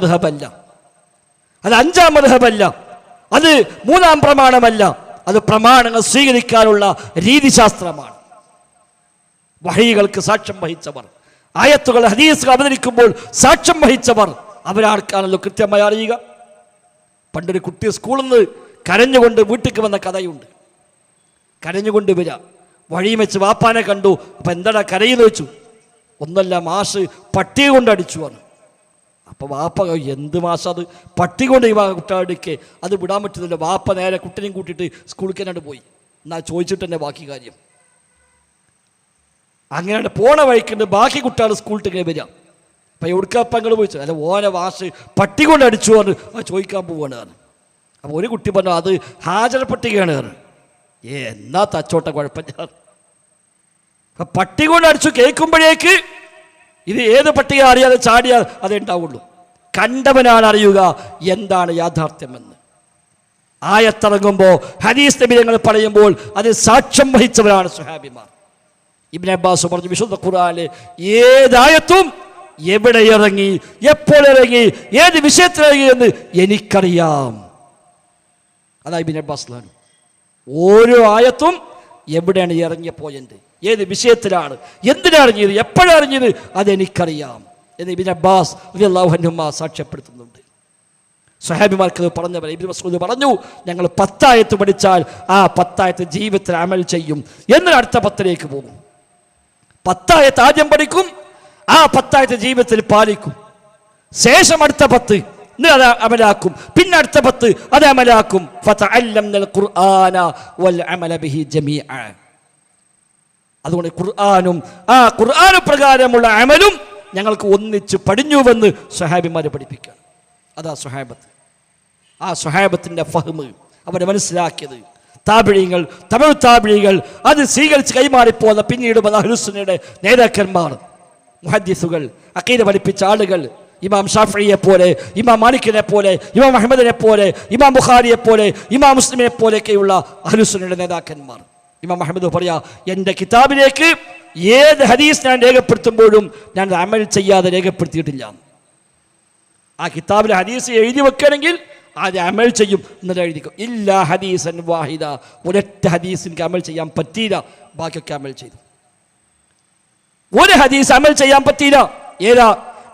മദ്ഹബല്ല, അത് മൂന്നാം പ്രമാണമല്ല, അത് പ്രമാണങ്ങൾ സ്വീകരിക്കാനുള്ള രീതിശാസ്ത്രമാണ്. വഹീകൾക്ക് സാക്ഷ്യം വഹിച്ചവർ, ആയത്തുകൾ ഹദീസുകൾ അവതരിക്കുമ്പോൾ സാക്ഷ്യം വഹിച്ചവർ, അവരാർക്കാണല്ലോ കൃത്യമായി അറിയുക. പണ്ടൊരു കുട്ടി സ്കൂളിൽ നിന്ന് കരഞ്ഞുകൊണ്ട് വീട്ടിലേക്ക് വന്ന കഥയുണ്ട്. കരഞ്ഞുകൊണ്ട് വരിക, വഴിയും വെച്ച് വാപ്പാനെ കണ്ടു. അപ്പം എന്താടാ കരയെന്ന് വെച്ചു. ഒന്നല്ല, മാഷ് പട്ടി കൊണ്ട് അടിച്ചു വന്നു. അപ്പോൾ വാപ്പ, എന്ത് മാഷ അത്, പട്ടി കൊണ്ട് ഈ കുട്ടികളെടുക്കെ, അത് വിടാൻ പറ്റുന്നില്ല. വാപ്പ നേരെ കുട്ടിനെയും കൂട്ടിയിട്ട് സ്കൂളിൽ തന്നെ പോയി. എന്നാ ചോദിച്ചിട്ട് തന്നെ ബാക്കി കാര്യം. അങ്ങനെ പോണ വഴിക്കുണ്ട് ബാക്കി കുട്ടികൾ സ്കൂളിൽ ഇങ്ങനെ വരിക. അപ്പം എവിടുക്കപ്പങ്ങൾ പോയിച്ചു, അല്ല ഓനെ വാഷ് പട്ടി കൊണ്ട് അടിച്ചു പറഞ്ഞു, അത് ചോദിക്കാൻ പോവുകയാണ്. അപ്പോൾ ഒരു കുട്ടി പറഞ്ഞു, അത് ഹാജർ പട്ടികയാണ്. എന്നാ തച്ചോട്ട കുഴപ്പമില്ല. അപ്പം പട്ടി കൊണ്ട് അടിച്ചു കേൾക്കുമ്പോഴേക്ക് ഇത് ഏത് പട്ടിക അറിയാതെ ചാടിയാൽ അതേ ഉണ്ടാവുള്ളൂ. കണ്ടവനാണ് അറിയുക എന്താണ് യാഥാർത്ഥ്യമെന്ന്. ആയത്തിറങ്ങുമ്പോൾ ഹദീസ് നബികൾ പറയുമ്പോൾ അത് സാക്ഷ്യം വഹിച്ചവരാണ് സ്വഹാബിമാർ. ഇബ്നു അബ്ബാസ് പറഞ്ഞു, വിശുദ്ധ ഖുർആനിലെ ഏതായത്തും എവിടെ ഇറങ്ങി, എപ്പോൾ ഇറങ്ങി, ഏത് വിഷയത്തിലിറങ്ങി എന്ന് എനിക്കറിയാം. അതാ ഇബ്നു അബ്ബാസ്. ഓരോ ആയത്തും എവിടെയാണ് ഇറങ്ങിയ പോയിന്റ്, ഏത് വിഷയത്തിലാണ്, എന്തിനറിഞ്ഞത്, എപ്പോഴറിഞ്ഞത്, അതെനിക്കറിയാം എന്ന് ഇബ്നു അബ്ബാസ് റളിയല്ലാഹു അൻഹുമാ സാക്ഷ്യപ്പെടുത്തുന്നുണ്ട്. സ്വഹാബിമാർക്ക് പറഞ്ഞവർ ഇബ്നു മസ്ഊദ് പറഞ്ഞു, ഞങ്ങൾ 10 ആയത്ത് പഠിച്ചാൽ ആ 10 ആയത്ത് ജീവിതത്തിൽ അമൽ ചെയ്യും, എന്നിട്ട് അടുത്ത 10ലേക്ക് പോകും. 10 ആയത്ത് ആദ്യം പഠിക്കും, ആ 10 ആയത്ത് ജീവിതത്തിൽ പാലിക്കും, ശേഷം അടുത്ത 10 അത് അമലാക്കും, പിന്നെ അടുത്ത 10 അത് അമലാക്കും. ഫതഅല്ലംനൽ ഖുർആന വൽ അമല ബിഹി ജമീഅ. അതുകൊണ്ട് ഖുർആനും ആ ഖുർആൻ പ്രകാരമുള്ള അമലും ഞങ്ങൾക്ക് ഒന്നിച്ച് പഠിഞ്ഞുവെന്ന് സ്വഹാബിമാരെ പഠിപ്പിക്കുക. അതാ സ്വഹാബത്ത്. ആ സ്വഹാബത്തിൻ്റെ ഫഹ്മ് അവരെ മനസ്സിലാക്കിയത്. താബിഈങ്ങൾ, തബഉ താബിഈങ്ങൾ, അത് സ്വീകരിച്ച് കൈമാറിപ്പോന്ന പിന്നീട് അഹ്ലുസുന്നയുടെ നേതാക്കന്മാർ, മുഹദ്ദിസുകൾ, അഖീദ പഠിപ്പിച്ച ആളുകൾ, ഇമാം ഷാഫിഈയെ പോലെ, ഇമാം മാലിക്കിനെ പോലെ, ഇമാം അഹ്മദിനെ പോലെ, ഇമാം ബുഖാരിയെ പോലെ, ഇമാം മുസ്ലിമിനെ പോലെയൊക്കെയുള്ള അഹ്ലുസുന്നയുടെ നേതാക്കന്മാർ. ഇമാം അഹ്മദ് പറയാ, എൻ്റെ കിതാബിലേക്ക് ഏത് ഹദീസ് ഞാൻ രേഖപ്പെടുത്തുമ്പോഴും ഞാൻ അമൽ ചെയ്യാതെ രേഖപ്പെടുത്തിയിട്ടില്ല. ആ കിതാബിൽ ഹദീസ് എഴുതി വെക്കുകയാണെങ്കിൽ അത് അമൽ ചെയ്യും എന്നിട്ട് എഴുതിക്കും. ഇല്ല ഹദീസൻ വാഹിദ, ഒരൊറ്റ ഹദീസ് എനിക്ക് അമൽ ചെയ്യാൻ പറ്റിയില്ല, ബാക്കിയൊക്കെ അമൽ ചെയ്തു. ഒരു ഹദീസ് അമൽ ചെയ്യാൻ പറ്റിയില്ല. ഏതാ?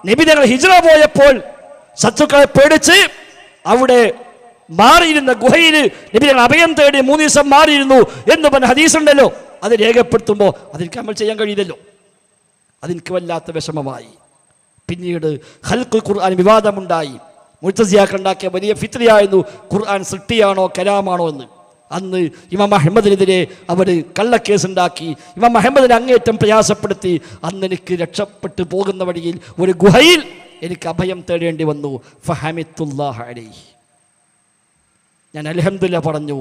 നബി തങ്ങൾ ഹിജ്റ പോയപ്പോൾ ശത്രുക്കളെ പേടിച്ച് അവിടെ മാറിയിരുന്ന ഗുഹയിൽ നബി തങ്ങൾ അഭയം തേടി 3 ദിവസം മാറിയിരുന്നു എന്ന് പറഞ്ഞ ഹദീസ് ഉണ്ടല്ലോ, അത് രേഖപ്പെടുത്തുമ്പോൾ അതെനിക്ക് അമൽ ചെയ്യാൻ കഴിയില്ലല്ലോ. അതെനിക്ക് വല്ലാത്ത വിഷമമായി. പിന്നീട് ഖൽഖുൽ ഖുർആൻ വിവാദമുണ്ടായി. മുഅ്തസിലികൾ ഉണ്ടാക്കിയ വലിയ ഫിത്നയായിരുന്നു ഖുർആൻ സൃഷ്ടിയാണോ കലാമാണോ എന്ന്. അന്ന് ഇമാം അഹ്മദിനെതിരെ അവർ കള്ളക്കേസുണ്ടാക്കി, ഇമാം അഹ്മദിനെ അങ്ങേറ്റം പ്രയാസപ്പെടുത്തി. അന്ന് എനിക്ക് രക്ഷപ്പെട്ടു പോകുന്ന വഴിയിൽ ഒരു ഗുഹയിൽ എനിക്ക് അഭയം തേടേണ്ടി വന്നു. ഫഹമിത്തുല്ലാഹ അലൈഹി, ഞാൻ അൽഹംദുലില്ലാഹ് പറഞ്ഞു,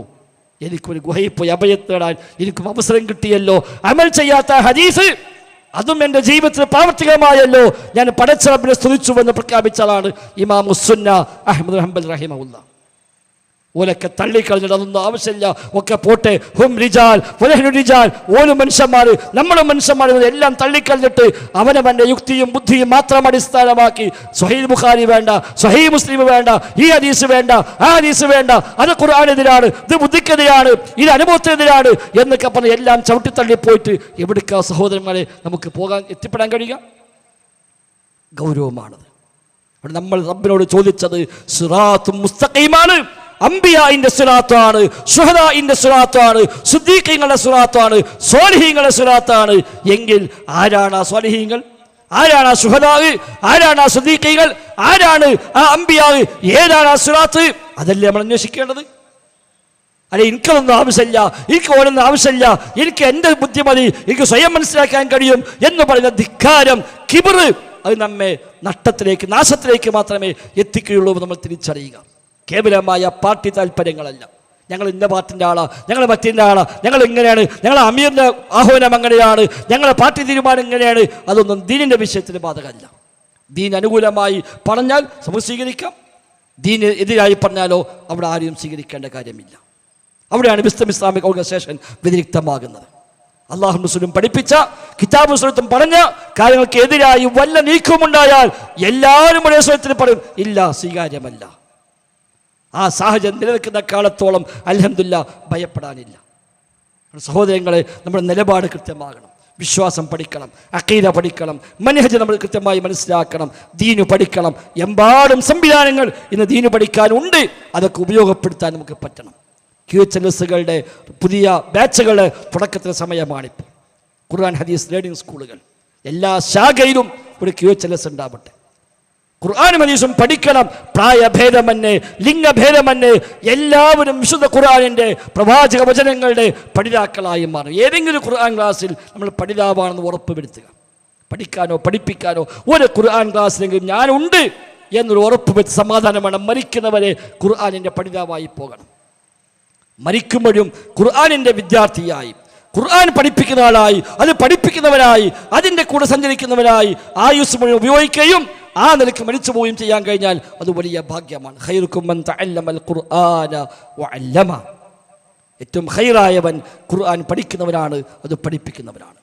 എനിക്കൊരു ഗുഹയിൽ പോയി അഭയം തേടാൻ എനിക്കും അവസരം കിട്ടിയല്ലോ. അമൽ ചെയ്യാത്ത ഹദീസ് അതും എൻ്റെ ജീവിതത്തിൽ പ്രാവർത്തികമായല്ലോ. ഞാൻ പടച്ച റബ്ബിനെ സ്തുതിച്ചുവെന്ന് പ്രഖ്യാപിച്ചാലാണ് ഇമാം സുന്ന അഹ്മദ് ഹംബൽ റഹിമഹുല്ലാഹ്. ഓലൊക്കെ തള്ളിക്കളഞ്ഞിട്ട് അതൊന്നും ആവശ്യമില്ല, ഒക്കെ പോട്ടെ, ഹും റിജാൽ വലഹ്നു റിജാൽ, ഓലും മനുഷ്യന്മാർ നമ്മളും മനുഷ്യന്മാർ, എല്ലാം തള്ളിക്കളഞ്ഞിട്ട് അവനവൻ്റെ യുക്തിയും ബുദ്ധിയും മാത്രം അടിസ്ഥാനമാക്കി സ്വഹീഹ് ബുഖാരി വേണ്ട, സ്വഹീഹ് മുസ്ലിം വേണ്ട, ഈ ഹദീസ് വേണ്ട, ആ ഹദീസ് വേണ്ട, അത് ഖുർആനെതിരാണ്, ഇത് ബുദ്ധിക്കെതിരാണ്, ഇത് അനുഭവത്തിനെതിരാണ് എന്നൊക്കെ പറഞ്ഞ് എല്ലാം ചവിട്ടിത്തള്ളിപ്പോയിട്ട് എവിടേക്കാ സഹോദരന്മാരെ നമുക്ക് എത്തിപ്പെടാൻ കഴിയുക? ഗൗരവമാണത്. നമ്മൾ റബ്ബിനോട് ചോദിച്ചത് സിറാത്തും മുസ്തഖീമാണ്. അംബിയാഇന്റെ സിറാത്താണ്, ശുഹദാഇന്റെ സിറാത്താണ്, സിദ്ദീഖീങ്ങളുടെ സിറാത്താണ്, സ്വാലിഹീങ്ങളുടെ സിറാത്താണ്. എങ്കിൽ ആരാണ് ആ സ്വാലിഹീങ്ങൾ? ആരാണ് ആ ശുഹദാ? ആരാണ് ആ സിദ്ദീഖീങ്ങൾ? ആരാണ് ആ അംബിയാ? ഏതാണ് ആ സിറാത്ത്? അതല്ലേ നമ്മൾ അന്വേഷിക്കേണ്ടത്. അല്ലെ എനിക്കതൊന്നും ആവശ്യമില്ല, എനിക്ക് ഓരോന്നും ആവശ്യമില്ല, എനിക്ക് എൻ്റെ ബുദ്ധി മതി, എനിക്ക് സ്വയം മനസ്സിലാക്കാൻ കഴിയും എന്ന് പറയുന്ന ധിക്കാരം, കിബിർ, അത് നമ്മെ നഷ്ടത്തിലേക്ക്, നാശത്തിലേക്ക് മാത്രമേ എത്തിക്കുകയുള്ളൂ എന്ന് നമ്മൾ തിരിച്ചറിയുക. കേവലമായ പാർട്ടി താല്പര്യങ്ങളല്ല. ഞങ്ങൾ ഇന്ന പാർട്ടിൻ്റെ ആളാ, ഞങ്ങൾ മറ്റിൻ്റെ ആളാ, ഞങ്ങൾ ഇങ്ങനെയാണ്, ഞങ്ങൾ അമീറിൻ്റെ ആഹ്വാനം അങ്ങനെയാണ്, ഞങ്ങളുടെ പാർട്ടി തീരുമാനം ഇങ്ങനെയാണ്, അതൊന്നും ദീനിൻ്റെ വിഷയത്തിൽ ബാധകമല്ല. ദീൻ അനുകൂലമായി പറഞ്ഞാൽ നമുക്ക് സ്വീകരിക്കാം, ദീന് എതിരായി പറഞ്ഞാലോ അവിടെ ആരെയും സ്വീകരിക്കേണ്ട കാര്യമില്ല. അവിടെയാണ് വിസ്ഡം ഇസ്ലാമിക് ഓർഗനൈസേഷൻ വ്യതിരിക്തമാകുന്നത്. അള്ളാഹു റസൂലും പഠിപ്പിച്ച, കിതാബും സുന്നത്തും പറഞ്ഞ കാര്യങ്ങൾക്ക് എതിരായി വല്ല നീക്കമുണ്ടായാൽ എല്ലാവരും ഒരേ സ്വരത്തിൽ പറയും, ഇല്ല, സ്വീകാര്യമല്ല. ആ സാഹചര്യം നിലനിൽക്കുന്ന കാലത്തോളം അൽഹംദുലില്ലാ ഭയപ്പെടാനില്ല. സഹോദരങ്ങളെ, നമ്മുടെ നിലപാട് കൃത്യമാകണം, വിശ്വാസം പഠിക്കണം, അഖീദ പഠിക്കണം, മൻഹജ് നമ്മൾ കൃത്യമായി മനസ്സിലാക്കണം, ദീനു പഠിക്കണം. എമ്പാടും സംവിധാനങ്ങൾ ഇന്ന് ദീനു പഠിക്കാനുണ്ട്, അതൊക്കെ ഉപയോഗപ്പെടുത്താൻ നമുക്ക് പറ്റണം. QHLSകളുടെ പുതിയ ബാച്ചുകളുടെ തുടക്കത്തിന് സമയമാണിപ്പോൾ. ഖുർആൻ ഹദീസ് ലേണിംഗ് സ്കൂളുകൾ എല്ലാ ശാഖയിലും ഒരു QHLS ഉണ്ടാവട്ടെ. ഖുർആനും ഹദീസും പഠിക്കണം. പ്രായഭേദമന്യേ, ലിംഗഭേദമന്യേ എല്ലാവരും വിശുദ്ധ ഖുർആനിൻ്റെ പ്രവാചക വചനങ്ങളുടെ പഠിതാക്കളായി മാറും. ഏതെങ്കിലും ഖുർആൻ ക്ലാസ്സിൽ നമ്മൾ പഠിതാവാണെന്ന് ഉറപ്പ് വരുത്തുക. പഠിക്കാനോ പഠിപ്പിക്കാനോ ഒരു ഖുർആൻ ക്ലാസ്സിലെങ്കിലും ഞാനുണ്ട് എന്നൊരു ഉറപ്പ് വെച്ച് സമാധാനം വേണം. മരിക്കുന്നവരെ ഖുർആനിൻ്റെ പഠിതാവായി പോകണം. മരിക്കുമ്പോഴും ഖുർആനിൻ്റെ വിദ്യാർത്ഥിയായി, ഖുർആൻ പഠിപ്പിക്കുന്ന ആളായി, അത് പഠിപ്പിക്കുന്നവരായി, അതിൻ്റെ കൂടെ സഞ്ചരിക്കുന്നവരായി ആയുസ് മുഴുവൻ ഉപയോഗിക്കുകയും ആ നിലയ്ക്ക് മരിച്ചു പോവുകയും ചെയ്യാൻ കഴിഞ്ഞാൽ അത് വലിയ ഭാഗ്യമാണ്. ഖൈറുക്കും മൻ തഅല്ലമൽ ഖുർആന വഅല്ലമ. ഏറ്റവും ഖൈറായവൻ ഖുർആൻ പഠിക്കുന്നവനാണ്, അത് പഠിപ്പിക്കുന്നവനാണ്.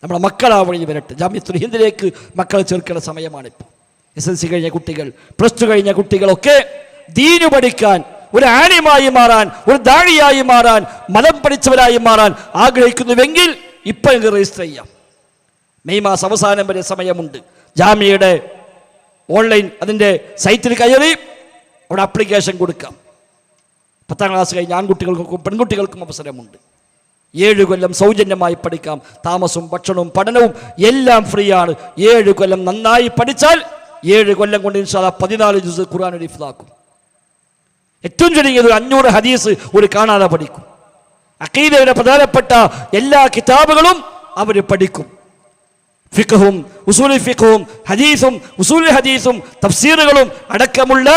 നമ്മുടെ മക്കൾ ആ വഴി വരട്ടെ. ജാമിഅത്തുൽ ഹിന്ദിലേക്ക് മക്കളെ ചേർക്കേണ്ട സമയമാണിപ്പോൾ. SSLC കഴിഞ്ഞ കുട്ടികൾ, +2 കഴിഞ്ഞ കുട്ടികളൊക്കെ ദീനു പഠിക്കാൻ, ഒരു ആലിമായി മാറാൻ, ഒരു ദാഴിയായി മാറാൻ, മതം പഠിച്ചവരായി മാറാൻ ആഗ്രഹിക്കുന്നുവെങ്കിൽ ഇപ്പം ഇത് രജിസ്റ്റർ ചെയ്യാം. മെയ് മാസം അവസാനം വരെ സമയമുണ്ട്. ജാമിയയുടെ ഓൺലൈൻ അതിൻ്റെ സൈറ്റിൽ കയറി അവിടെ ആപ്ലിക്കേഷൻ കൊടുക്കാം. 10ാം ക്ലാസ് കഴിഞ്ഞ ആൺകുട്ടികൾക്കും പെൺകുട്ടികൾക്കും അവസരമുണ്ട്. 7 കൊല്ലം സൗജന്യമായി പഠിക്കാം. താമസവും ഭക്ഷണവും പഠനവും എല്ലാം ഫ്രീ ആണ്. 7 കൊല്ലം നന്നായി പഠിച്ചാൽ 7 കൊല്ലം കൊണ്ട് ഇൻഷാ അല്ലാഹ് 14 ജുസ് ഖുർആൻ ഹിഫ്ളാക്കും. ഏറ്റവും ചുരുങ്ങിയത് 500 ഹദീസ് ഒരു കാണാതെ പഠിക്കും. അഖീദയുടെ പ്രധാനപ്പെട്ട എല്ലാ കിതാബുകളും അവർ പഠിക്കും. ഫിഖ്ഹും ഉസൂലുൽ ഫിഖ്ഹും ഹദീസും ഉസൂലുൽ ഹദീസും തഫ്സീറുകളും അടക്കമുള്ള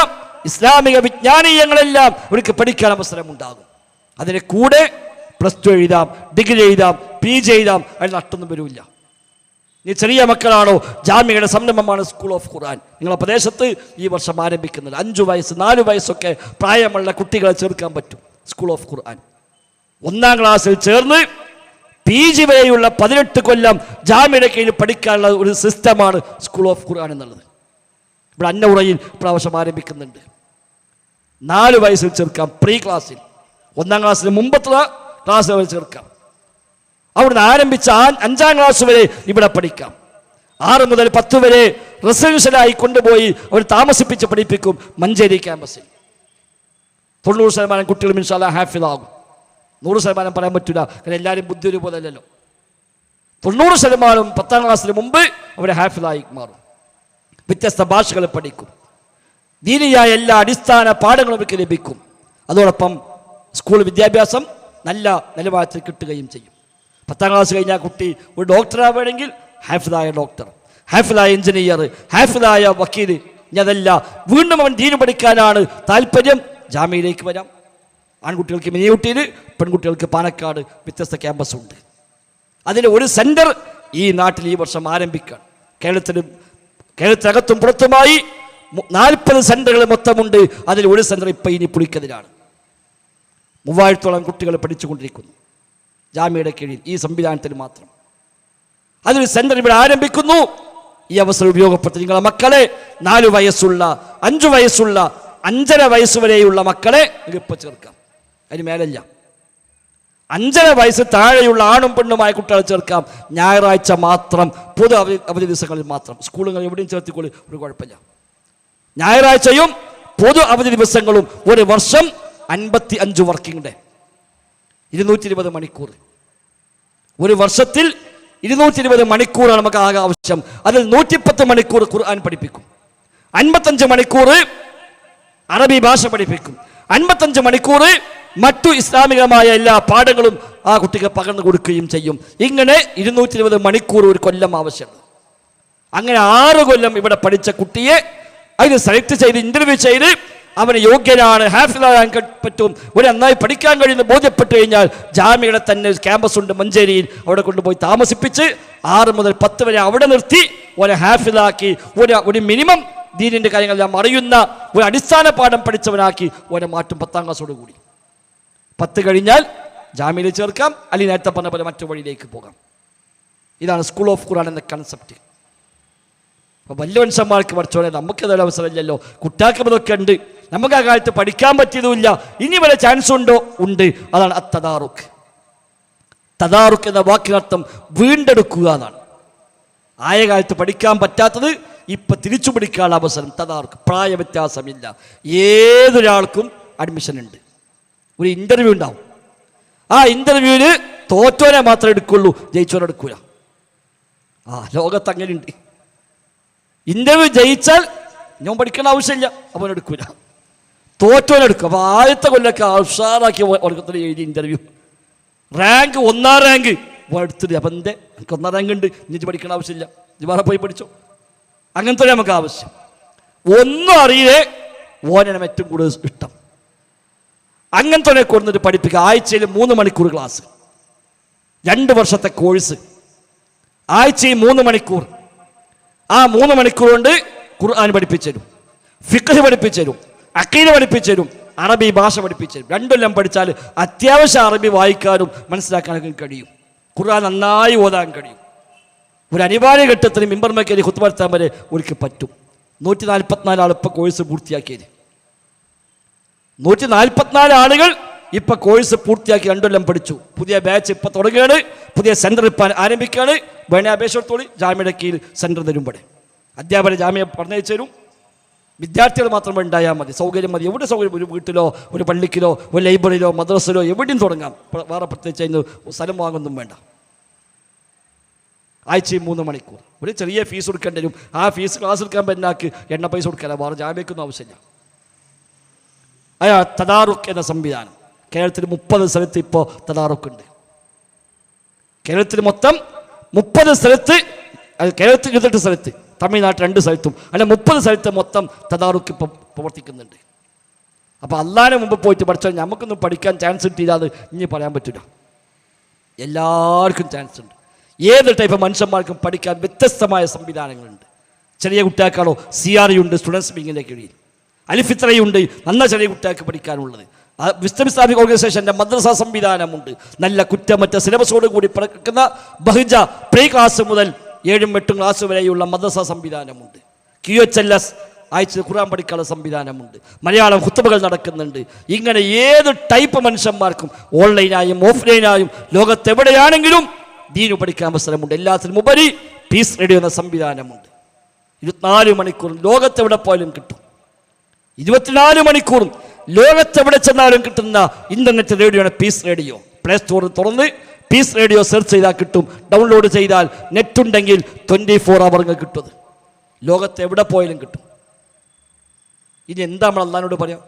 ഇസ്ലാമിക വിജ്ഞാനീയങ്ങളെല്ലാം അവർക്ക് പഠിക്കാൻ അവസരമുണ്ടാകും. അതിന് കൂടെ +2 എഴുതാം, ഡിഗ്രി എഴുതാം, PG എഴുതാം. അതിന് നഷ്ടൊന്നും വരില്ല. നീ ചെറിയ മക്കളാണോ, ജാമിയയുടെ സംരംഭമാണ് സ്കൂൾ ഓഫ് ഖുർആൻ. നിങ്ങളുടെ പ്രദേശത്ത് ഈ വർഷം ആരംഭിക്കുന്നത്. 5 വയസ്സ് 4 വയസ്സൊക്കെ പ്രായമുള്ള കുട്ടികളെ ചേർക്കാൻ പറ്റും. സ്കൂൾ ഓഫ് ഖുർആൻ 1ാം ക്ലാസ്സിൽ ചേർന്ന് PG വരെയുള്ള 18 കൊല്ലം ജാമിയയുടെ കീഴിൽ പഠിക്കാനുള്ള ഒരു സിസ്റ്റമാണ് സ്കൂൾ ഓഫ് ഖുർആൻ എന്നുള്ളത്. ഇവിടെ അന്നൗറയിൽ പ്രാവശ്യം ആരംഭിക്കുന്നുണ്ട്. 4 വയസ്സിൽ ചേർക്കാം, പ്രീ ക്ലാസ്സിൽ. 1ാം ക്ലാസ്സിന് മുമ്പത്തെ ക്ലാസ് വരെ ചേർക്കാം. അവിടുന്ന് ആരംഭിച്ച 5ാം ക്ലാസ് വരെ ഇവിടെ പഠിക്കാം. 6 മുതൽ 10 വരെ റെസിഡൻഷ്യലായി കൊണ്ടുപോയി അവർ താമസിപ്പിച്ച് പഠിപ്പിക്കും. മഞ്ചേരി ക്യാമ്പസിൽ 90% കുട്ടികളും ഇൻഷാ അല്ലാഹ് ഹാഫിളാകും. 100% പറയാൻ പറ്റില്ല, കാരണം എല്ലാവരും ബുദ്ധി ഒരുപോലെ അല്ലല്ലോ. 90% 10ാം ക്ലാസ്സിന് മുമ്പ് അവർ ഹാഫിളായി മാറും. വ്യത്യസ്ത ഭാഷകൾ പഠിക്കും. ദീനിയായ എല്ലാ അടിസ്ഥാന പാഠങ്ങളും അവർക്ക് ലഭിക്കും. അതോടൊപ്പം സ്കൂൾ വിദ്യാഭ്യാസം നല്ല നിലവാരത്തിൽ കിട്ടുകയും ചെയ്യും. 10ാം ക്ലാസ് കഴിഞ്ഞാൽ കുട്ടി ഒരു ഡോക്ടറാവുകയാണെങ്കിൽ ഹാഫിളായ ഡോക്ടർ, ഹാഫിളായ എഞ്ചിനീയർ, ഹാഫിളായ വക്കീൽ. ഇനി അതല്ല, വീണ്ടും അവൻ ദീന് പഠിക്കാനാണ് താല്പര്യം, ജാമ്യയിലേക്ക് വരാം. ആൺകുട്ടികൾക്ക് മിനിയൂട്ടിയിൽ, പെൺകുട്ടികൾക്ക് പാലക്കാട് വ്യത്യസ്ത ക്യാമ്പസ് ഉണ്ട്. അതിൽ ഒരു സെൻറ്റർ ഈ നാട്ടിൽ ഈ വർഷം ആരംഭിക്കുകയാണ്. കേരളത്തിനകത്തും പുറത്തുമായി 40 സെൻറ്ററുകൾ മൊത്തമുണ്ട്. അതിൽ ഒരു സെൻറ്റർ ഇപ്പം ഇനി പുളിക്കതിലാണ്. 3000-ഓളം കുട്ടികൾ പഠിച്ചുകൊണ്ടിരിക്കുന്നു ജാമ്യയുടെ കീഴിൽ, ഈ സംവിധാനത്തിൽ മാത്രം. അതൊരു സെൻറ്റർ ഇവിടെ ആരംഭിക്കുന്നു. ഈ അവസരം ഉപയോഗപ്പെടുത്തി നിങ്ങളെ മക്കളെ 4 വയസ്സുള്ള, 5 വയസ്സുള്ള, 5.5 വയസ്സ് വരെയുള്ള മക്കളെ ഇപ്പം ചേർക്കാം. അതിന് മേലല്ല. 5.5 വയസ്സ് താഴെയുള്ള ആണും പെണ്ണുമായ കുട്ടികളെ ചേർക്കാം. ഞായറാഴ്ച മാത്രം, പൊതു അവധി ദിവസങ്ങളിൽ മാത്രം. സ്കൂളുകൾ എവിടെയും ചേർത്തിക്കൊള്ളി, ഒരു കുഴപ്പമില്ല. ഞായറാഴ്ചയും പൊതു അവധി ദിവസങ്ങളും ഒരു വർഷം 55 വർക്കിംഗ് ഡേ, 220 മണിക്കൂർ. ഒരു വർഷത്തിൽ 220 മണിക്കൂറാണ് നമുക്ക് ആകെ ആവശ്യം. അതിൽ 110 മണിക്കൂർ ഖുർആൻ പഠിപ്പിക്കും, 55 മണിക്കൂർ അറബി ഭാഷ പഠിപ്പിക്കും, 55 മണിക്കൂർ മറ്റു ഇസ്ലാമികമായ എല്ലാ പാഠങ്ങളും ആ കുട്ടിക്ക് പകർന്നു കൊടുക്കുകയും ചെയ്യും. ഇങ്ങനെ 220 മണിക്കൂർ ഒരു കൊല്ലം ആവശ്യമുണ്ട്. അങ്ങനെ 6 കൊല്ലം ഇവിടെ പഠിച്ച കുട്ടിയെ അതിന് സെലക്ട് ചെയ്ത് ഇന്റർവ്യൂ ചെയ്ത് അവന് യോഗ്യനാണ്, ഹാഫിളാകാൻ പറ്റും, ഒരു നന്നായി പഠിക്കാൻ കഴിയുന്ന ബോധ്യപ്പെട്ടു കഴിഞ്ഞാൽ ജാമ്യയുടെ തന്നെ ക്യാമ്പസ് ഉണ്ട് മഞ്ചേരിയിൽ, അവിടെ കൊണ്ടുപോയി താമസിപ്പിച്ച് 6 മുതൽ 10 വരെ അവിടെ നിർത്തി ഒരു ഹാഫിളാക്കി ഒരു മിനിമം ദീനിന്റെ കാര്യങ്ങളെല്ലാം അറിയുന്ന ഒരു അടിസ്ഥാന പാഠം പഠിച്ചവനാക്കി ഓനെ മാറ്റും 10ാം ക്ലാസ്സോട് കൂടി. 10 കഴിഞ്ഞാൽ ജാമ്യയിൽ ചേർക്കാം, അല്ലെങ്കിൽ നേരത്തെ പറഞ്ഞ പോലെ മറ്റു വഴിയിലേക്ക് പോകാം. ഇതാണ് സ്കൂൾ ഓഫ് ഖുർആൻ എന്ന കൺസെപ്റ്റ്. അപ്പോൾ വലിയ മനുഷ്യന്മാർക്ക് പഠിച്ചോളെ നമുക്കതൊരു അവസരമില്ലല്ലോ. കുട്ടികൾക്ക് ഇതൊക്കെ ഉണ്ട്, നമുക്ക് ആ കാലത്ത് പഠിക്കാൻ പറ്റിയതുമില്ല, ഇനി വരെ ചാൻസ് ഉണ്ടോ? ഉണ്ട്. അതാണ് തദാറുക്ക്. തദാറുക്ക് എന്ന വാക്കിനർത്ഥം വീണ്ടെടുക്കുക എന്നാണ്. ആയ കാലത്ത് പഠിക്കാൻ പറ്റാത്തത് ഇപ്പം തിരിച്ചു പിടിക്കാനുള്ള അവസരം. തദാറുക്ക് പ്രായ വ്യത്യാസമില്ല, ഏതൊരാൾക്കും അഡ്മിഷൻ ഉണ്ട്. ഒരു ഇൻ്റർവ്യൂ ഉണ്ടാവും, ആ ഇൻ്റർവ്യൂവിൽ തോറ്റോനെ മാത്രമേ എടുക്കുള്ളൂ, ജയിച്ചോനെ എടുക്കൂല. ലോകത്ത് അങ്ങനെയുണ്ട്. ഇൻ്റർവ്യൂ ജയിച്ചാൽ ഞാൻ പഠിക്കേണ്ട ആവശ്യമില്ല, അവൻ എടുക്കൂല, തോറ്റോനെടുക്കും. അപ്പോൾ ആദ്യത്തെ കൊല്ലൊക്കെ ഉഷാറാക്കി വർഗത്തിൽ എഴുതി ഇൻ്റർവ്യൂ റാങ്ക് 1ാം റാങ്ക് എടുത്തിട്ട്. അപ്പം എൻ്റെ എനിക്ക് 1ാം റാങ്ക് ഉണ്ട്, ഇനി പഠിക്കേണ്ട ആവശ്യമില്ല, ഇത് വേറെ പോയി പഠിച്ചോ. അങ്ങനത്തെ നമുക്ക് ആവശ്യം. ഒന്നും അറിയേ ഓനാണ് ഏറ്റവും കൂടുതൽ ഇഷ്ടം. അങ്ങനത്തെ കൊണ്ടിട്ട് പഠിപ്പിക്കുക. ആഴ്ചയിൽ 3 മണിക്കൂർ ക്ലാസ്, 2 വർഷത്തെ കോഴ്സ്, ആഴ്ചയിൽ 3 മണിക്കൂർ. ആ 3 മണിക്കൂർ കൊണ്ട് ഖുർആൻ പഠിപ്പിച്ചു തരും, ഫിഖ് പഠിപ്പിച്ചു തരും, അഖീദ പഠിപ്പിച്ചു തരും, അറബി ഭാഷ പഠിപ്പിച്ചു തരും. 2 കൊല്ലം പഠിച്ചാൽ അത്യാവശ്യം അറബി വായിക്കാനും മനസ്സിലാക്കാനൊക്കെ കഴിയും, ഖുർആൻ നന്നായി ഓതാൻ കഴിയും. ഒരു അനിവാര്യ ഘട്ടത്തിന് മിമ്പർ മേക്കരി ഖുത്ബ നടത്താൻ വരെ ഒരിക്കൽ പറ്റും. 144 ആൾ ഇപ്പോൾ കോഴ്സ് പൂർത്തിയാക്കിയത്. 144 ആളുകൾ ഇപ്പം കോഴ്സ് പൂർത്തിയാക്കി 2 കൊല്ലം പഠിച്ചു. പുതിയ ബാച്ച് ഇപ്പം തുടങ്ങുകയാണ്, പുതിയ സെൻറ്റർ ഇപ്പം ആരംഭിക്കുകയാണ്. വേണേ അപേക്ഷ കൊടുത്തോളി, ജാമ്യയുടെ കീഴിൽ സെൻറ്റർ തരും. ഇവിടെ അധ്യാപകരെ ജാമ്യ പറഞ്ഞയച്ചു തരും, വിദ്യാർത്ഥികൾ മാത്രം ഉണ്ടായാൽ മതി, സൗകര്യം മതി. എവിടെ സൗകര്യം, ഒരു വീട്ടിലോ ഒരു പള്ളിക്കിലോ ഒരു ലൈബ്രറിയിലോ മദ്രസയിലോ എവിടെയും തുടങ്ങാം. വേറെ പ്രത്യേകിച്ച് അതിന് സ്ഥലം വാങ്ങൊന്നും വേണ്ട. ആഴ്ചയിൽ 3 മണിക്കൂർ, ഒരു ചെറിയ ഫീസ് കൊടുക്കേണ്ടി വരും. ആ ഫീസ് ക്ലാസ് എടുക്കാൻ പറ്റാക്ക് എണ്ണ പൈസ കൊടുക്കാനോ വേറെ ജാമ്യക്കൊന്നും ആവശ്യമില്ല. തദാറുക്ക് എന്ന സംവിധാനം കേരളത്തിൽ 30 സ്ഥലത്ത് ഇപ്പോൾ തദാറുക്കുണ്ട്. കേരളത്തിൽ മൊത്തം 30 സ്ഥലത്ത്, കേരളത്തിൽ 28 സ്ഥലത്ത്, തമിഴ്നാട്ടിൽ 2 സ്ഥലത്തും, അല്ല 30 സ്ഥലത്ത് മൊത്തം തദാറുക്ക് ഇപ്പം പ്രവർത്തിക്കുന്നുണ്ട്. അപ്പോൾ അള്ളാഹിന് മുമ്പ് പോയിട്ട് പഠിച്ചാൽ നമുക്കൊന്നും പഠിക്കാൻ ചാൻസ് കിട്ടിയില്ലാതെ ഇനി പറയാൻ പറ്റില്ല. എല്ലാവർക്കും ചാൻസ് ഉണ്ട്. ഏത് ടൈപ്പ് മനുഷ്യന്മാർക്കും പഠിക്കാൻ വ്യത്യസ്തമായ സംവിധാനങ്ങളുണ്ട്. ചെറിയ കുട്ടികൾക്കാണോ CRE ഉണ്ട്, സ്റ്റുഡൻസ് വിങ്ങിൻ്റെ കീഴിൽ. അലിഫിത്രയുണ്ട്, നല്ല ചെറിയ കുട്ടികൾക്ക് പഠിക്കാനുള്ളത്. വിസ്ഡം ഇസ്ലാമിക് ഓർഗനൈസേഷൻ്റെ മദ്രസ സംവിധാനമുണ്ട്. നല്ല കുറ്റമറ്റ സിലബസോട് കൂടി പഠിക്കുന്ന ബഹ്ജ പ്രീ ക്ലാസ് മുതൽ 7ഉം 8ഉം ക്ലാസ് വരെയുള്ള മദ്രസ സംവിധാനമുണ്ട്. QHLS ആഴ്ച ഖുർആൻ പഠിക്കാനുള്ള സംവിധാനമുണ്ട്. മലയാളം ഖുത്ബകൾ നടക്കുന്നുണ്ട്. ഇങ്ങനെ ഏത് ടൈപ്പ് മനുഷ്യന്മാർക്കും ഓൺലൈനായും ഓഫ്ലൈനായും ലോകത്തെവിടെയാണെങ്കിലും ദീനു പഠിക്കാൻ അവസരമുണ്ട്. എല്ലാത്തിനും ഉപരി പീസ് റേഡിയോ എന്ന സംവിധാനമുണ്ട്. 24 മണിക്കൂറും ലോകത്തെവിടെ പോയാലും കിട്ടും. 24 മണിക്കൂറും ലോകത്തെവിടെ ചെന്നാലും കിട്ടുന്ന ഇന്റർനെറ്റ് റേഡിയോയാണ് പീസ് റേഡിയോ. പ്ലേ സ്റ്റോറിൽ തുറന്ന് പീസ് റേഡിയോ സെർച്ച് ചെയ്താൽ കിട്ടും. ഡൗൺലോഡ് ചെയ്താൽ നെറ്റ് ഉണ്ടെങ്കിൽ 24 അവർ കിട്ടും. ലോകത്ത് എവിടെ പോയാലും കിട്ടും. ഇനി എന്താ നമ്മൾ അള്ളാഹിനോട് പറയാം?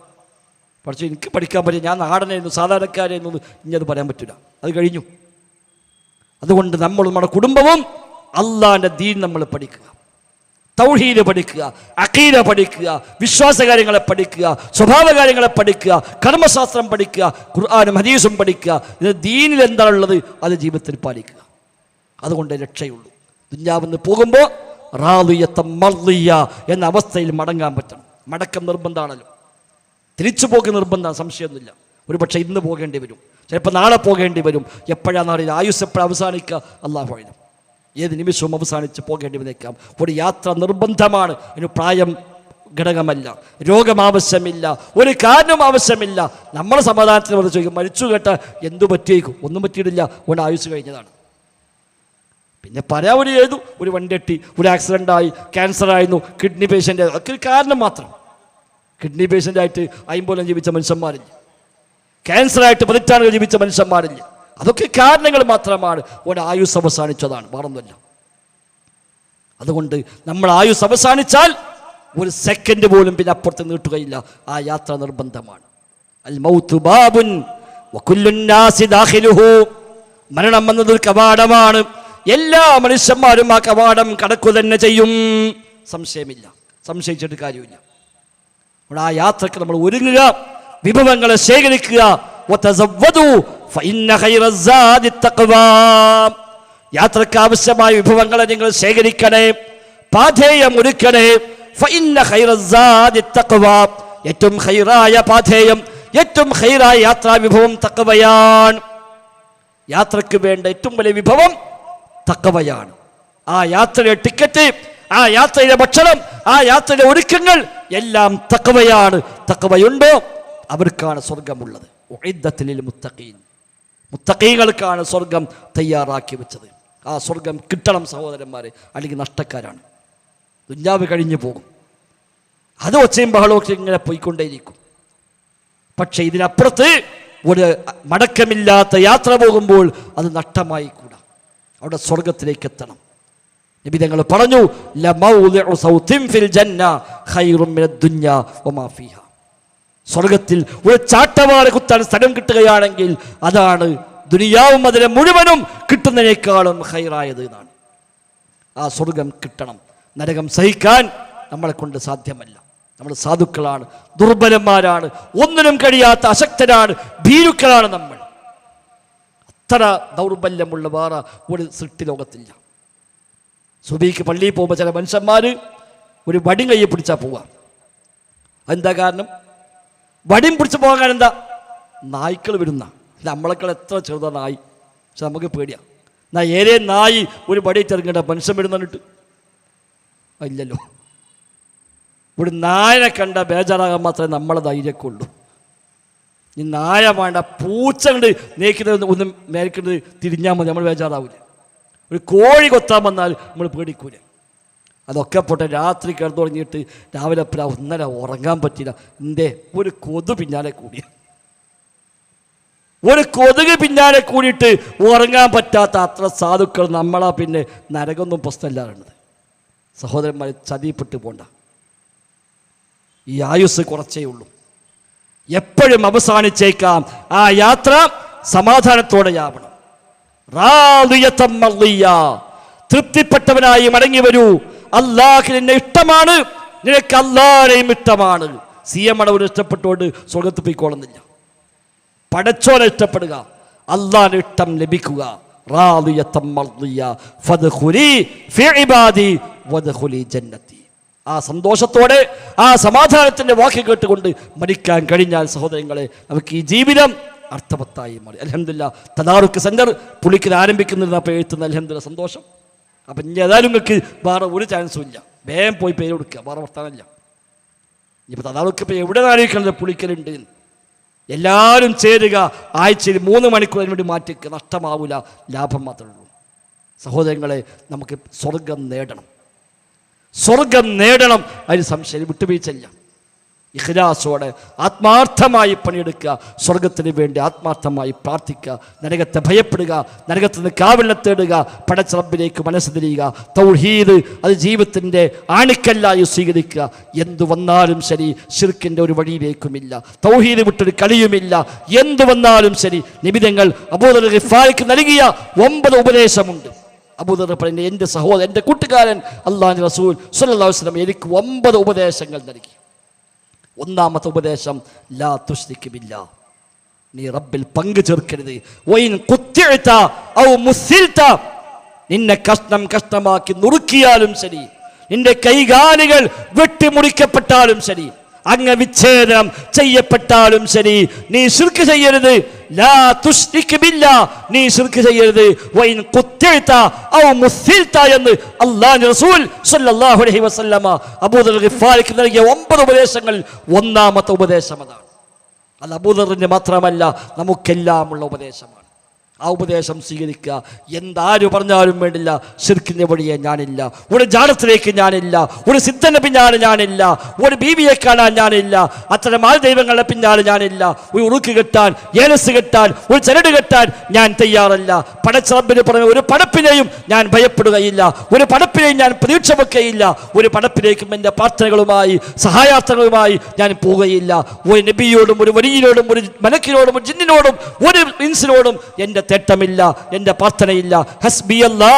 പക്ഷേ എനിക്ക് പഠിക്കാൻ പറ്റില്ല, ഞാൻ നാടനായിരുന്നു, സാധാരണക്കാരായിരുന്നു, ഇനി അത് പറയാൻ പറ്റില്ല, അത് കഴിഞ്ഞു. അതുകൊണ്ട് നമ്മൾ നമ്മുടെ കുടുംബവും അള്ളാഹിൻ്റെ ദീൻ നമ്മൾ പഠിക്കുക, തൗഹീദ് പഠിക്കുക, അഖീദ പഠിക്കുക, വിശ്വാസകാര്യങ്ങളെ പഠിക്കുക, സ്വഭാവകാര്യങ്ങളെ പഠിക്കുക, കർമ്മശാസ്ത്രം പഠിക്കുക, ഖുർആനും ഹദീസും പഠിക്കുക. ഇത് ദീനിൽ എന്താണുള്ളത് അത് ജീവിതത്തിൽ പാലിക്കുക. അതുകൊണ്ട് രക്ഷയുള്ളൂ. ദുനിയാവിൽ പോകുമ്പോൾ റാദിയത്തം മർദിയ എന്ന അവസ്ഥയിൽ മടങ്ങാൻ പറ്റണം. മടക്കം നിർബന്ധമാണല്ലോ, തിരിച്ചു പോക്ക് നിർബന്ധമാണ്, സംശയമൊന്നുമില്ല. ഒരു പക്ഷേ ഇന്ന് പോകേണ്ടി വരും, ചിലപ്പോൾ നാളെ പോകേണ്ടി വരും. എപ്പോഴാണെന്ന് അറിയില്ല, ആയുസ് എപ്പോഴാണ് അവസാനിക്കുക അല്ലാഹു അഅലം. ഏത് നിമിഷവും അവസാനിച്ച് പോകേണ്ടി വന്നേക്കാം. ഒരു യാത്ര നിർബന്ധമാണ്. അതിന് പ്രായം ഘടകമല്ല, രോഗം ആവശ്യമില്ല, ഒരു കാരണം ആവശ്യമില്ല. നമ്മളെ സമാധാനത്തിന് വന്ന് ചോദിക്കും, മരിച്ചു കേട്ടാൽ എന്തു പറ്റിയേക്കും? ഒന്നും പറ്റിയിട്ടില്ല, ഒരു ആയുസ് കഴിഞ്ഞതാണ്. പിന്നെ പറയാൻ ഏതു ഒരു വണ്ടിയെട്ടി, ഒരു ആക്സിഡൻ്റായി, ക്യാൻസറായിരുന്നു, കിഡ്നി പേഷ്യൻ്റ്, അതൊക്കെ ഒരു കാരണം മാത്രം. കിഡ്നി പേഷ്യൻ്റായിട്ട് 50 കൊല്ലം ജീവിച്ച മനുഷ്യന്മാരില്ല, ക്യാൻസറായിട്ട് 18 ജീവിച്ച മനുഷ്യന്മാരില്ല. അതൊക്കെ കാരണങ്ങൾ മാത്രമാണ്. ഒരു ആയുസ് അവസാനിച്ചതാണ്, വേറൊന്നുമല്ല. അതുകൊണ്ട് നമ്മൾ ആയുസ് അവസാനിച്ചാൽ ഒരു സെക്കൻഡ് പോലും പിന്നെ അപ്പുറത്ത് നീട്ടുകയില്ല. ആ യാത്ര നിർബന്ധമാണ്. അൽ മൗതു ബാബുൻ വകുല്ലു നാസി ദാഖിലുഹു. മരണം എന്നത് കവാടമാണ്. എല്ലാ മനുഷ്യന്മാരും ആ കവാടം കടക്കുക തന്നെ ചെയ്യും, സംശയമില്ല, സംശയിച്ചിട്ട് കാര്യമില്ല. ആ യാത്രക്ക് നമ്മൾ ഒരുങ്ങുക, വിഭവങ്ങളെ ശേഖരിക്കുക. വതസവ്വദു ഫഇന്ന ഖൈറസ്സാദി തഖ്വാ. യാത്രക്ക് ആവശ്യമായ വിഭവങ്ങളെ നിങ്ങൾ ശേഖരിക്കണേ, പാഥേയം ഒരുക്കണേ. ഫഇന്ന ഖൈറസ്സാദി തഖ്വാ. ഏറ്റവും ഖൈറായ പാഥേയം, ഏറ്റവും ഖൈറായ യാത്രാ വിഭവം തഖ്വയാണ്. യാത്രക്ക് വേണ്ട ഏറ്റവും വലിയ വിഭവം തഖ്വയാണ്. ആ യാത്രയുടെ ടിക്കറ്റ്, ആ യാത്രയിലെ ഭക്ഷണം, ആ യാത്രയിലെ ഒരുക്കങ്ങൾ എല്ലാം തഖ്വയാണ്. തഖ്വയുണ്ടോ അവർക്കാണ് സ്വർഗമുള്ളത്. ഉഇദ്ദത്ത് ലിൽ മുത്തഖീൻ. മുത്തഖീകൾക്കാണ് സ്വർഗം തയ്യാറാക്കി വെച്ചത്. ആ സ്വർഗം കിട്ടണം സഹോദരന്മാരെ, അല്ലെങ്കിൽ നഷ്ടക്കാരാണ്. ദുനിയാവ് കഴിഞ്ഞു പോകും. അത് ഒച്ചയും ബഹളമൊക്കെ ഇങ്ങനെ പോയിക്കൊണ്ടേയിരിക്കും. പക്ഷെ ഇതിനപ്പുറത്ത് ഒരു മടക്കമില്ലാത്ത യാത്ര പോകുമ്പോൾ അത് നഷ്ടമായി കൂടാ. അവിടെ സ്വർഗത്തിലേക്ക് എത്തണം. നബി തങ്ങൾ പറഞ്ഞു, ലമൗദിഉ സൗതിൻ ഫിൽ ജന്ന ഖൈറും മിനദ് ദുനിയ വമാ ഫീഹാ. സ്വർഗത്തിൽ ഒരു ചാട്ടവാറ് കുത്താൻ സ്ഥലം കിട്ടുകയാണെങ്കിൽ അതാണ് ദുനിയാവും അതിനെ മുഴുവനും കിട്ടുന്നതിനേക്കാളും ഖൈറായത് എന്നാണ്. ആ സ്വർഗം കിട്ടണം. നരകം സഹിക്കാൻ നമ്മളെ കൊണ്ട് സാധ്യമല്ല. നമ്മൾ സാധുക്കളാണ്, ദുർബലന്മാരാണ്, ഒന്നിനും കഴിയാത്ത അശക്തരാണ്, ഭീരുക്കളാണ് നമ്മൾ. അത്ര ദൗർബല്യമുള്ള വേറെ ഒരു സൃഷ്ടി ലോകത്തില്ല. സുബഹിക്ക് പള്ളിയിൽ പോകുമ്പോൾ ചില മനുഷ്യന്മാർ ഒരു വടി കയ്യെ പിടിച്ചാൽ പോവാം. എന്താ കാരണം? വടിയും പിടിച്ച് പോകാൻ എന്താ? നായ്ക്കൾ വരുന്ന. നമ്മളെക്കാൾ എത്ര ചെറുതാ നായി, പക്ഷെ നമുക്ക് പേടിയാണ്. ഏറെ നായി ഒരു വടി ചെറുങ്ങേണ്ട മനുഷ്യൻ വരുന്നിട്ട് ഇല്ലല്ലോ. ഒരു നായനെ കണ്ട ബേജാറാകാൻ മാത്രമേ നമ്മളെ ധൈര്യമൊക്കെ ഉള്ളൂ. ഈ നായ വേണ്ട, പൂച്ച കണ്ട് നേക്കുന്നത് ഒന്നും മേൽക്കുന്നത് തിരിഞ്ഞാൽ മതി, നമ്മൾ ബേജാറാവില്ല. ഒരു കോഴി കൊത്താൻ വന്നാൽ നമ്മൾ പേടിക്കൂല. അതൊക്കെ പോട്ടെ, രാത്രി കിടന്നു തുടങ്ങിയിട്ട് രാവിലെ ഒന്നര ഉറങ്ങാൻ പറ്റില്ല. എന്തേ? ഒരു കൊതു പിന്നാലെ കൂടിയ, ഒരു കൊതുക് പിന്നാലെ കൂടിയിട്ട് ഉറങ്ങാൻ പറ്റാത്ത അത്ര സാധുക്കൾ നമ്മളാ. പിന്നെ നരകൊന്നും പ്രശ്നമില്ലാറുണ്ട്. സഹോദരന്മാരെ, ചതിപ്പെട്ട് പോണ്ട. ഈ ആയുസ് കുറച്ചേ ഉള്ളൂ, എപ്പോഴും അവസാനിച്ചേക്കാം. ആ യാത്ര സമാധാനത്തോടെയാവണം. റാദിയതൻ മർദിയ്യ. തൃപ്തിപ്പെട്ടവനായി മടങ്ങി വരൂ. അല്ലാഹ് നിന്നെ ഇഷ്ടമാണ്, നിനക്ക് അല്ലാഹുവിനെയും ഇഷ്ടമാണ്. സിയമടവന് ഇഷ്ടപ്പെട്ടുകൊണ്ട് സ്വർഗത്ത് പോയിക്കോളുന്നില്ല. പടച്ചോനെ ഇഷ്ടപ്പെടുക, അല്ലാഹുവിന്റെ ഇഷ്ടം ലഭിക്കുക. റാദിയതൻ മർദിയ്യ ഫദ്ഖുലി ഫി ഇബാദി വദ്ഖുലി ജന്നതി. ആ സന്തോഷത്തോടെ, ആ സമാധാനത്തിന്റെ വാക്ക് കേട്ടുകൊണ്ട് മരിക്കാൻ കഴിഞ്ഞാൽ സഹോദരങ്ങളെ, നമുക്ക് ഈ ജീവിതം അർത്ഥവത്തായി മാറി. അൽഹംദുലില്ലാഹ്, തദാറുക്ക് സെന്റർ പുള്ളിക്ക് ആരംഭിക്കുന്നില്ല. അപ്പോൾ എഴുത്തുന്ന അൽഹംദുലില്ലാഹ് സന്തോഷം. അപ്പം ഇനി ഏതായാലും നിങ്ങൾക്ക് വേറെ ഒരു ചാൻസും ഇല്ല. വേഗം പോയി പേര് കൊടുക്കുക, വേറെ വർത്താനമില്ല. ഇനിയിപ്പോൾ തദാറുക്ക് ഇപ്പോൾ എവിടെ ആലോചിക്കുന്നത്? പുളിക്കലുണ്ട്. എല്ലാവരും ചേരുക. ആഴ്ചയിൽ 3 മണിക്കൂർ അതിന് വേണ്ടി മാറ്റിക്കുക. നഷ്ടമാവില്ല, ലാഭം മാത്രമേ ഉള്ളൂ. സഹോദരങ്ങളെ, നമുക്ക് സ്വർഗം നേടണം, സ്വർഗം നേടണം. അതിന് സംശയം, വിട്ടുവീഴ്ചയില്ല. ഇഖ്ലാസോടെ ആത്മാർത്ഥമായി പണിയെടുക്കുക, സ്വർഗത്തിന് വേണ്ടി ആത്മാർത്ഥമായി പ്രാർത്ഥിക്കുക, നരകത്തെ ഭയപ്പെടുക, നരകത്തിൽ നിന്ന് കാവലിനെ തേടുക, പടച്ച റബ്ബിലേക്ക് മനസ്സ് തിരിയുക. തൗഹീദ് അത് ജീവിതത്തിൻ്റെ ആണിക്കല്ലായി സ്വീകരിക്കുക. എന്തു വന്നാലും ശരി, ശിർക്കിൻ്റെ ഒരു വഴിയിലേക്കുമില്ല, തൗഹീദ് വിട്ടൊരു കളിയുമില്ല. എന്തു വന്നാലും ശരി, നിബിധങ്ങൾ അബൂദർ ഗിഫാരിക്ക് നൽകിയ 9 ഉപദേശമുണ്ട്. അബൂദർ പറയുന്നത്, എൻ്റെ സഹോദരൻ, എൻ്റെ കൂട്ടുകാരൻ അല്ലാഹുവിൻ്റെ റസൂൽ സ്വല്ലല്ലാഹു അലൈഹി വസല്ലം എനിക്ക് 9 ഉപദേശങ്ങൾ നൽകി. ഒന്നാമത്തെ ഉപദേശം, ലാ തുശ്രിക് ബില്ലാഹ്, നീ റബ്ബിൽ പങ്കു ചേർക്കരുത്. വൈൻ ഖുത്തിഅത ഔ മുസിൽത, നിന്നെ കഷ്ണമാക്കി നുറുക്കിയാലും ശരി, നിന്റെ കൈകാലുകൾ വെട്ടിമുറിക്കപ്പെട്ടാലും ശരി, അംഗവിച്ഛേദനം ചെയ്യപ്പെട്ടാലും ശരി, നീ ശിർക്ക് ചെയ്യരുത്. ലാ തുശ്രിക് ബില്ലാഹ്, നീ ശിർക്ക് ചെയ്യരുത്. വൈൻ ഖുത്തിഅത ഔ മുസിൽത എന്ന് അല്ലാഹുവിന്റെ റസൂൽ സ്വല്ലല്ലാഹു അലൈഹി വസല്ലമ അബൂദർ ഗിഫാരിക്ക് നൽകിയ 9 ഉപദേശങ്ങളിൽ ഒന്നാമത്തെ ഉപദേശം അതാണ്. അത് അബൂദറിന് മാത്രമല്ല, നമുക്കെല്ലാമുള്ള ഉപദേശമാണ്. ആ ഉപദേശം സ്വീകരിക്കുക. എന്താര് പറഞ്ഞാലും വേണ്ടില്ല, ശിർക്കിന്റെ വഴിയെ ഞാനില്ല, ഒരു ജാടത്തിലേക്ക് ഞാനില്ല, ഒരു സിദ്ധന്റെ പിന്നാലെ ഞാനില്ല, ഒരു ബീവിയെ കാണാൻ ഞാനില്ല, അത്തരം ആൾ ദൈവങ്ങളുടെ പിന്നാലെ ഞാനില്ല, ഒരു ഉറുക്ക് കെട്ടാൻ, ഏലസ് കെട്ടാൻ, ഒരു ചരട് കെട്ടാൻ ഞാൻ തയ്യാറല്ല. പടച്ചറബിന് പറഞ്ഞ ഒരു പടപ്പിനെയും ഞാൻ ഭയപ്പെടുകയില്ല, ഒരു പടപ്പിനെയും ഞാൻ പ്രതീക്ഷ വെക്കുകയില്ല, ഒരു പടപ്പിലേക്കും എൻ്റെ പ്രാർത്ഥനകളുമായി സഹായാർത്ഥങ്ങളുമായി ഞാൻ പോവുകയില്ല. ഒരു നബിയോടും ഒരു വലിയോടും ഒരു മലക്കിനോടും ഒരു ജിന്നിനോടും ഒരു ഇൻസിനോടും എൻ്റെ തേട്ടമില്ല, എൻ്റെ പ്രാർത്ഥനയില്ല. ഹസ്ബിയല്ലാ,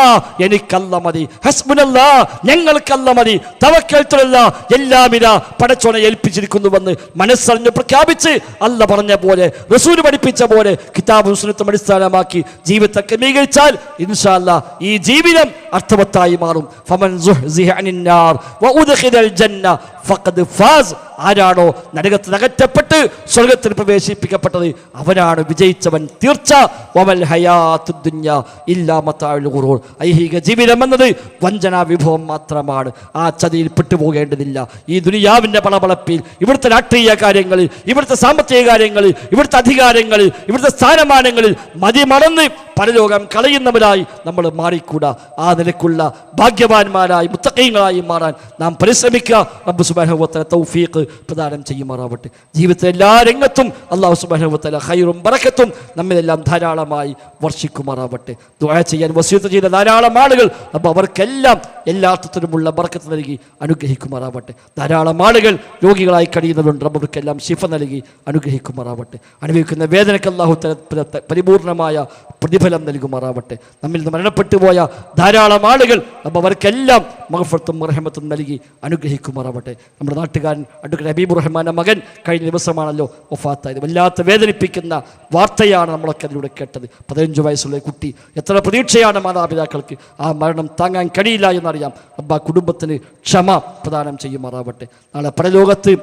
എനിക്കല്ല മതി, ഹസ്ബുനല്ലാ, ഞങ്ങൾക്കല്ല മതി, തവക്കൽതുല്ല, എല്ലാമിത പടച്ചോനെ ഏൽപ്പിച്ചിരിക്കുന്നുവെന്ന് മനസ്സറിഞ്ഞ് പ്രഖ്യാപിച്ച് അല്ല പറഞ്ഞ പോലെ, റസൂൽ പഠിപ്പിച്ച പോലെ കിതാബും സുന്നത്തും അടിസ്ഥാനമാക്കി ജീവിതത്തെ ക്രമീകരിച്ചാൽ ഇൻഷാ അല്ലാഹ് ഈ ജീവിതം അർത്ഥവത്തായി മാറും. ഫമൻ സുഹ്സിഹ അനിന്നാർ വഉദ്ഖിലൽ ജന്ന ഫഖദ് ഫാസ്. ആരാണോ നരകത്തിൽ അകറ്റപ്പെട്ട് സ്വർഗത്തിൽ പ്രവേശിപ്പിക്കപ്പെട്ടത് അവനാണ് വിജയിച്ചവൻ തീർച്ച. വമൽ ഹയാത്തുദ് ദുനിയ ഇല്ലാ മതാഉൽ ഖുറൂർ. ഐഹിക ജീവിതം എന്നത് വഞ്ചനാ വിഭവം മാത്രമാണ്. ആ ചതിയിൽ പെട്ടുപോകേണ്ടതില്ല. ഈ ദുനിയാവിൻ്റെ പളപളപ്പിൽ, ഇവിടുത്തെ രാഷ്ട്രീയ കാര്യങ്ങളിൽ, ഇവിടുത്തെ സാമ്പത്തിക കാര്യങ്ങളിൽ, ഇവിടുത്തെ അധികാരങ്ങളിൽ, ഇവിടുത്തെ സ്ഥാനമാനങ്ങളിൽ മതിമറന്ന് പരലോകം കളയുന്നവരായി നമ്മൾ മാറിക്കൂടാ. ആ നിലക്കുള്ള ഭാഗ്യവാന്മാരായി മുത്തഖീങ്ങളായി മാറാൻ നാം പരിശ്രമിക്കുക. റബ്ബ് സുബ്ഹാനഹു വ തആല തൗഫീഖ് പ്രദാനം ചെയ്യുമാറാവട്ടെ. ജീവിതത്തിലെ എല്ലാ രംഗത്തും അല്ലാഹു സുബ്ഹാനഹു വ തആല ഖൈറും ബറക്കത്തും നമ്മിലെല്ലാം ധാരാളമായി വർഷിക്കുമാറാവട്ടെ. ദുആ ചെയ്യാൻ വസിയത്ത് ചെയ്ത ധാരാളം ആളുകൾ റബ്ബ് അവർക്കെല്ലാം എല്ലാ അർത്ഥത്തിലുമുള്ള ബറക്കത്ത് നൽകി അനുഗ്രഹിക്കുമാറാവട്ടെ. ധാരാളം ആളുകൾ രോഗികളായി കഴിയുന്നവരുണ്ട്. റബ്ബ് അവർക്കെല്ലാം ശിഫ നൽകി അനുഗ്രഹിക്കുമാറാവട്ടെ. അനുഭവിക്കുന്ന വേദനയ്ക്ക് അല്ലാഹു തആല പരിപൂർണമായ പ്രതിഫലം നൽകുമാറാവട്ടെ. നമ്മിൽ നിന്ന് മരണപ്പെട്ടു പോയ ധാരാളം ആളുകൾ റബ്ബ് അവർക്കെല്ലാം മഗ്ഫിറത്തും റഹ്മത്തും നൽകി അനുഗ്രഹിക്കുമാറാവട്ടെ. നമ്മുടെ നാട്ടുകാരൻ അഡ്വക്കേറ്റ് ഹബീബുർ റഹ്മാന്റെ മകൻ കഴിഞ്ഞ ദിവസമാണല്ലോ വഫാത്തായത്. വല്ലാത്ത വേദനിപ്പിക്കുന്ന വാർത്തയാണ് നമ്മളൊക്കെ അതിലൂടെ കേട്ടത്. 15 വയസ്സുള്ള കുട്ടി. എത്ര പ്രതീക്ഷയാണ് മാതാപിതാക്കൾക്ക്. ആ മരണം താങ്ങാൻ കഴിയില്ല എന്നറിയാം. റബ്ബ് ആ കുടുംബത്തിന് ക്ഷമ പ്രദാനം ചെയ്യുമാറാവട്ടെ. നാളെ പരലോകത്ത്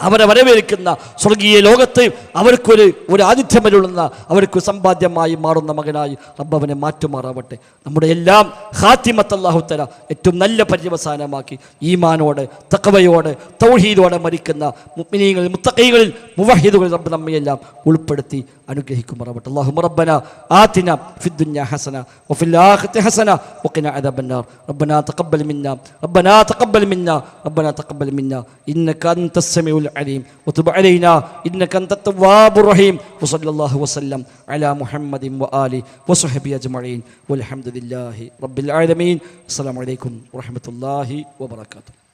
അവരെ വരവേൽക്കുന്ന സ്വർഗീയ ലോകത്ത് അവർക്കൊരു ആതിഥ്യമരുളുന്ന, അവർക്ക് സമ്പാദ്യമായി മാറുന്ന മകനായി റബ്ബ് അവനെ മാറ്റുമാറാവട്ടെ. നമ്മുടെ എല്ലാം ഖാത്തിമത്ത് അല്ലാഹു തആല ഏറ്റവും നല്ല പര്യവസാനമാക്കി ഈമാനോടെ തഖ്വയോടെ തൗഹീദോടെ മരിക്കുന്ന മുഅ്മിനീങ്ങളിൽ മുത്തഖീങ്ങളിൽ മുവഹിദുകളിൽ റബ്ബ് നമ്മയെല്ലാം ഉൾപ്പെടുത്തി അനുഗ്രഹിക്കുമാറാവട്ടെ. അല്ലാഹുമ്മ റബ്ബനാ ആതിനാ ഫിദ് ദുനിയാ ഹസന വഫിൽ ആഖിറതി ഹസന വഖിനാ അദാബന്നാർ. റബ്ബനാ തഖബ്ബൽ മിന്നാ റബ്ബനാ തഖബ്ബൽ മിന്നാ റബ്ബനാ തഖബ്ബൽ മിന്നാ ഇന്നക അൻതസ് സമീഉൽ العليم وتب علينا إنك أنت التواب الرحيم وصلى الله وسلم على محمد وآله وصحبه أجمعين والحمد لله رب العالمين. السلام عليكم ورحمة الله وبركاته.